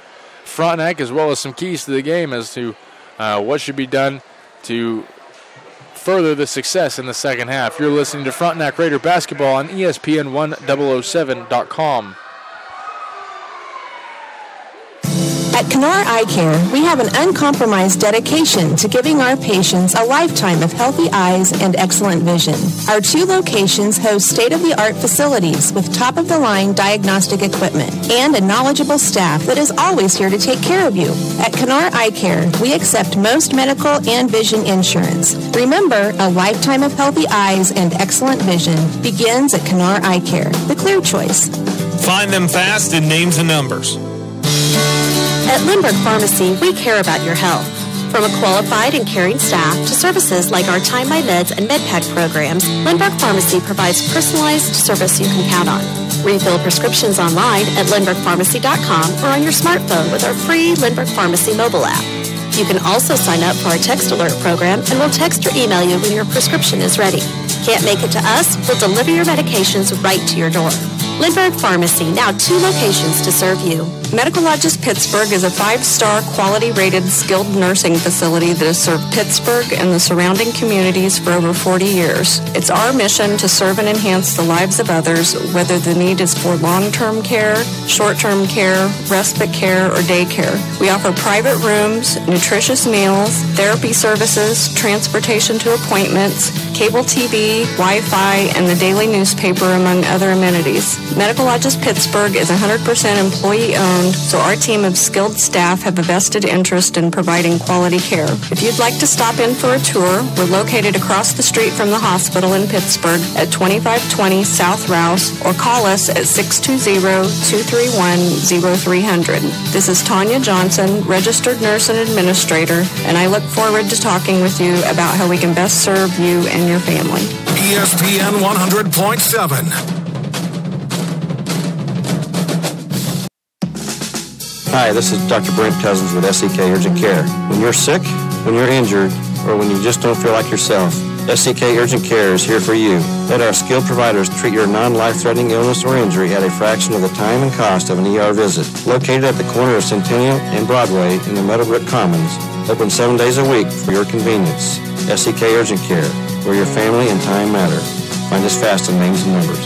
Frontenac as well as some keys to the game as to what should be done to further the success in the second half. You're listening to Frontenac Raider basketball on ESPN 1007.com. At Kanar Eye Care, we have an uncompromised dedication to giving our patients a lifetime of healthy eyes and excellent vision. Our 2 locations host state-of-the-art facilities with top-of-the-line diagnostic equipment and a knowledgeable staff that is always here to take care of you. At Kanar Eye Care, we accept most medical and vision insurance. Remember, a lifetime of healthy eyes and excellent vision begins at Kanar Eye Care, the clear choice. Find them fast in names and numbers. At Lindbergh Pharmacy, we care about your health. From a qualified and caring staff to services like our Time My Meds and MedPack programs, Lindbergh Pharmacy provides personalized service you can count on. Refill prescriptions online at lindberghpharmacy.com or on your smartphone with our free Lindbergh Pharmacy mobile app. You can also sign up for our text alert program and we'll text or email you when your prescription is ready. Can't make it to us? We'll deliver your medications right to your door. Lindbergh Pharmacy, now 2 locations to serve you. Medical Lodges Pittsburgh is a 5-star quality-rated skilled nursing facility that has served Pittsburgh and the surrounding communities for over 40 years. It's our mission to serve and enhance the lives of others, whether the need is for long-term care, short-term care, respite care, or day care. We offer private rooms, nutritious meals, therapy services, transportation to appointments, cable TV, Wi-Fi, and the daily newspaper, among other amenities. Medical Lodges Pittsburgh is 100% employee-owned, so our team of skilled staff have a vested interest in providing quality care. If you'd like to stop in for a tour, we're located across the street from the hospital in Pittsburgh at 2520 South Rouse, or call us at 620-231-0300. This is Tanya Johnson, registered nurse and administrator, and I look forward to talking with you about how we can best serve you and your family. ESPN 100.7. Hi, this is Dr. Brent Cousins with SEK Urgent Care. When you're sick, when you're injured, or when you just don't feel like yourself, SEK Urgent Care is here for you. Let our skilled providers treat your non-life-threatening illness or injury at a fraction of the time and cost of an ER visit. Located at the corner of Centennial and Broadway in the Meadowbrook Commons. Open 7 days a week for your convenience. SEK Urgent Care, where your family and time matter. Find us fast in names and numbers.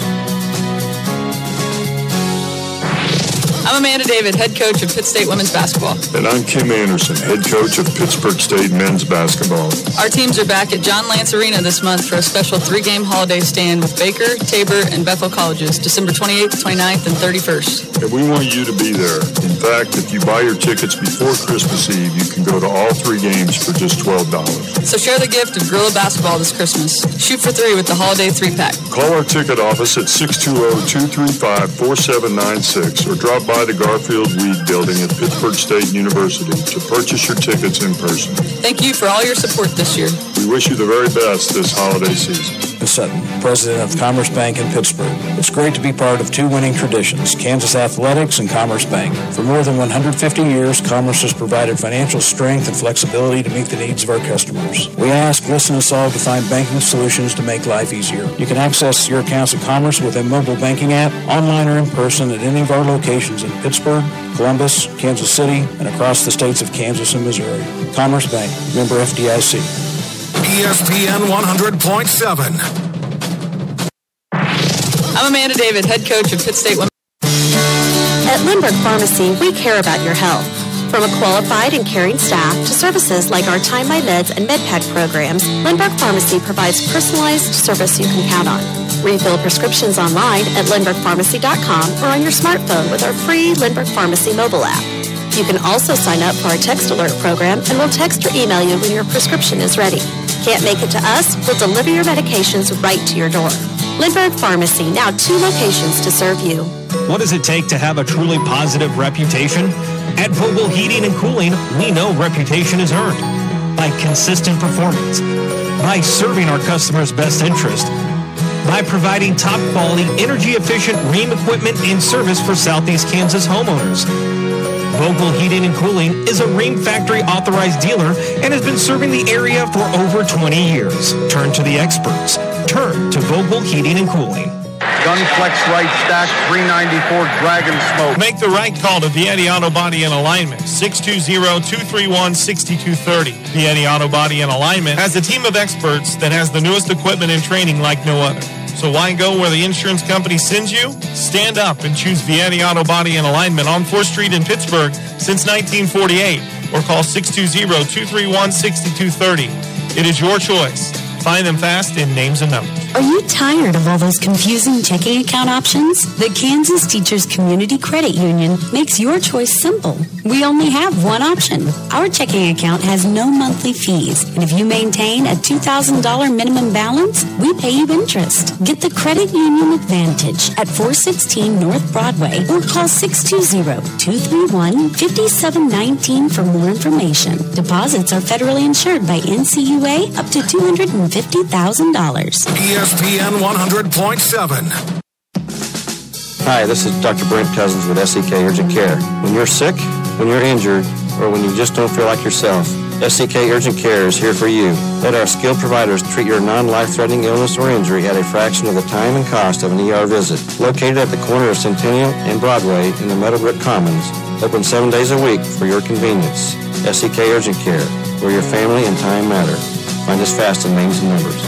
I'm Amanda David, head coach of Pitt State women's basketball. And I'm Kim Anderson, head coach of Pittsburgh State men's basketball. Our teams are back at John Lance Arena this month for a special 3-game holiday stand with Baker, Tabor, and Bethel colleges, December 28th, 29th, and 31st. And we want you to be there. In fact, if you buy your tickets before Christmas Eve, you can go to all 3 games for just $12. So share the gift of Gorilla basketball this Christmas. Shoot for 3 with the holiday 3-pack. Call our ticket office at 620-235-4796 or drop by the Garfield Weed Building at Pittsburgh State University to purchase your tickets in person. Thank you for all your support this year. We wish you the very best this holiday season. Sutton, president of Commerce Bank in Pittsburgh. It's great to be part of 2 winning traditions, Kansas Athletics and Commerce Bank. For more than 150 years, Commerce has provided financial strength and flexibility to meet the needs of our customers. We ask, listen, and solve to find banking solutions to make life easier. You can access your accounts at Commerce with a mobile banking app, online or in person at any of our locations in Pittsburgh, Columbus, Kansas City, and across the states of Kansas and Missouri. Commerce Bank, member FDIC. ESPN 100.7. I'm Amanda David, head coach of Pitt State women's. At Lindbergh Pharmacy, we care about your health. From a qualified and caring staff to services like our Time My Meds and MedPack programs, Lindbergh Pharmacy provides personalized service you can count on. Refill prescriptions online at lindberghpharmacy.com or on your smartphone with our free Lindbergh Pharmacy mobile app. You can also sign up for our text alert program and we'll text or email you when your prescription is ready. Can't make it to us? We'll deliver your medications right to your door. Lindbergh Pharmacy, now 2 locations to serve you. What does it take to have a truly positive reputation? At Vogel Heating and Cooling, we know reputation is earned by consistent performance, by serving our customers' best interest, by providing top quality, energy efficient ream equipment and service for Southeast Kansas homeowners. Vogel Heating and Cooling is a Ream Factory authorized dealer and has been serving the area for over 20 years. Turn to the experts. Turn to Vogel Heating and Cooling. gun flex right stack, 394 Dragon Smoke. Make the right call to Vietti Auto Body and Alignment, 620-231-6230. Vietti Auto Body and Alignment has a team of experts that has the newest equipment and training like no other. So why go where the insurance company sends you? Stand up and choose Vietti Auto Body and Alignment on 4th Street in Pittsburgh since 1948, or call 620-231-6230. It is your choice. Find them fast in names and numbers. Are you tired of all those confusing checking account options? The Kansas Teachers Community Credit Union makes your choice simple. We only have one option. Our checking account has no monthly fees, and if you maintain a $2,000 minimum balance, we pay you interest. Get the Credit Union Advantage at 416 North Broadway or call 620-231-5719 for more information. Deposits are federally insured by NCUA up to $250,000. ESPN 100.7. Hi, this is Dr. Brent Cousins with SEK Urgent Care. When you're sick, when you're injured, or when you just don't feel like yourself, SEK Urgent Care is here for you. Let our skilled providers treat your non-life-threatening illness or injury at a fraction of the time and cost of an ER visit. Located at the corner of Centennial and Broadway in the Meadowbrook Commons, open 7 days a week for your convenience. SEK Urgent Care, where your family and time matter. Find us fast in names and numbers.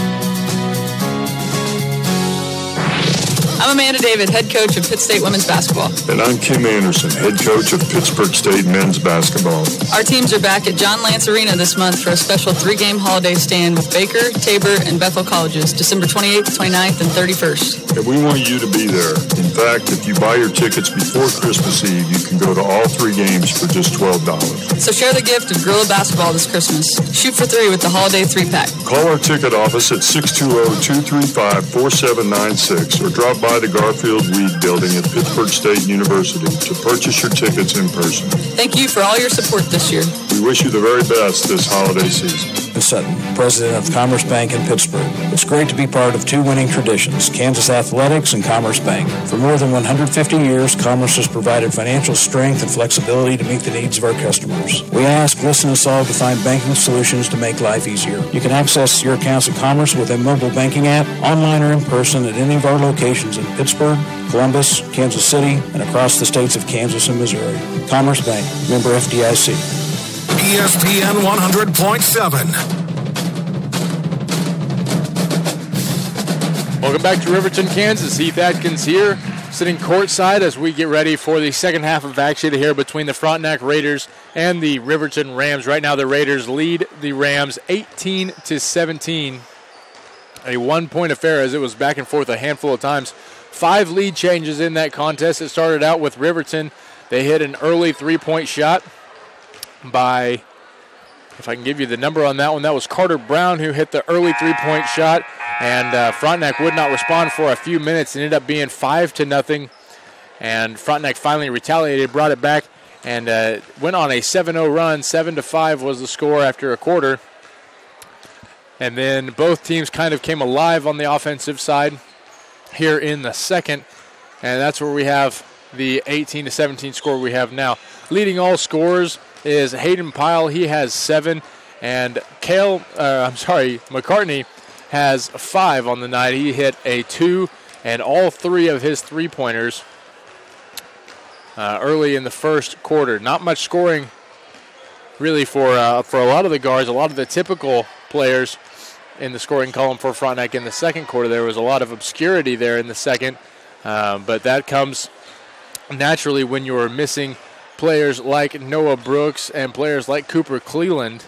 I'm Amanda David, head coach of Pitt State Women's Basketball. And I'm Kim Anderson, head coach of Pittsburgh State Men's Basketball. Our teams are back at John Lance Arena this month for a special 3-game holiday stand with Baker, Tabor, and Bethel Colleges, December 28th, 29th, and 31st. And we want you to be there. In fact, if you buy your tickets before Christmas Eve, you can go to all 3 games for just $12. So share the gift of Gorilla Basketball this Christmas. Shoot for 3 with the Holiday 3-pack. Call our ticket office at 620-235-4796 or drop by the Garfield Reed Building at Pittsburgh State University to purchase your tickets in person. Thank you for all your support this year. We wish you the very best this holiday season. Sutton, president of Commerce Bank in Pittsburgh. It's great to be part of 2 winning traditions, Kansas Athletics and Commerce Bank. For more than 150 years, Commerce has provided financial strength and flexibility to meet the needs of our customers. We ask, listen, and solve to find banking solutions to make life easier. You can access your accounts at Commerce with a mobile banking app, online or in person at any of our locations in Pittsburgh, Columbus, Kansas City, and across the states of Kansas and Missouri. Commerce Bank, member FDIC. ESPN 100.7. Welcome back to Riverton, Kansas. Heath Atkins here, sitting courtside as we get ready for the second half of action here between the Frontenac Raiders and the Riverton Rams. Right now, the Raiders lead the Rams 18-17. A 1-point affair as it was back and forth a handful of times. 5 lead changes in that contest. It started out with Riverton. They hit an early 3-point shot by, if I can give you the number on that one, that was Carter Brown who hit the early 3-point shot, and Frontenac would not respond for a few minutes. It ended up being 5-0, and Frontenac finally retaliated, brought it back, and went on a 7-0 run. 7-5 was the score after a quarter, and then both teams kind of came alive on the offensive side here in the second, and that's where we have the 18-17 score we have now. Leading all scorers is Hayden Pyle. He has 7, and McCartney has 5 on the night. He hit a 2 and all 3 of his 3-pointers early in the first quarter. Not much scoring really for a lot of the guards, a lot of the typical players in the scoring column for Frontenac in the second quarter. There was a lot of obscurity there in the second, but that comes naturally when you're missing players like Noah Brooks and players like Cooper Cleland,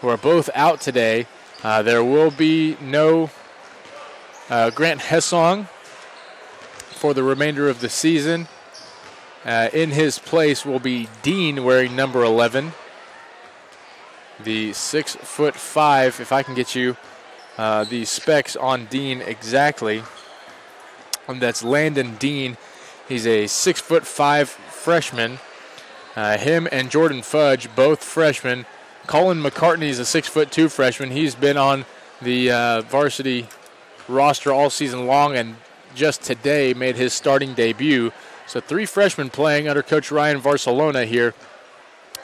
who are both out today. There will be no Grant Hessong for the remainder of the season. In his place will be Dean wearing number 11. The 6'5", if I can get you the specs on Dean exactly. And that's Landon Dean. He's a 6'5" freshman. Him and Jordan Fudge, both freshmen. Colin McCartney is a 6'2" freshman. He's been on the varsity roster all season long and just today made his starting debut. So 3 freshmen playing under Coach Ryan Barcelona here.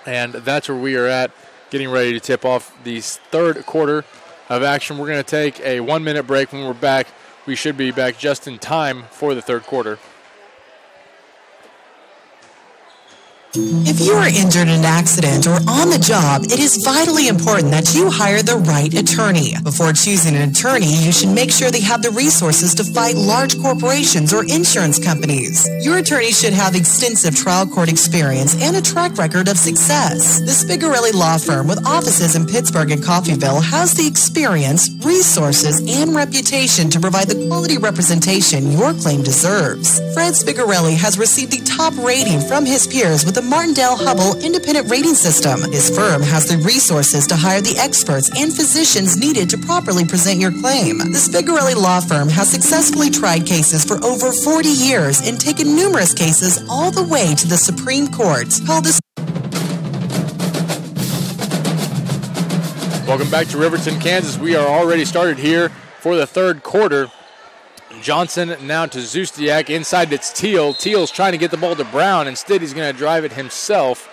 And that's where we are at, getting ready to tip off the third quarter of action. We're going to take a 1-minute break. When we're back, we should be back just in time for the third quarter. If you are injured in an accident or on the job, it is vitally important that you hire the right attorney. Before choosing an attorney, you should make sure they have the resources to fight large corporations or insurance companies. Your attorney should have extensive trial court experience and a track record of success. The Spigarelli Law Firm, with offices in Pittsburgh and Coffeyville, has the experience, resources, and reputation to provide the quality representation your claim deserves. Fred Spigarelli has received the top rating from his peers with the Martindale-Hubbell Independent Rating System. His firm has the resources to hire the experts and physicians needed to properly present your claim. The Spigarelli Law Firm has successfully tried cases for over 40 years and taken numerous cases all the way to the Supreme Court. Call this. Welcome back to Riverton, Kansas. We are already started here for the third quarter. Johnson now to Zustiak. Inside it's Teal. Teal's trying to get the ball to Brown. Instead, he's going to drive it himself.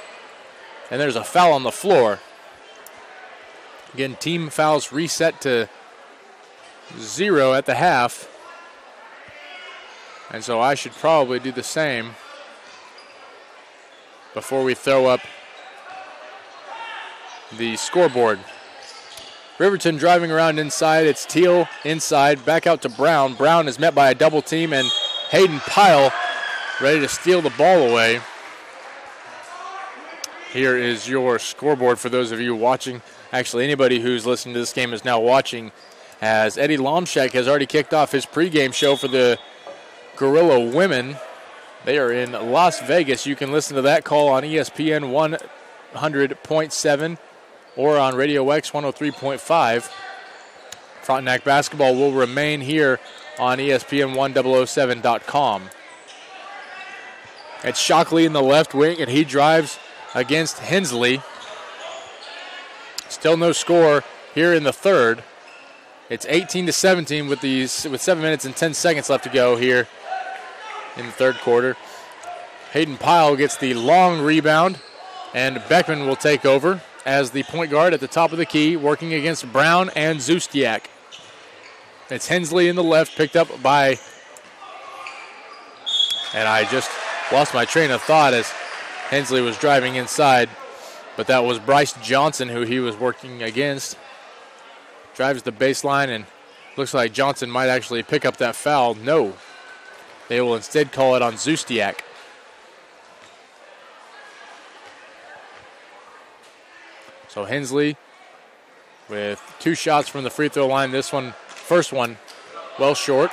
And there's a foul on the floor. Again, team fouls reset to 0 at the half. And so I should probably do the same before we throw up the scoreboard. Riverton driving around inside. It's Teal inside, back out to Brown. Brown is met by a double team, and Hayden Pyle ready to steal the ball away. Here is your scoreboard for those of you watching. Actually, anybody who's listening to this game is now watching, as Eddie Lomshak has already kicked off his pregame show for the Gorilla Women. They are in Las Vegas. You can listen to that call on ESPN 100.7. or on Radio X 103.5. Frontenac basketball will remain here on ESPN 1007.com. It's Shockley in the left wing, and he drives against Hensley. Still no score here in the third. It's 18-17 with 7 minutes and 10 seconds left to go here in the third quarter. Hayden Pyle gets the long rebound, and Beckman will take over as the point guard at the top of the key, working against Brown and Zustiak. It's Hensley in the left, picked up by, and I just lost my train of thought as Hensley was driving inside, but that was Bryce Johnson who he was working against. Drives the baseline, and looks like Johnson might actually pick up that foul. No, they will instead call it on Zustiak. So Hensley with 2 shots from the free throw line. This one, first one, well short.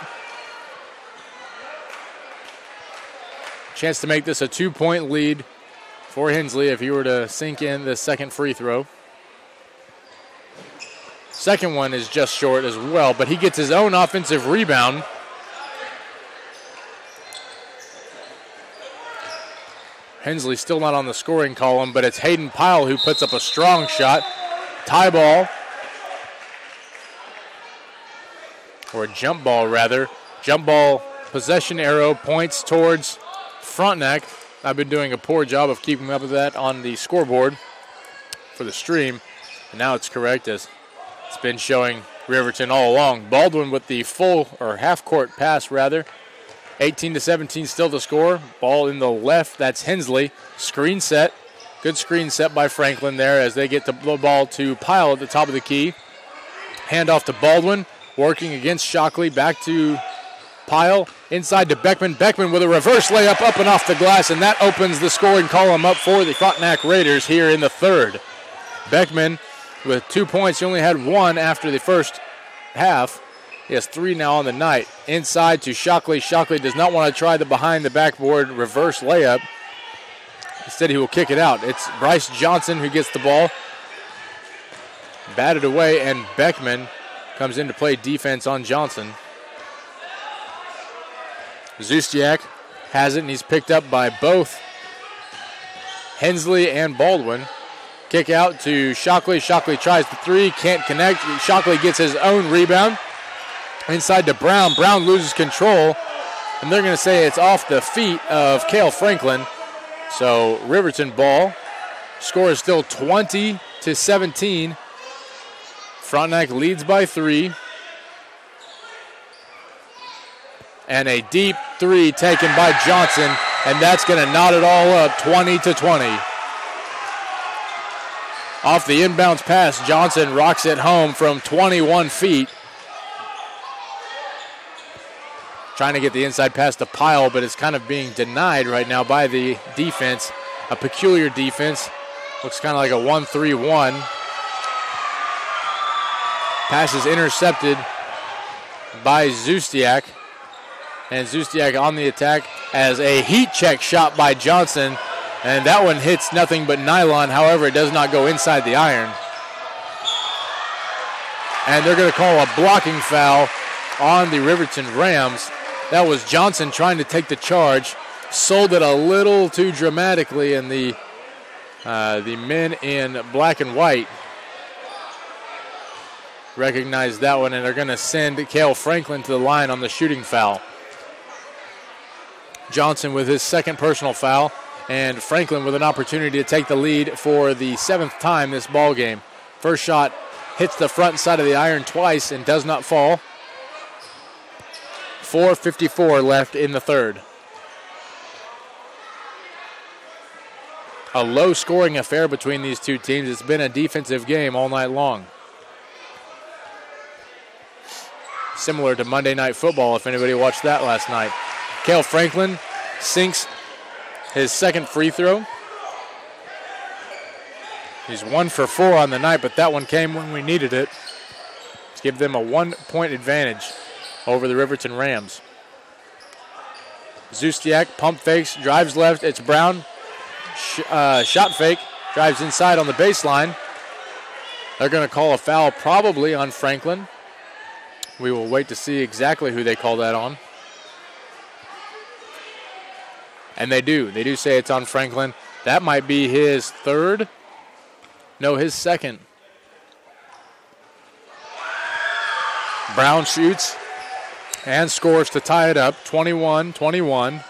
Chance to make this a 2-point lead for Hensley if he were to sink in the second free throw. Second one is just short as well, but he gets his own offensive rebound. Hensley still not on the scoring column, but it's Hayden Pyle who puts up a strong shot. Tie ball, or a jump ball rather. Jump ball possession arrow points towards Frontenac. I've been doing a poor job of keeping up with that on the scoreboard for the stream. And now it's correct, as it's been showing Riverton all along. Baldwin with the full or half court pass rather. 18-17 still to score. Ball in the left, that's Hensley. Screen set. Good screen set by Franklin there as they get the ball to Pyle at the top of the key. Hand off to Baldwin, working against Shockley. Back to Pyle, inside to Beckman. Beckman with a reverse layup up and off the glass, and that opens the scoring column up for the Frontenac Raiders here in the third. Beckman with 2 points. He only had 1 after the first half. He has 3 now on the night. Inside to Shockley. Shockley does not want to try the behind the backboard reverse layup. Instead, he will kick it out. It's Bryce Johnson who gets the ball. Batted away, and Beckman comes in to play defense on Johnson. Zustiak has it, and he's picked up by both Hensley and Baldwin. Kick out to Shockley. Shockley tries the 3, can't connect. Shockley gets his own rebound. Inside to Brown. Brown loses control, and they're going to say it's off the feet of Cale Franklin. So Riverton ball. Score is still 20-17. Frontenac leads by 3. And a deep three taken by Johnson, and that's going to knot it all up 20-20. Off the inbounds pass, Johnson rocks it home from 21 feet. Trying to get the inside pass to Pyle, but it's kind of being denied right now by the defense. A peculiar defense. Looks kind of like a 1-3-1. Pass is intercepted by Zustiak. And Zustiak on the attack as a heat check shot by Johnson. And that one hits nothing but nylon. However, it does not go inside the iron. And they're going to call a blocking foul on the Riverton Rams. That was Johnson trying to take the charge. Sold it a little too dramatically, and the men in black and white recognize that one, and are going to send Cale Franklin to the line on the shooting foul. Johnson with his second personal foul, and Franklin with an opportunity to take the lead for the 7th time this ball game. First shot hits the front side of the iron twice and does not fall. 4:54 left in the third. A low-scoring affair between these two teams. It's been a defensive game all night long. Similar to Monday Night Football, if anybody watched that last night. Cale Franklin sinks his second free throw. He's 1 for 4 on the night, but that one came when we needed it to give them a 1-point advantage over the Riverton Rams. Zustiak pump fakes, drives left. It's Brown. Shot fake, drives inside on the baseline. They're going to call a foul probably on Franklin. We will wait to see exactly who they call that on. And they do. They do say it's on Franklin. That might be his third. No, his second. Brown shoots and scores to tie it up, 21-21.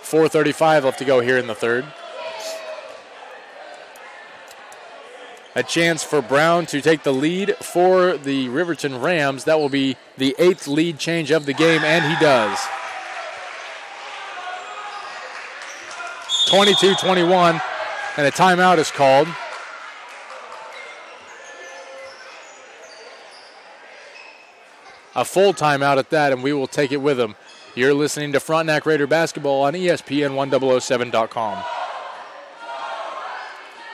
4:35 left to go here in the third. A chance for Brown to take the lead for the Riverton Rams. That will be the 8th lead change of the game, and he does. 22-21, and a timeout is called. A full timeout at that, and we will take it with him. You're listening to Frontenac Raider basketball on ESPN1007.com.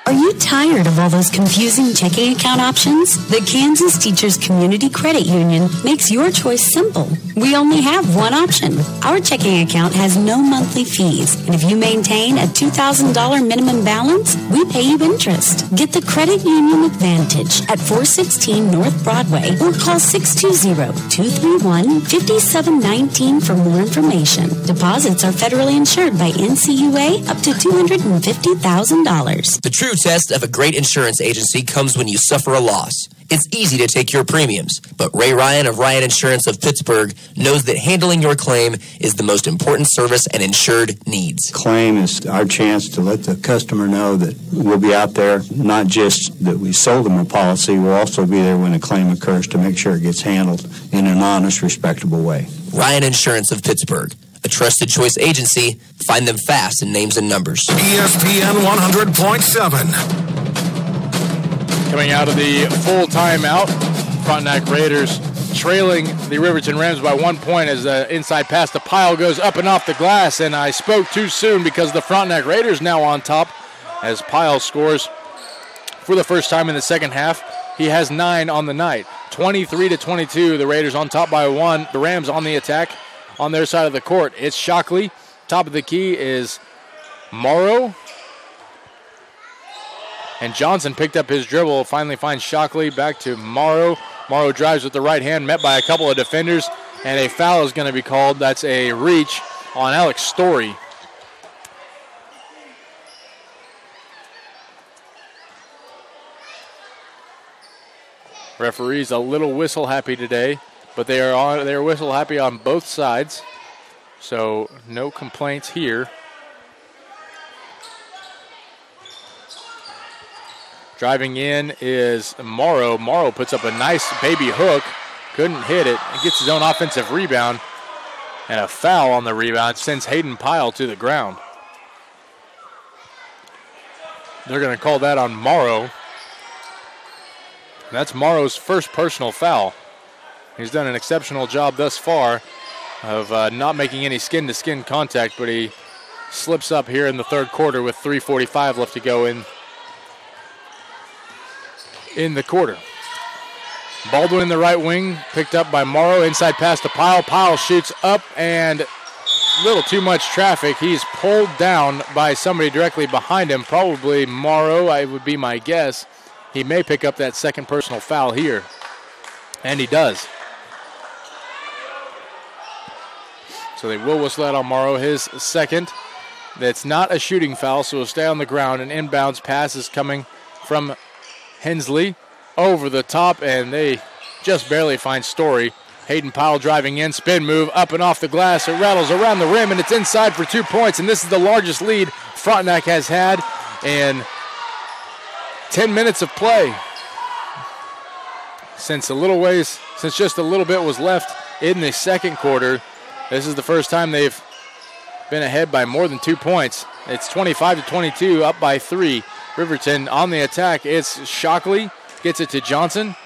Are you tired of all those confusing checking account options? The Kansas Teachers Community Credit Union makes your choice simple. We only have one option. Our checking account has no monthly fees, and if you maintain a $2,000 minimum balance, we pay you interest. Get the Credit Union Advantage at 416 North Broadway or call 620-231-5719 for more information. Deposits are federally insured by NCUA up to $250,000. The true test of a great insurance agency comes when you suffer a loss. It's easy to take your premiums, but Ray Ryan of Ryan Insurance of Pittsburgh knows that handling your claim is the most important service an insured needs. Claim is our chance to let the customer know that we'll be out there, not just that we sold them a policy, we'll also be there when a claim occurs to make sure it gets handled in an honest, respectable way. Ryan Insurance of Pittsburgh, a trusted choice agency. Find them fast in names and numbers. ESPN 100.7. Coming out of the full timeout, Frontenac Raiders trailing the Riverton Rams by 1 point as the inside pass to Pyle goes up and off the glass, and I spoke too soon because the Frontenac Raiders now on top as Pyle scores for the first time in the second half. He has 9 on the night. 23-22, the Raiders on top by 1. The Rams on the attack on their side of the court. It's Shockley. Top of the key is Morrow. And Johnson picked up his dribble, finally finds Shockley, back to Morrow. Morrow drives with the right hand, met by a couple of defenders, and a foul is going to be called. That's a reach on Alex Story. Referee's a little whistle happy today, but they're whistle happy on both sides, so no complaints here. Driving in is Morrow. Morrow puts up a nice baby hook Couldn't hit it. He gets his own offensive rebound. And a foul on the rebound sends Hayden Pyle to the ground. They're going to call that on Morrow. That's Morrow's first personal foul. He's done an exceptional job thus far of not making any skin-to-skin contact, but he slips up here in the third quarter with 3:45 left to go in the quarter. Baldwin in the right wing, picked up by Morrow. Inside pass to Pyle. Pyle shoots up and a little too much traffic. He's pulled down by somebody directly behind him, probably Morrow, I would be my guess. He may pick up that second personal foul here, and he does. So they will whistle out on Morrow, his second. That's not a shooting foul, so he'll stay on the ground. An inbounds pass is coming from Hensley over the top, and they just barely find Story. Hayden Pyle driving in, spin move, up and off the glass. It rattles around the rim, and it's inside for 2 points, and this is the largest lead Frontenac has had in 10 minutes of play. Since just a little bit was left in the second quarter, this is the first time they've been ahead by more than 2 points. It's 25-22, up by 3. Riverton on the attack. It's Shockley. Gets it to Johnson.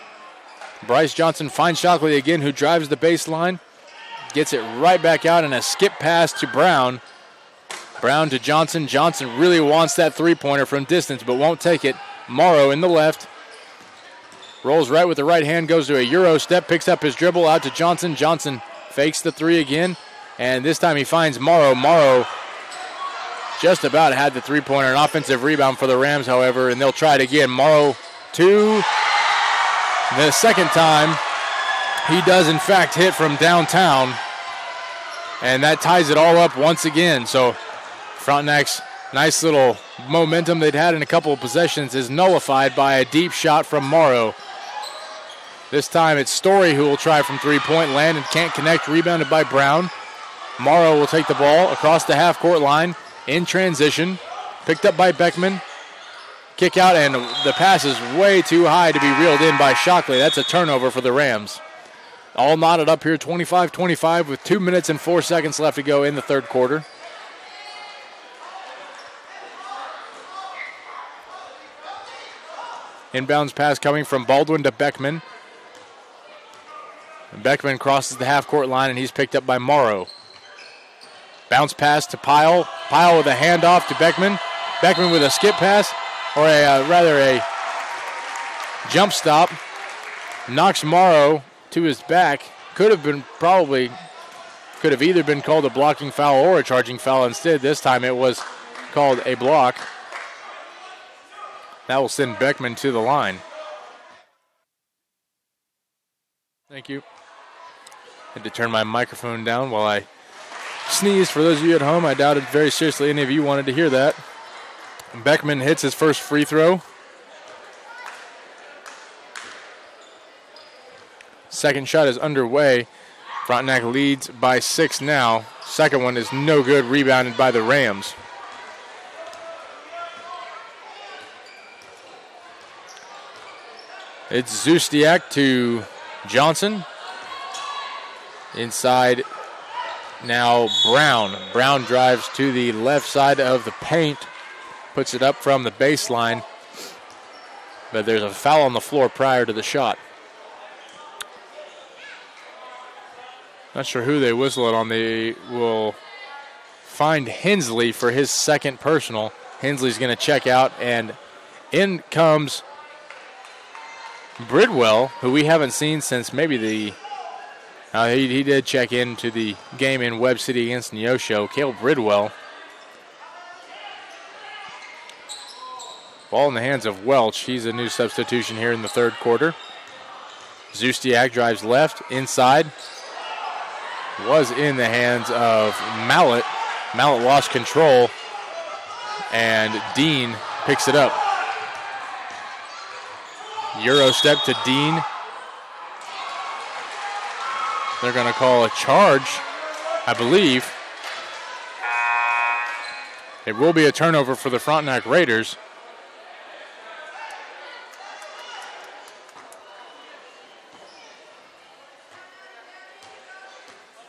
Bryce Johnson finds Shockley again, who drives the baseline. Gets it right back out in a skip pass to Brown. Brown to Johnson. Johnson really wants that three-pointer from distance, but won't take it. Morrow in the left. Rolls right with the right hand, goes to a Euro step, picks up his dribble out to Johnson. Johnson fakes the three again, and this time he finds Morrow. Morrow just about had the three-pointer. An offensive rebound for the Rams, however, and they'll try it again. Morrow two. The second time, he does in fact hit from downtown, and that ties it all up once again. So Frontenac's nice little momentum they'd had in a couple of possessions is nullified by a deep shot from Morrow. This time it's Story who will try from three-point land and can't connect, rebounded by Brown. Morrow will take the ball across the half-court line in transition, picked up by Beckman. Kick out, and the pass is way too high to be reeled in by Shockley. That's a turnover for the Rams. All knotted up here, 25-25 with 2 minutes and 4 seconds left to go in the third quarter. Inbounds pass coming from Baldwin to Beckman. And Beckman crosses the half-court line, and he's picked up by Morrow. Bounce pass to Pyle. Pyle with a handoff to Beckman. Beckman with a skip pass, or a jump stop. Knocks Morrow to his back. Could have either been called a blocking foul or a charging foul. Instead, this time it was called a block. That will send Beckman to the line. Thank you. Had to turn my microphone down while I sneezed. For those of you at home, I doubted very seriously any of you wanted to hear that. Beckman hits his first free throw. Second shot is underway. Frontenac leads by 6 now. Second one is no good, rebounded by the Rams. It's Zustiak to Johnson. Inside now Brown. Brown drives to the left side of the paint. Puts it up from the baseline. But there's a foul on the floor prior to the shot. Not sure who they whistle it on. They will find Hensley for his second personal. Hensley's going to check out, and in comes Bridwell, who we haven't seen since maybe he did check into the game in Webb City against Neosho. Cale Bridwell. Ball in the hands of Welch. He's a new substitution here in the third quarter. Zustiak drives left, inside. Was in the hands of Mallett. Mallett lost control, and Dean picks it up. Euro step to Dean. They're going to call a charge, I believe. It will be a turnover for the Frontenac Raiders.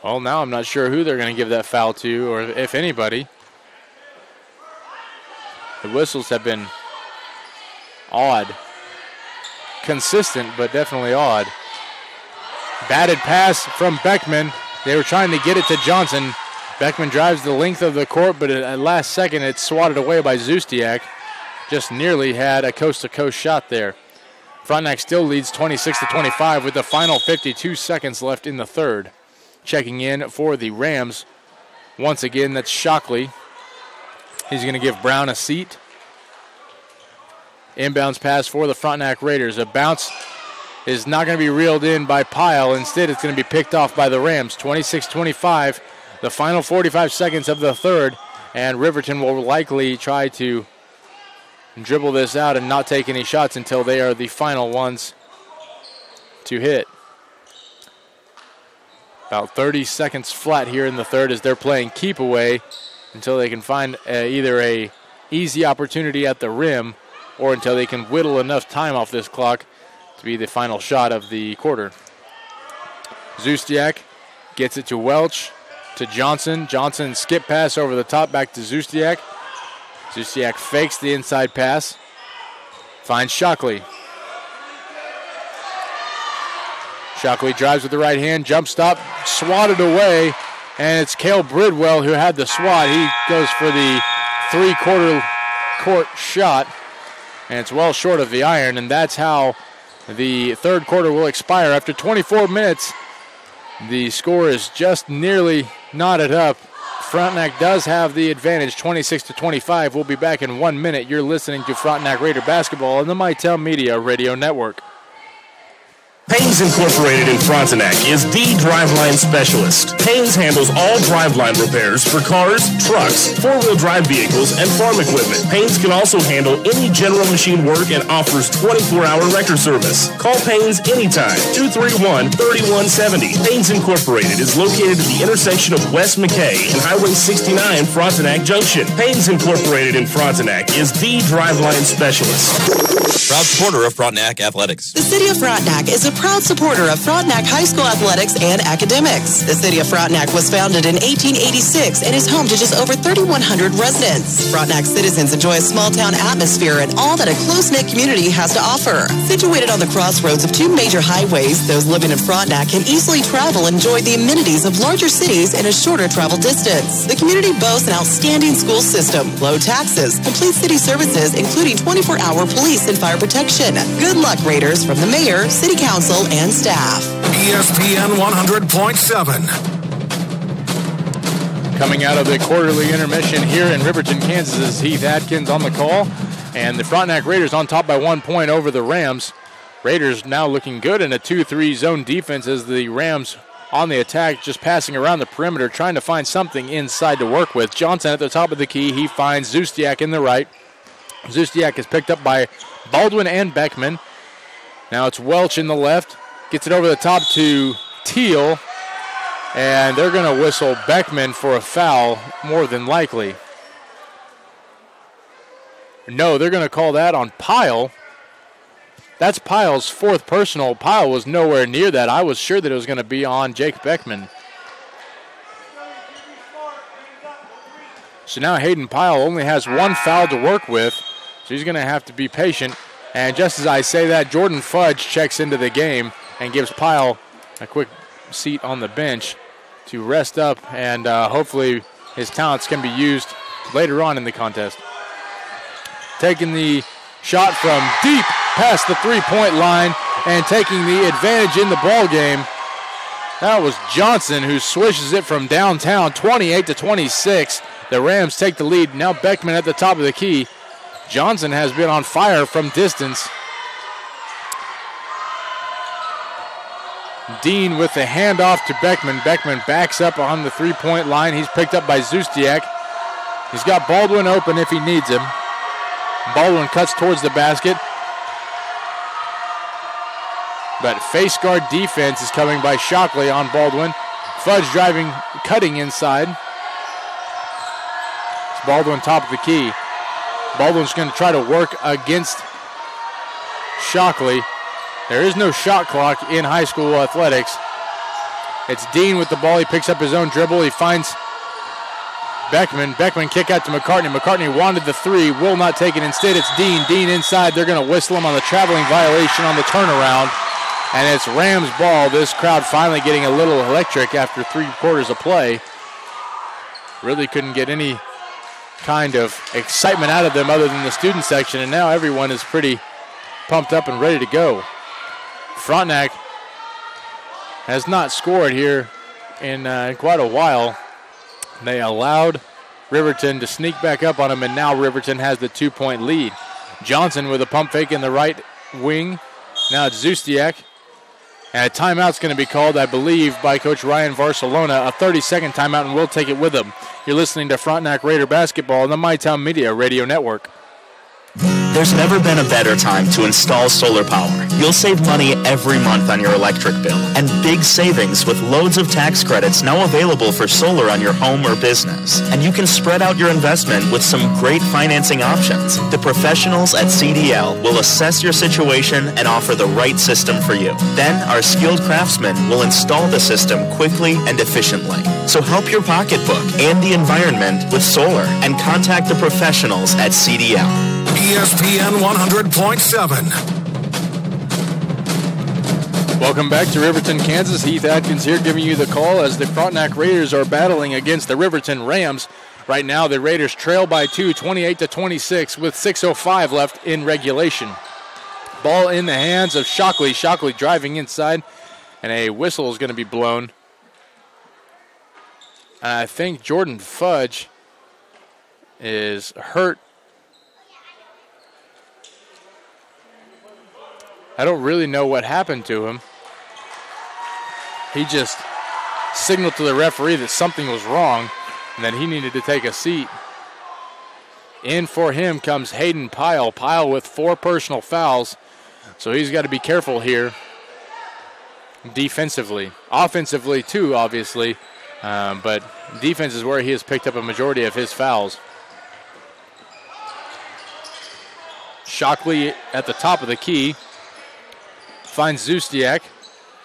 Well, now I'm not sure who they're going to give that foul to, or if anybody. The whistles have been odd. Consistent, but definitely odd. Batted pass from Beckman. They were trying to get it to Johnson. Beckman drives the length of the court, but at last second it's swatted away by Zustiak. Just nearly had a coast-to-coast shot there. Frontenac still leads 26-25 with the final 52 seconds left in the third. Checking in for the Rams. Once again, that's Shockley. He's going to give Brown a seat. Inbounds pass for the Frontenac Raiders. A bounce is not going to be reeled in by Pyle. Instead, it's going to be picked off by the Rams. 26-25, the final 45 seconds of the third, and Riverton will likely try to dribble this out and not take any shots until they are the final ones to hit. About 30 seconds flat here in the third as they're playing keep away until they can find either a easy opportunity at the rim or until they can whittle enough time off this clock to be the final shot of the quarter. Zustiak gets it to Welch, to Johnson. Johnson skip pass over the top back to Zustiak. Zustiak fakes the inside pass. Finds Shockley. Shockley drives with the right hand, jump stop, swatted away, and it's Cale Bridwell who had the swat. He goes for the three-quarter court shot, and it's well short of the iron, and that's how the third quarter will expire. After 24 minutes, the score is just nearly knotted up. Frontenac does have the advantage, 26-25. We'll be back in 1 minute. You're listening to Frontenac Raider basketball on the MyTown Media Radio Network. Paynes Incorporated in Frontenac is the driveline specialist. Paynes handles all driveline repairs for cars, trucks, four-wheel drive vehicles, and farm equipment. Paynes can also handle any general machine work and offers 24-hour record service. Call Paynes anytime, 231-3170. Paynes Incorporated is located at the intersection of West McKay and Highway 69 Frontenac Junction. Paynes Incorporated in Frontenac is the driveline specialist. Proud supporter of Frontenac Athletics. The City of Frontenac is a proud supporter of Frontenac High School athletics and academics. The City of Frontenac was founded in 1886 and is home to just over 3,100 residents. Frontenac citizens enjoy a small-town atmosphere and all that a close-knit community has to offer. Situated on the crossroads of two major highways, those living in Frontenac can easily travel and enjoy the amenities of larger cities in a shorter travel distance. The community boasts an outstanding school system, low taxes, complete city services, including 24-hour police and fire protection. Good luck, Raiders, from the mayor, city council, and staff. ESPN 100.7. Coming out of the quarterly intermission here in Riverton, Kansas, is Heath Atkins on the call. And the Frontenac Raiders on top by 1 point over the Rams. Raiders now looking good in a 2-3 zone defense as the Rams on the attack, just passing around the perimeter, trying to find something inside to work with. Johnson at the top of the key. He finds Zustiak in the right. Zustiak is picked up by Baldwin and Beckman. Now it's Welch in the left. Gets it over the top to Teal. And they're going to whistle Beckman for a foul, more than likely. No, they're going to call that on Pyle. That's Pyle's fourth personal. Pyle was nowhere near that. I was sure that it was going to be on Jake Beckman. So now Hayden Pyle only has one foul to work with. So he's going to have to be patient. And just as I say that, Jordan Fudge checks into the game and gives Pyle a quick seat on the bench to rest up, and hopefully his talents can be used later on in the contest. Taking the shot from deep past the three-point line and taking the advantage in the ball game. That was Johnson who swishes it from downtown, 28-26. The Rams take the lead. Now Beckman at the top of the key. Johnson has been on fire from distance. Dean with the handoff to Beckman. Beckman backs up on the three-point line. He's picked up by Zustiak. He's got Baldwin open if he needs him. Baldwin cuts towards the basket. But face guard defense is coming by Shockley on Baldwin. Fudge driving, cutting inside. It's Baldwin top of the key. Baldwin's going to try to work against Shockley. There is no shot clock in high school athletics. It's Dean with the ball. He picks up his own dribble. He finds Beckman. Beckman kick out to McCartney. McCartney wanted the three, will not take it. Instead, it's Dean. Dean inside. They're going to whistle him on the traveling violation on the turnaround. And it's Rams ball. This crowd finally getting a little electric after 3 quarters of play. Really couldn't get any kind of excitement out of them other than the student section, and now everyone is pretty pumped up and ready to go. Frontenac has not scored here in quite a while. They allowed Riverton to sneak back up on them, and now Riverton has the 2-point lead. Johnson with a pump fake in the right wing. Now it's Zustiak. And a timeout's going to be called, I believe, by Coach Ryan Barcelona. A 30-second timeout, and we'll take it with him. You're listening to Frontenac Raider basketball on the MyTown Media Radio Network. There's never been a better time to install solar power. You'll save money every month on your electric bill, and big savings with loads of tax credits now available for solar on your home or business. And you can spread out your investment with some great financing options. The professionals at CDL will assess your situation and offer the right system for you. Then our skilled craftsmen will install the system quickly and efficiently. So help your pocketbook and the environment with solar, and contact the professionals at CDL. ESPN 100.7. Welcome back to Riverton, Kansas. Heath Atkins here giving you the call as the Frontenac Raiders are battling against the Riverton Rams. Right now, the Raiders trail by 2, 28-26, with 6:05 left in regulation. Ball in the hands of Shockley. Shockley driving inside, and a whistle is going to be blown. And I think Jordan Fudge is hurt. I don't really know what happened to him. He just signaled to the referee that something was wrong and that he needed to take a seat. In for him comes Hayden Pyle. Pyle with 4 personal fouls, so he's got to be careful here defensively. Offensively, too, obviously, but defense is where he has picked up a majority of his fouls. Shockley at the top of the key. Finds Zustiak.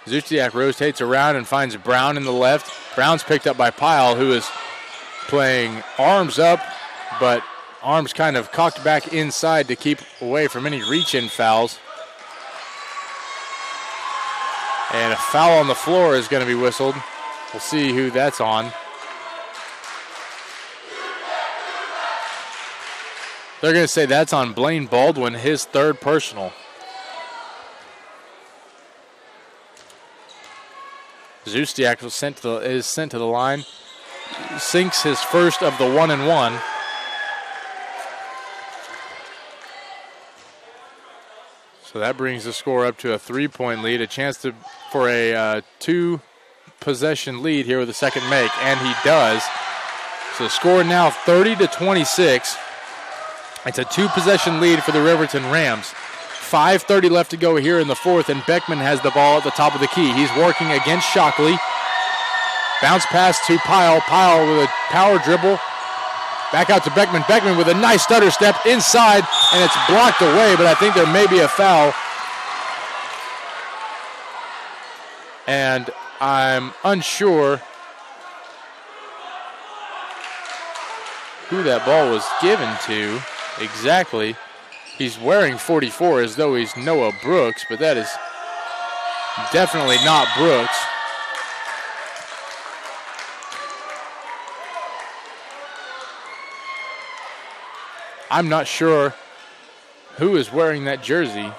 Zustiak rotates around and finds Brown in the left. Brown's picked up by Pyle, who is playing arms up, but arms kind of cocked back inside to keep away from any reach-in fouls. And a foul on the floor is going to be whistled. We'll see who that's on. They're going to say that's on Blaine Baldwin, his 3rd personal. Zustiak is sent to the line. Sinks his first of the 1-and-1. So that brings the score up to a 3-point lead. A chance for a 2-possession lead here with the second make, and he does. So the score now 30-26. It's a 2-possession lead for the Riverton Rams. 5:30 left to go here in the 4th, and Beckman has the ball at the top of the key. He's working against Shockley. Bounce pass to Pyle. Pyle with a power dribble. Back out to Beckman. Beckman with a nice stutter step inside, and it's blocked away, but I think there may be a foul. And I'm unsure who that ball was given to exactly. He's wearing 44 as though he's Noah Brooks, but that is definitely not Brooks. I'm not sure who is wearing that jersey.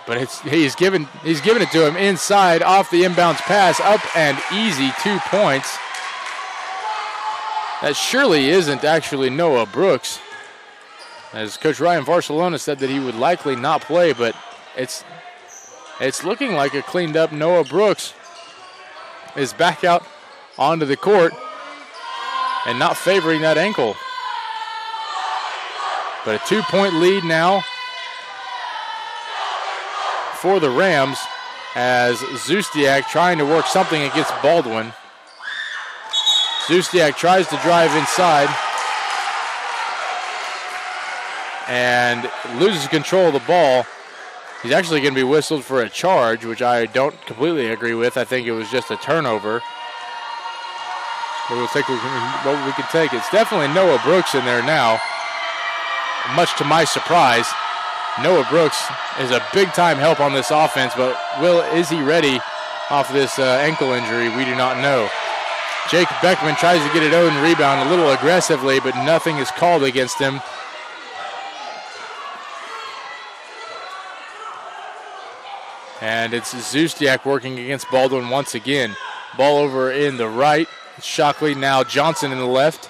But he's given it to him inside off the inbounds pass, up and easy, 2 points. That surely isn't actually Noah Brooks. As Coach Ryan Barcelona said that he would likely not play, but it's looking like a cleaned up Noah Brooks is back out onto the court and not favoring that ankle. But a 2-point lead now for the Rams as Zustiak trying to work something against Baldwin. Zustiak tries to drive inside and loses control of the ball. He's actually going to be whistled for a charge, which I don't completely agree with. I think it was just a turnover. But we'll take what we can take. It's definitely Noah Brooks in there now. Much to my surprise, Noah Brooks is a big-time help on this offense, but is he ready off this ankle injury? We do not know. Jake Beckman tries to get it own rebound a little aggressively, but nothing is called against him. And it's Zustiak working against Baldwin once again. Ball over in the right. Shockley, now Johnson in the left.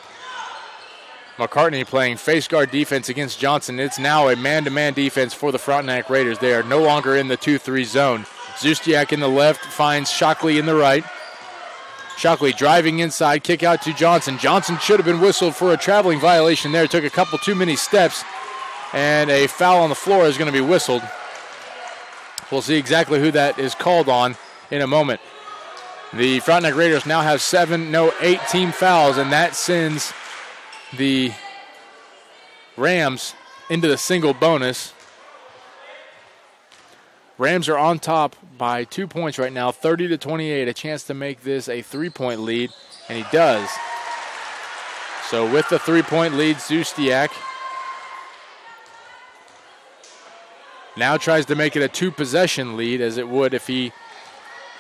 McCartney playing face guard defense against Johnson. It's now a man-to-man defense for the Frontenac Raiders. They are no longer in the 2-3 zone. Zustiak in the left finds Shockley in the right. Shockley driving inside, kick out to Johnson. Johnson should have been whistled for a traveling violation there. Took a couple too many steps, and a foul on the floor is going to be whistled. We'll see exactly who that is called on in a moment. The Frontenac Raiders now have 8 team fouls, and that sends the Rams into the single bonus. Rams are on top by 2 points right now, 30-28, a chance to make this a 3-point lead, and he does. So with the 3-point lead, Zustiak now tries to make it a 2-possession lead, as it would if he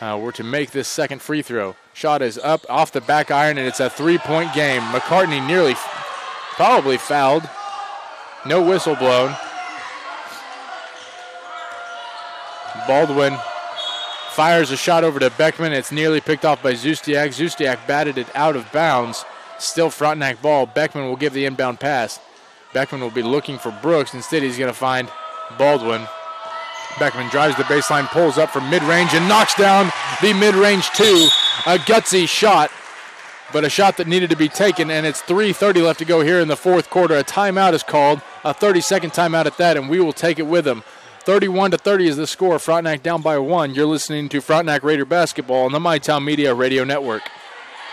were to make this second free throw. Shot is up off the back iron, and it's a 3-point game. McCartney nearly probably fouled. No whistle blown. Baldwin fires a shot over to Beckman. It's nearly picked off by Zustiak. Zustiak batted it out of bounds. Still Frontenac ball. Beckman will give the inbound pass. Beckman will be looking for Brooks. Instead, he's going to find Baldwin. Beckman drives the baseline, pulls up from mid-range, and knocks down the mid-range two. A gutsy shot, but a shot that needed to be taken, and it's 3:30 left to go here in the fourth quarter. A timeout is called, a 30-second timeout at that, and we will take it with them. 31-30 is the score. Frontenac down by 1. You're listening to Frontenac Raider basketball on the MyTown Media Radio Network.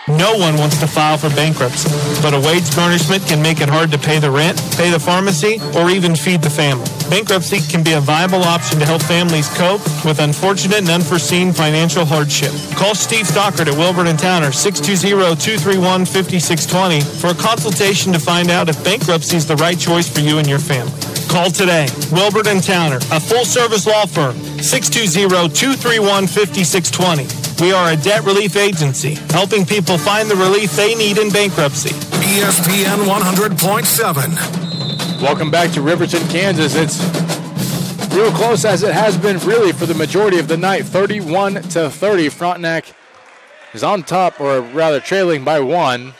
No one wants to file for bankruptcy, but a wage garnishment can make it hard to pay the rent, pay the pharmacy, or even feed the family. Bankruptcy can be a viable option to help families cope with unfortunate and unforeseen financial hardship. Call Steve Stockert at Wilburton Towner, 620-231-5620 for a consultation to find out if bankruptcy is the right choice for you and your family. Call today. Wilburton Towner, a full-service law firm, 620-231-5620. We are a debt relief agency, helping people find the relief they need in bankruptcy. ESPN 100.7. Welcome back to Riverton, Kansas. It's real close, as it has been really for the majority of the night. 31-30. Frontenac is on top, or rather trailing by 1.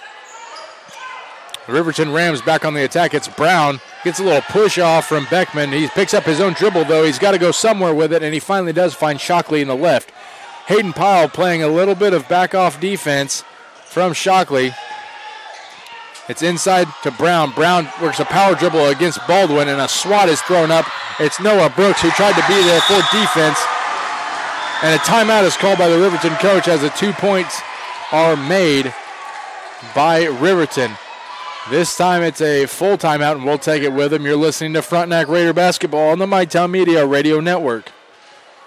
The Riverton Rams back on the attack. It's Brown. Gets a little push off from Beckman. He picks up his own dribble, though. He's got to go somewhere with it, and he finally does find Shockley in the left. Hayden Powell playing a little bit of back-off defense from Shockley. It's inside to Brown. Brown works a power dribble against Baldwin, and a swat is thrown up. It's Noah Brooks who tried to be there for defense. And a timeout is called by the Riverton coach as the 2 points are made by Riverton. This time it's a full timeout, and we'll take it with them. You're listening to Frontenac Raider basketball on the MyTown Media Radio Network.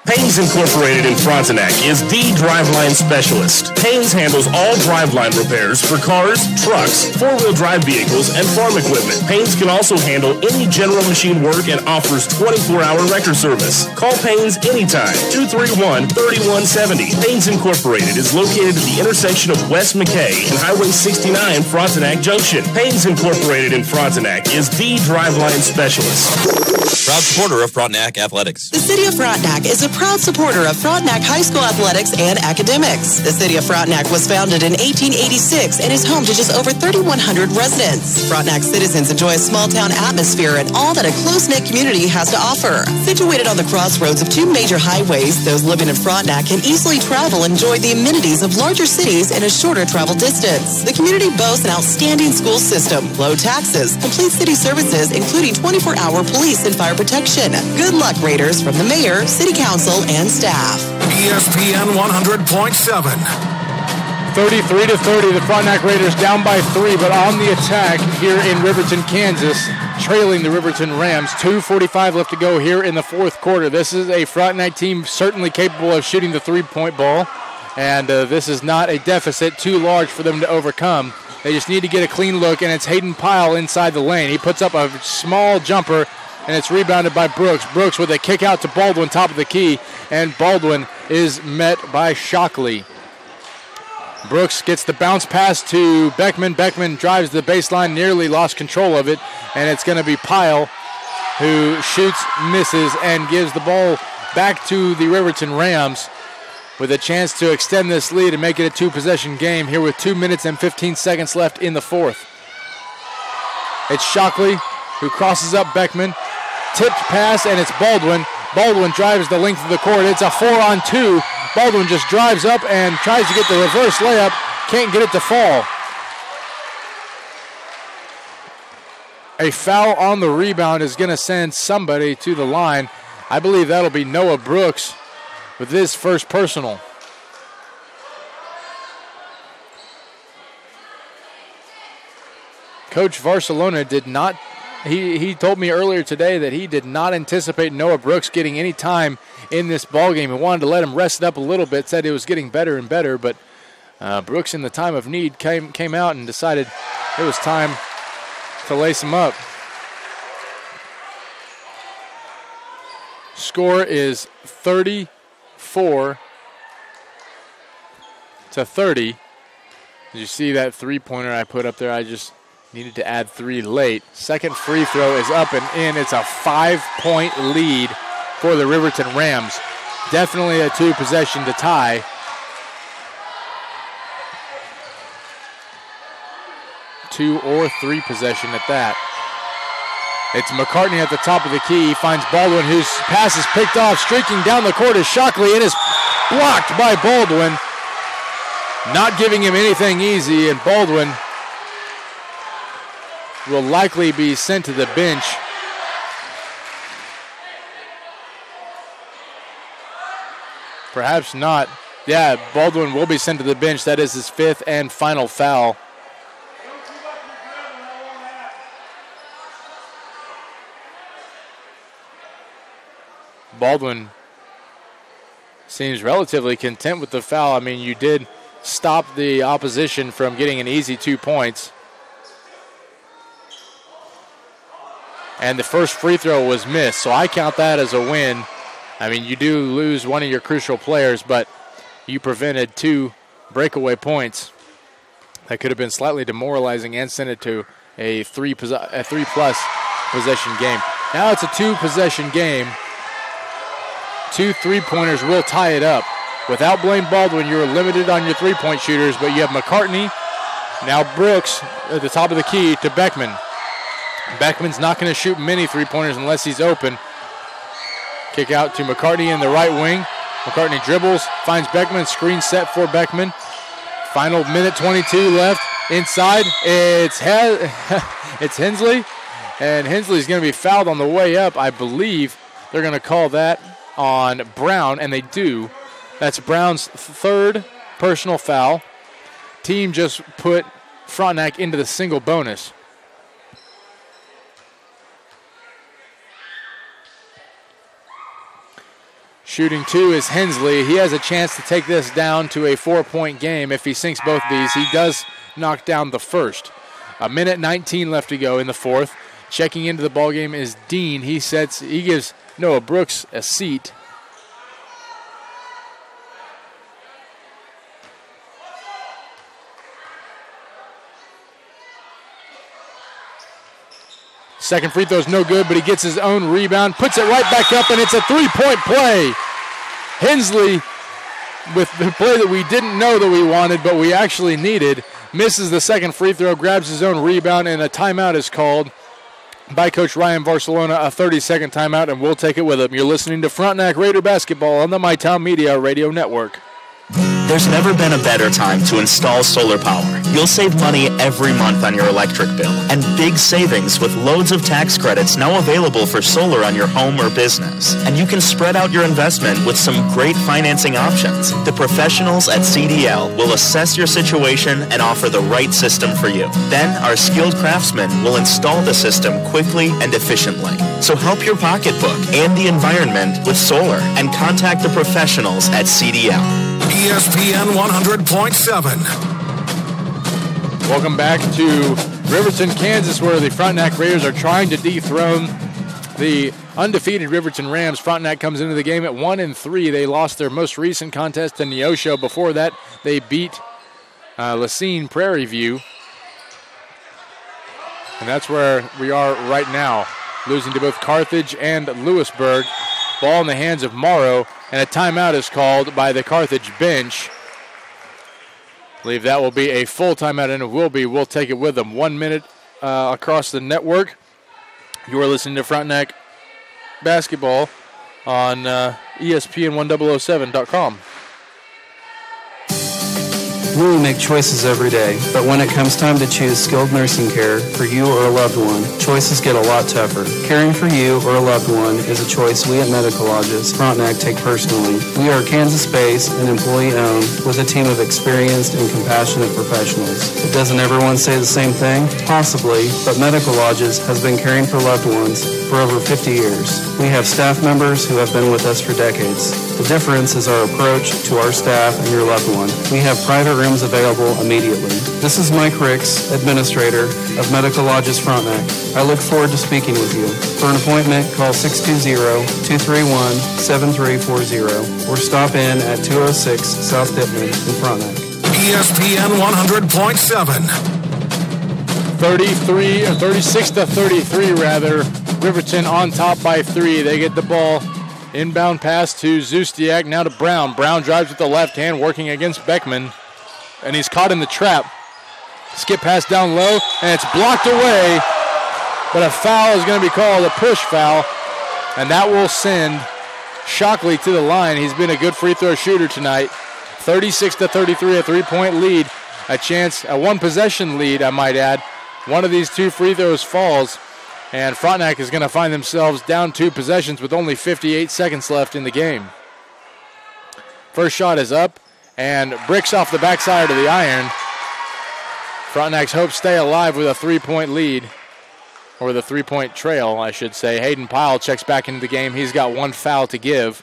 Paynes Incorporated in Frontenac is the driveline specialist. Paynes handles all driveline repairs for cars, trucks, four-wheel drive vehicles, and farm equipment. Paynes can also handle any general machine work and offers 24-hour wrecker service. Call Paynes anytime, 231-3170. Paynes Incorporated is located at the intersection of West McKay and Highway 69 Frontenac Junction. Paynes Incorporated in Frontenac is the driveline specialist. Proud supporter of Frontenac Athletics. The City of Frontenac is a proud supporter of Frontenac High School athletics and academics. The City of Frontenac was founded in 1886 and is home to just over 3,100 residents. Frontenac citizens enjoy a small-town atmosphere and all that a close-knit community has to offer. Situated on the crossroads of two major highways, those living in Frontenac can easily travel and enjoy the amenities of larger cities in a shorter travel distance. The community boasts an outstanding school system, low taxes, complete city services, including 24-hour police and fire protection. Good luck, Raiders, from the mayor, city council, and staff. ESPN 100.7. 33-30, the Frontenac Raiders down by 3, but on the attack here in Riverton, Kansas. trailing the Riverton Rams. 2:45 left to go here in the fourth quarter. This is a Frontenac team certainly capable of shooting the three-point ball, and this is not a deficit too large for them to overcome. They just need to get a clean look, and it's Hayden Pyle inside the lane. He puts up a small jumper, and it's rebounded by Brooks. Brooks with a kick out to Baldwin, top of the key, and Baldwin is met by Shockley. Brooks gets the bounce pass to Beckman. Beckman drives the baseline, nearly lost control of it, and it's going to be Pyle who shoots, misses, and gives the ball back to the Riverton Rams with a chance to extend this lead and make it a two-possession game here with 2 minutes and 15 seconds left in the fourth. It's Shockley who crosses up Beckman. Tipped pass, and it's Baldwin. Baldwin drives the length of the court. It's a 4-on-2. Baldwin just drives up and tries to get the reverse layup. Can't get it to fall. A foul on the rebound is going to send somebody to the line. I believe that'll be Noah Brooks with his first personal. Coach Barcelona did not, he told me earlier today that he did not anticipate Noah Brooks getting any time in this ballgame. He wanted to let him rest up a little bit, said it was getting better and better, but Brooks in the time of need came out and decided it was time to lace him up. Score is 34-30. Did you see that three-pointer I put up there? I just needed to add 3 late. Second free throw is up and in. It's a 5-point lead for the Riverton Rams. Definitely a two-possession to tie. Two or three possession at that. It's McCartney at the top of the key. He finds Baldwin, whose pass is picked off. Streaking down the court is Shockley, and is blocked by Baldwin. Not giving him anything easy, and Baldwin will likely be sent to the bench. Perhaps not. Yeah, Baldwin will be sent to the bench. That is his 5th and final foul. Baldwin seems relatively content with the foul. I mean, you did stop the opposition from getting an easy 2 points. And the first free throw was missed, so I count that as a win. I mean, you do lose one of your crucial players, but you prevented 2 breakaway points that could have been slightly demoralizing and sent it to a 3-plus possession game. Now it's a 2-possession game. 2 3-pointers will tie it up. Without Blaine Baldwin, you're limited on your 3-point shooters, but you have McCartney, now Brooks at the top of the key to Beckman. Beckman's not going to shoot many 3-pointers unless he's open. Kick out to McCartney in the right wing. McCartney dribbles, finds Beckman, screen set for Beckman. Final minute 22 left. Inside, it's Hensley, and Hensley's going to be fouled on the way up. I believe they're going to call that on Brown, and they do. That's Brown's 3rd personal foul. Team just put Frontenac into the single bonus. Shooting 2 is Hensley. He has a chance to take this down to a 4-point game. If he sinks both these, he does knock down the first. A minute 19 left to go in the fourth. Checking into the ballgame is Dean. He gives Noah Brooks a seat. Second free throw is no good, but he gets his own rebound, puts it right back up, and it's a 3-point play. Hensley, with the play that we didn't know that we wanted, but we actually needed, misses the second free throw, grabs his own rebound, and a timeout is called by Coach Ryan Barcelona, a 30-second timeout, and we'll take it with him. You're listening to Frontenac Raider basketball on the MyTown Media Radio Network. There's never been a better time to install solar power. You'll save money every month on your electric bill, and big savings with loads of tax credits now available for solar on your home or business. And you can spread out your investment with some great financing options. The professionals at CDL will assess your situation and offer the right system for you. Then our skilled craftsmen will install the system quickly and efficiently. So help your pocketbook and the environment with solar, and contact the professionals at CDL. ESPN 100.7. Welcome back to Riverton, Kansas, where the Frontenac Raiders are trying to dethrone the undefeated Riverton Rams. Frontenac comes into the game at 1-3. They lost their most recent contest to Neosho. Before that, they beat Lacine Prairie View. And that's where we are right now, losing to both Carthage and Lewisburg. Ball in the hands of Morrow, and a timeout is called by the Carthage bench. I believe that will be a full timeout, and it will be. We'll take it with them. 1 minute across the network. You are listening to Frontenac basketball on ESPN1007.com. We make choices every day, but when it comes time to choose skilled nursing care for you or a loved one, choices get a lot tougher. Caring for you or a loved one is a choice we at Medical Lodges Frontenac take personally. We are Kansas-based and employee-owned with a team of experienced and compassionate professionals. But doesn't everyone say the same thing? Possibly, but Medical Lodges has been caring for loved ones for over 50 years. We have staff members who have been with us for decades. The difference is our approach to our staff and your loved one. We have private rooms available immediately. This is Mike Ricks, Administrator of Medical Lodges Frontenac. I look forward to speaking with you. For an appointment, call 620-231-7340 or stop in at 206 South Dittman in Frontenac. ESPN 100.7. 36-33 rather. Riverton on top by 3. They get the ball. Inbound pass to Zustiak, now to Brown. Brown drives with the left hand, working against Beckman. And he's caught in the trap. Skip pass down low, and it's blocked away. But a foul is going to be called, a push foul. And that will send Shockley to the line. He's been a good free throw shooter tonight. 36-33, a 3-point lead. A chance, a one-possession lead, I might add. One of these two free throws falls. And Frontenac is going to find themselves down 2 possessions with only 58 seconds left in the game. First shot is up and bricks off the backside of the iron. Frontenac's hopes stay alive with a 3-point lead, or the 3-point trail, I should say. Hayden Pyle checks back into the game. He's got 1 foul to give.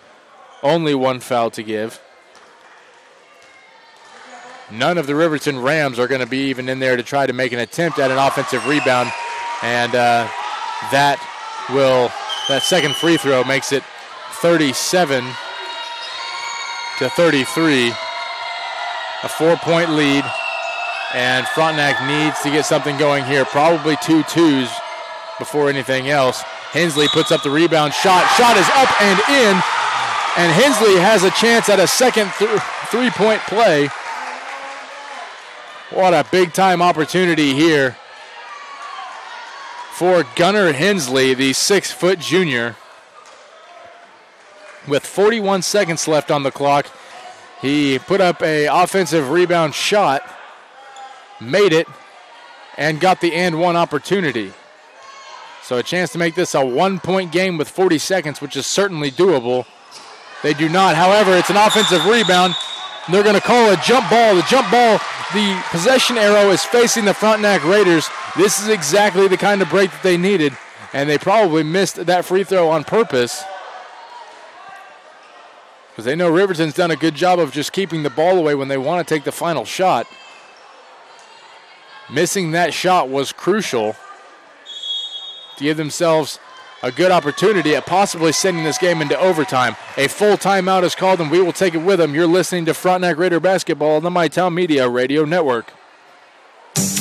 Only 1 foul to give. None of the Riverton Rams are going to be even in there to try to make an attempt at an offensive rebound. And that second free throw makes it 37-33. A 4-point lead. And Frontenac needs to get something going here. Probably 2 twos before anything else. Hensley puts up the rebound shot. Shot is up and in. And Hensley has a chance at a second 3-point play. What a big-time opportunity here for Gunnar Hensley, the 6-foot junior. With 41 seconds left on the clock, he put up an offensive rebound shot, made it, and got the and one opportunity. So a chance to make this a 1-point game with 40 seconds, which is certainly doable. They do not. However, it's an offensive rebound. They're going to call a jump ball. The possession arrow is facing the Frontenac Raiders. This is exactly the kind of break that they needed, and they probably missed that free throw on purpose, because they know Riverton's done a good job of just keeping the ball away when they want to take the final shot. Missing that shot was crucial to give themselves a good opportunity at possibly sending this game into overtime. A full timeout is called, and we will take it with them. You're listening to Frontenac Raider basketball on the MyTown Media Radio Network.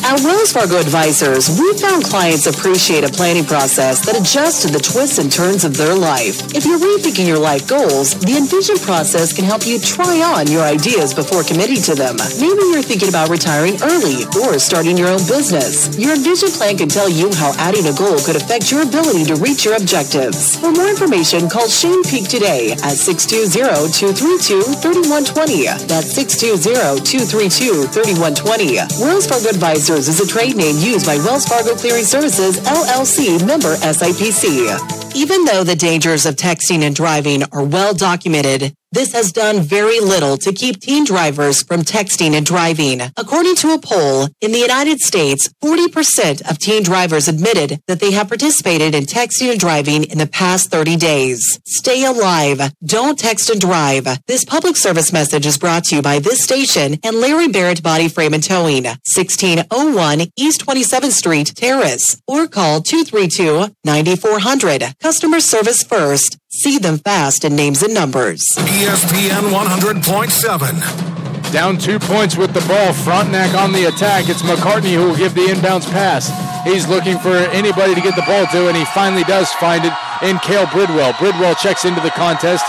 At Wells Fargo Advisors, we found clients appreciate a planning process that adjusts to the twists and turns of their life. If you're rethinking your life goals, the Envision process can help you try on your ideas before committing to them. Maybe you're thinking about retiring early or starting your own business. Your Envision plan can tell you how adding a goal could affect your ability to reach your objectives. For more information, call Shane Peak today at 620-232-3120. That's 620-232-3120. Wells Fargo Advisors is a trade name used by Wells Fargo Clearing Services, LLC, member SIPC. Even though the dangers of texting and driving are well documented, this has done very little to keep teen drivers from texting and driving. According to a poll, in the United States, 40% of teen drivers admitted that they have participated in texting and driving in the past 30 days. Stay alive. Don't text and drive. This public service message is brought to you by this station and Larry Barrett Body Frame and Towing, 1601 East 27th Street, Terrace, or call 232-9400. Customer service first. See them fast in names and numbers. ESPN 100.7. Down 2 points with the ball. Frontenac on the attack. It's McCartney who will give the inbounds pass. He's looking for anybody to get the ball to, and he finally does find it in Cale Bridwell. Bridwell checks into the contest.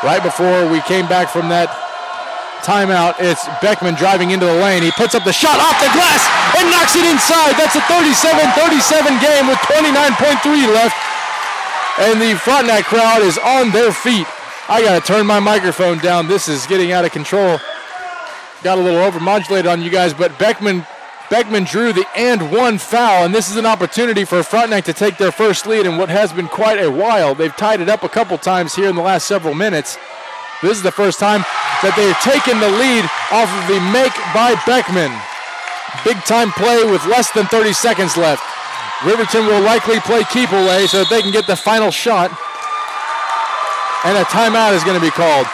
Right before we came back from that timeout, it's Beckman driving into the lane. He puts up the shot off the glass and knocks it inside. That's a 37-37 game with 29.3 left. And the Frontenac crowd is on their feet. I got to turn my microphone down. This is getting out of control. Got a little overmodulated on you guys, but Beckman drew the and one foul, and this is an opportunity for Frontenac to take their first lead in what has been quite a while. They've tied it up a couple times here in the last several minutes. This is the first time that they've taken the lead off of the make by Beckman. Big time play with less than 30 seconds left. Riverton will likely play keep away so that they can get the final shot. And a timeout is going to be called.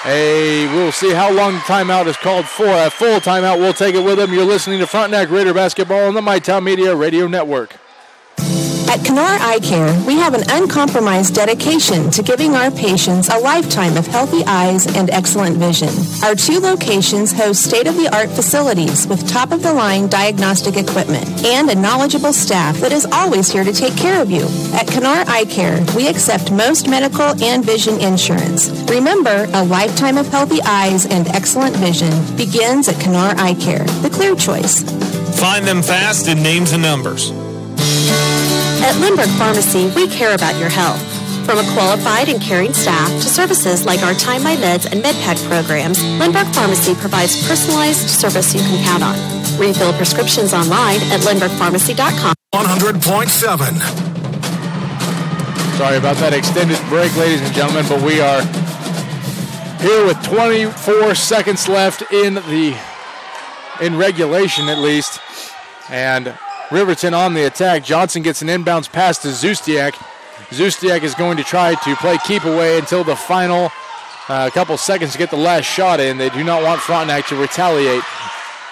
We'll see how long the timeout is called for. A full timeout, we'll take it with them. You're listening to Frontenac Raider Basketball on the MyTown Media Radio Network. At Kanar Eye Care, we have an uncompromised dedication to giving our patients a lifetime of healthy eyes and excellent vision. Our 2 locations host state-of-the-art facilities with top-of-the-line diagnostic equipment and a knowledgeable staff that is always here to take care of you. At Kanar Eye Care, we accept most medical and vision insurance. Remember, a lifetime of healthy eyes and excellent vision begins at Kanar Eye Care, the clear choice. Find them fast in names and numbers. At Lindbergh Pharmacy, we care about your health. From a qualified and caring staff to services like our Time My Meds and MedPack programs, Lindbergh Pharmacy provides personalized service you can count on. Refill prescriptions online at lindberghpharmacy.com. 100.7. Sorry about that extended break, ladies and gentlemen, but we are here with 24 seconds left in regulation at least. And Riverton on the attack. Johnson gets an inbounds pass to Zustiak. Zustiak is going to try to play keep away until the final couple seconds to get the last shot in. They do not want Frontenac to retaliate.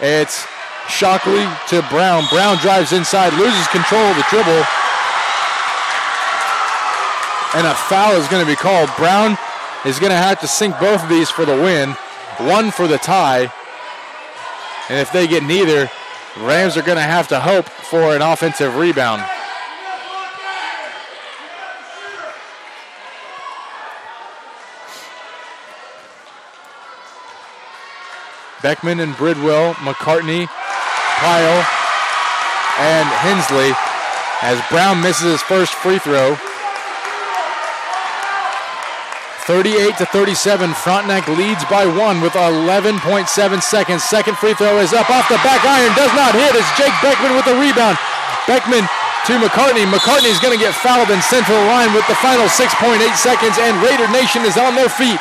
It's Shockley to Brown. Brown drives inside, loses control of the dribble. And a foul is going to be called. Brown is going to have to sink both of these for the win. One for the tie. And if they get neither, Rams are going to have to hope for an offensive rebound. Beckman and Bridwell, McCartney, Pyle, and Hensley as Brown misses his first free throw. 38-37, Frontenac leads by 1 with 11.7 seconds. Second free throw is up off the back iron, does not hit. It's Jake Beckman with the rebound. Beckman to McCartney. McCartney's going to get fouled and sent to the line with the final 6.8 seconds, and Raider Nation is on their feet.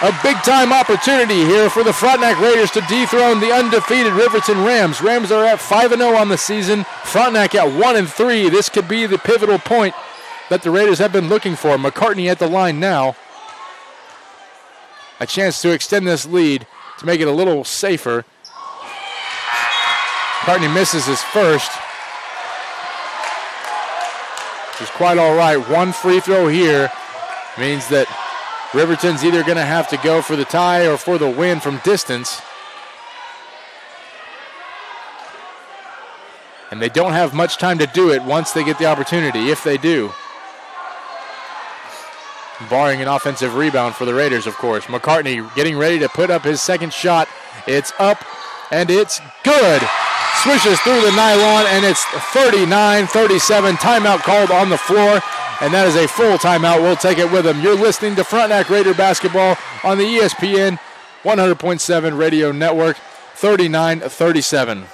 A big-time opportunity here for the Frontenac Raiders to dethrone the undefeated Riverton Rams. Rams are at 5-0 on the season. Frontenac at 1-3. This could be the pivotal point that the Raiders have been looking for. McCartney at the line now. A chance to extend this lead to make it a little safer. McCartney misses his first. Which is quite all right. One free throw here means that Riverton's either going to have to go for the tie or for the win from distance. And they don't have much time to do it once they get the opportunity, if they do. Barring an offensive rebound for the Raiders, of course. McCartney getting ready to put up his second shot. It's up, and it's good. Swishes through the nylon, and it's 39-37. Timeout called on the floor, and that is a full timeout. We'll take it with them. You're listening to Frontenac Raider basketball on the ESPN 100.7 radio network. 39-37.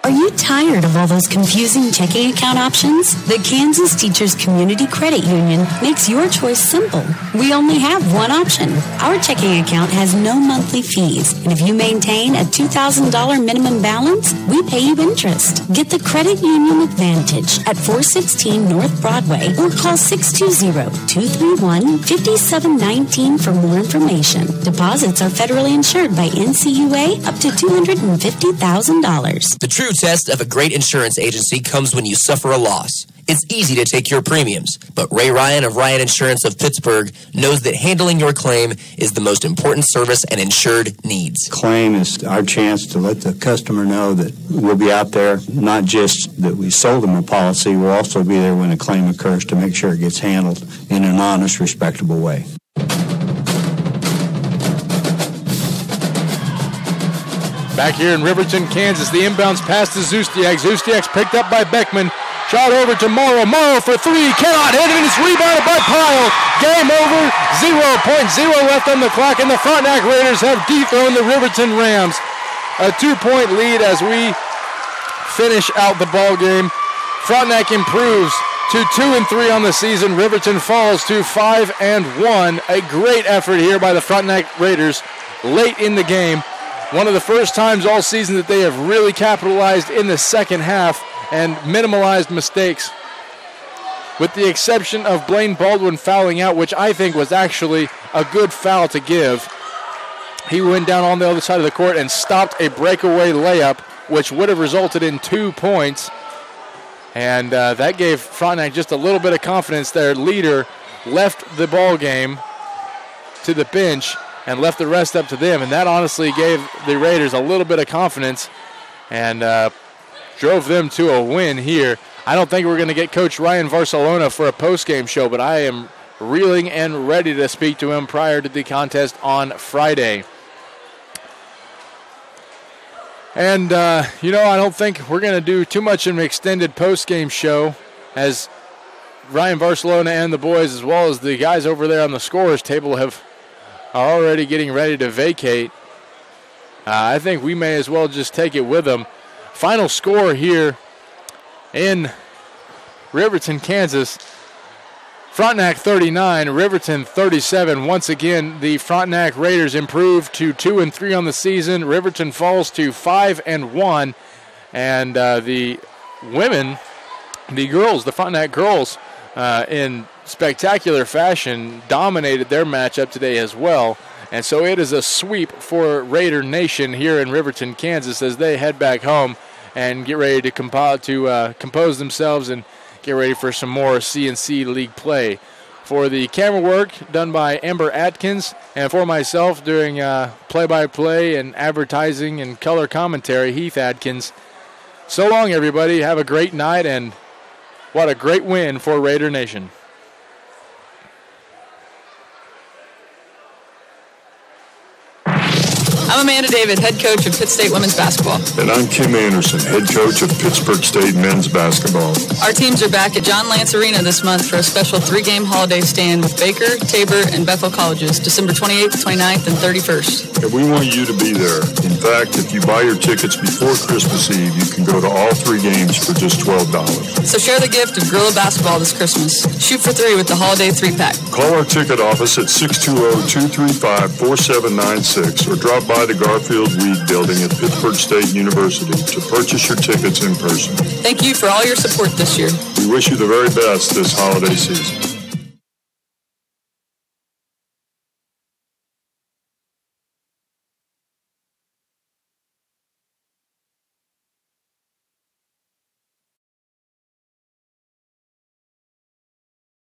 Are you tired of all those confusing checking account options? The Kansas Teachers Community Credit Union makes your choice simple. We only have one option. Our checking account has no monthly fees, and if you maintain a $2,000 minimum balance, we pay you interest. Get the Credit Union Advantage at 416 North Broadway or call 620-231-5719 for more information. Deposits are federally insured by NCUA up to $250,000. The true test of a great insurance agency comes when you suffer a loss. It's easy to take your premiums, but Ray Ryan of Ryan Insurance of Pittsburgh knows that handling your claim is the most important service an insured needs. Claim is our chance to let the customer know that we'll be out there, not just that we sold them a policy, we'll also be there when a claim occurs to make sure it gets handled in an honest, respectable way. Back here in Riverton, Kansas, the inbounds pass to Zustiak. Zustiak's picked up by Beckman. Shot over to Morrow. Morrow for three. Cannot hit it, and it's rebounded by Pyle. Game over. 0.0 left on the clock, and the Frontenac Raiders have dethroned the Riverton Rams. A 2-point lead as we finish out the ball game. Frontenac improves to 2-3 on the season. Riverton falls to 5-1. A great effort here by the Frontenac Raiders late in the game. One of the first times all season that they have really capitalized in the second half and minimalized mistakes, with the exception of Blaine Baldwin fouling out, which I think was actually a good foul to give. He went down on the other side of the court and stopped a breakaway layup, which would have resulted in 2 points. And that gave Frontenac just a little bit of confidence. Their leader left the ball game to the bench and left the rest up to them, and that honestly gave the Raiders a little bit of confidence and drove them to a win here. I don't think we're going to get Coach Ryan Barcelona for a post-game show, but I am reeling and ready to speak to him prior to the contest on Friday. And, I don't think we're going to do too much in an extended post-game show, as Ryan Barcelona and the boys, as well as the guys over there on the scorers table, are already getting ready to vacate. I think we may as well just take it with them. Final score here in Riverton, Kansas. Frontenac 39, Riverton 37. Once again, the Frontenac Raiders improve to 2-3 on the season. Riverton falls to 5-1. And the women, the girls, the Frontenac girls, in spectacular fashion, dominated their matchup today as well. And so it is a sweep for Raider Nation here in Riverton, Kansas, as they head back home and get ready to compose themselves and get ready for some more CNC League play. For the camera work done by Amber Atkins, and for myself doing play-by-play and advertising and color commentary, Heath Atkins. So long, everybody. Have a great night, and what a great win for Raider Nation. I'm Amanda David, head coach of Pitt State Women's Basketball. And I'm Kim Anderson, head coach of Pittsburgh State Men's Basketball. Our teams are back at John Lance Arena this month for a special 3-game holiday stand with Baker, Tabor, and Bethel Colleges, December 28th, 29th, and 31st. And we want you to be there. In fact, if you buy your tickets before Christmas Eve, you can go to all 3 games for just $12. So share the gift of Gorilla Basketball this Christmas. Shoot for 3 with the holiday 3-pack. Call our ticket office at 620-235-4796 or drop by the Garfield Weed Building at Pittsburgh State University to purchase your tickets in person. Thank you for all your support this year. We wish you the very best this holiday season.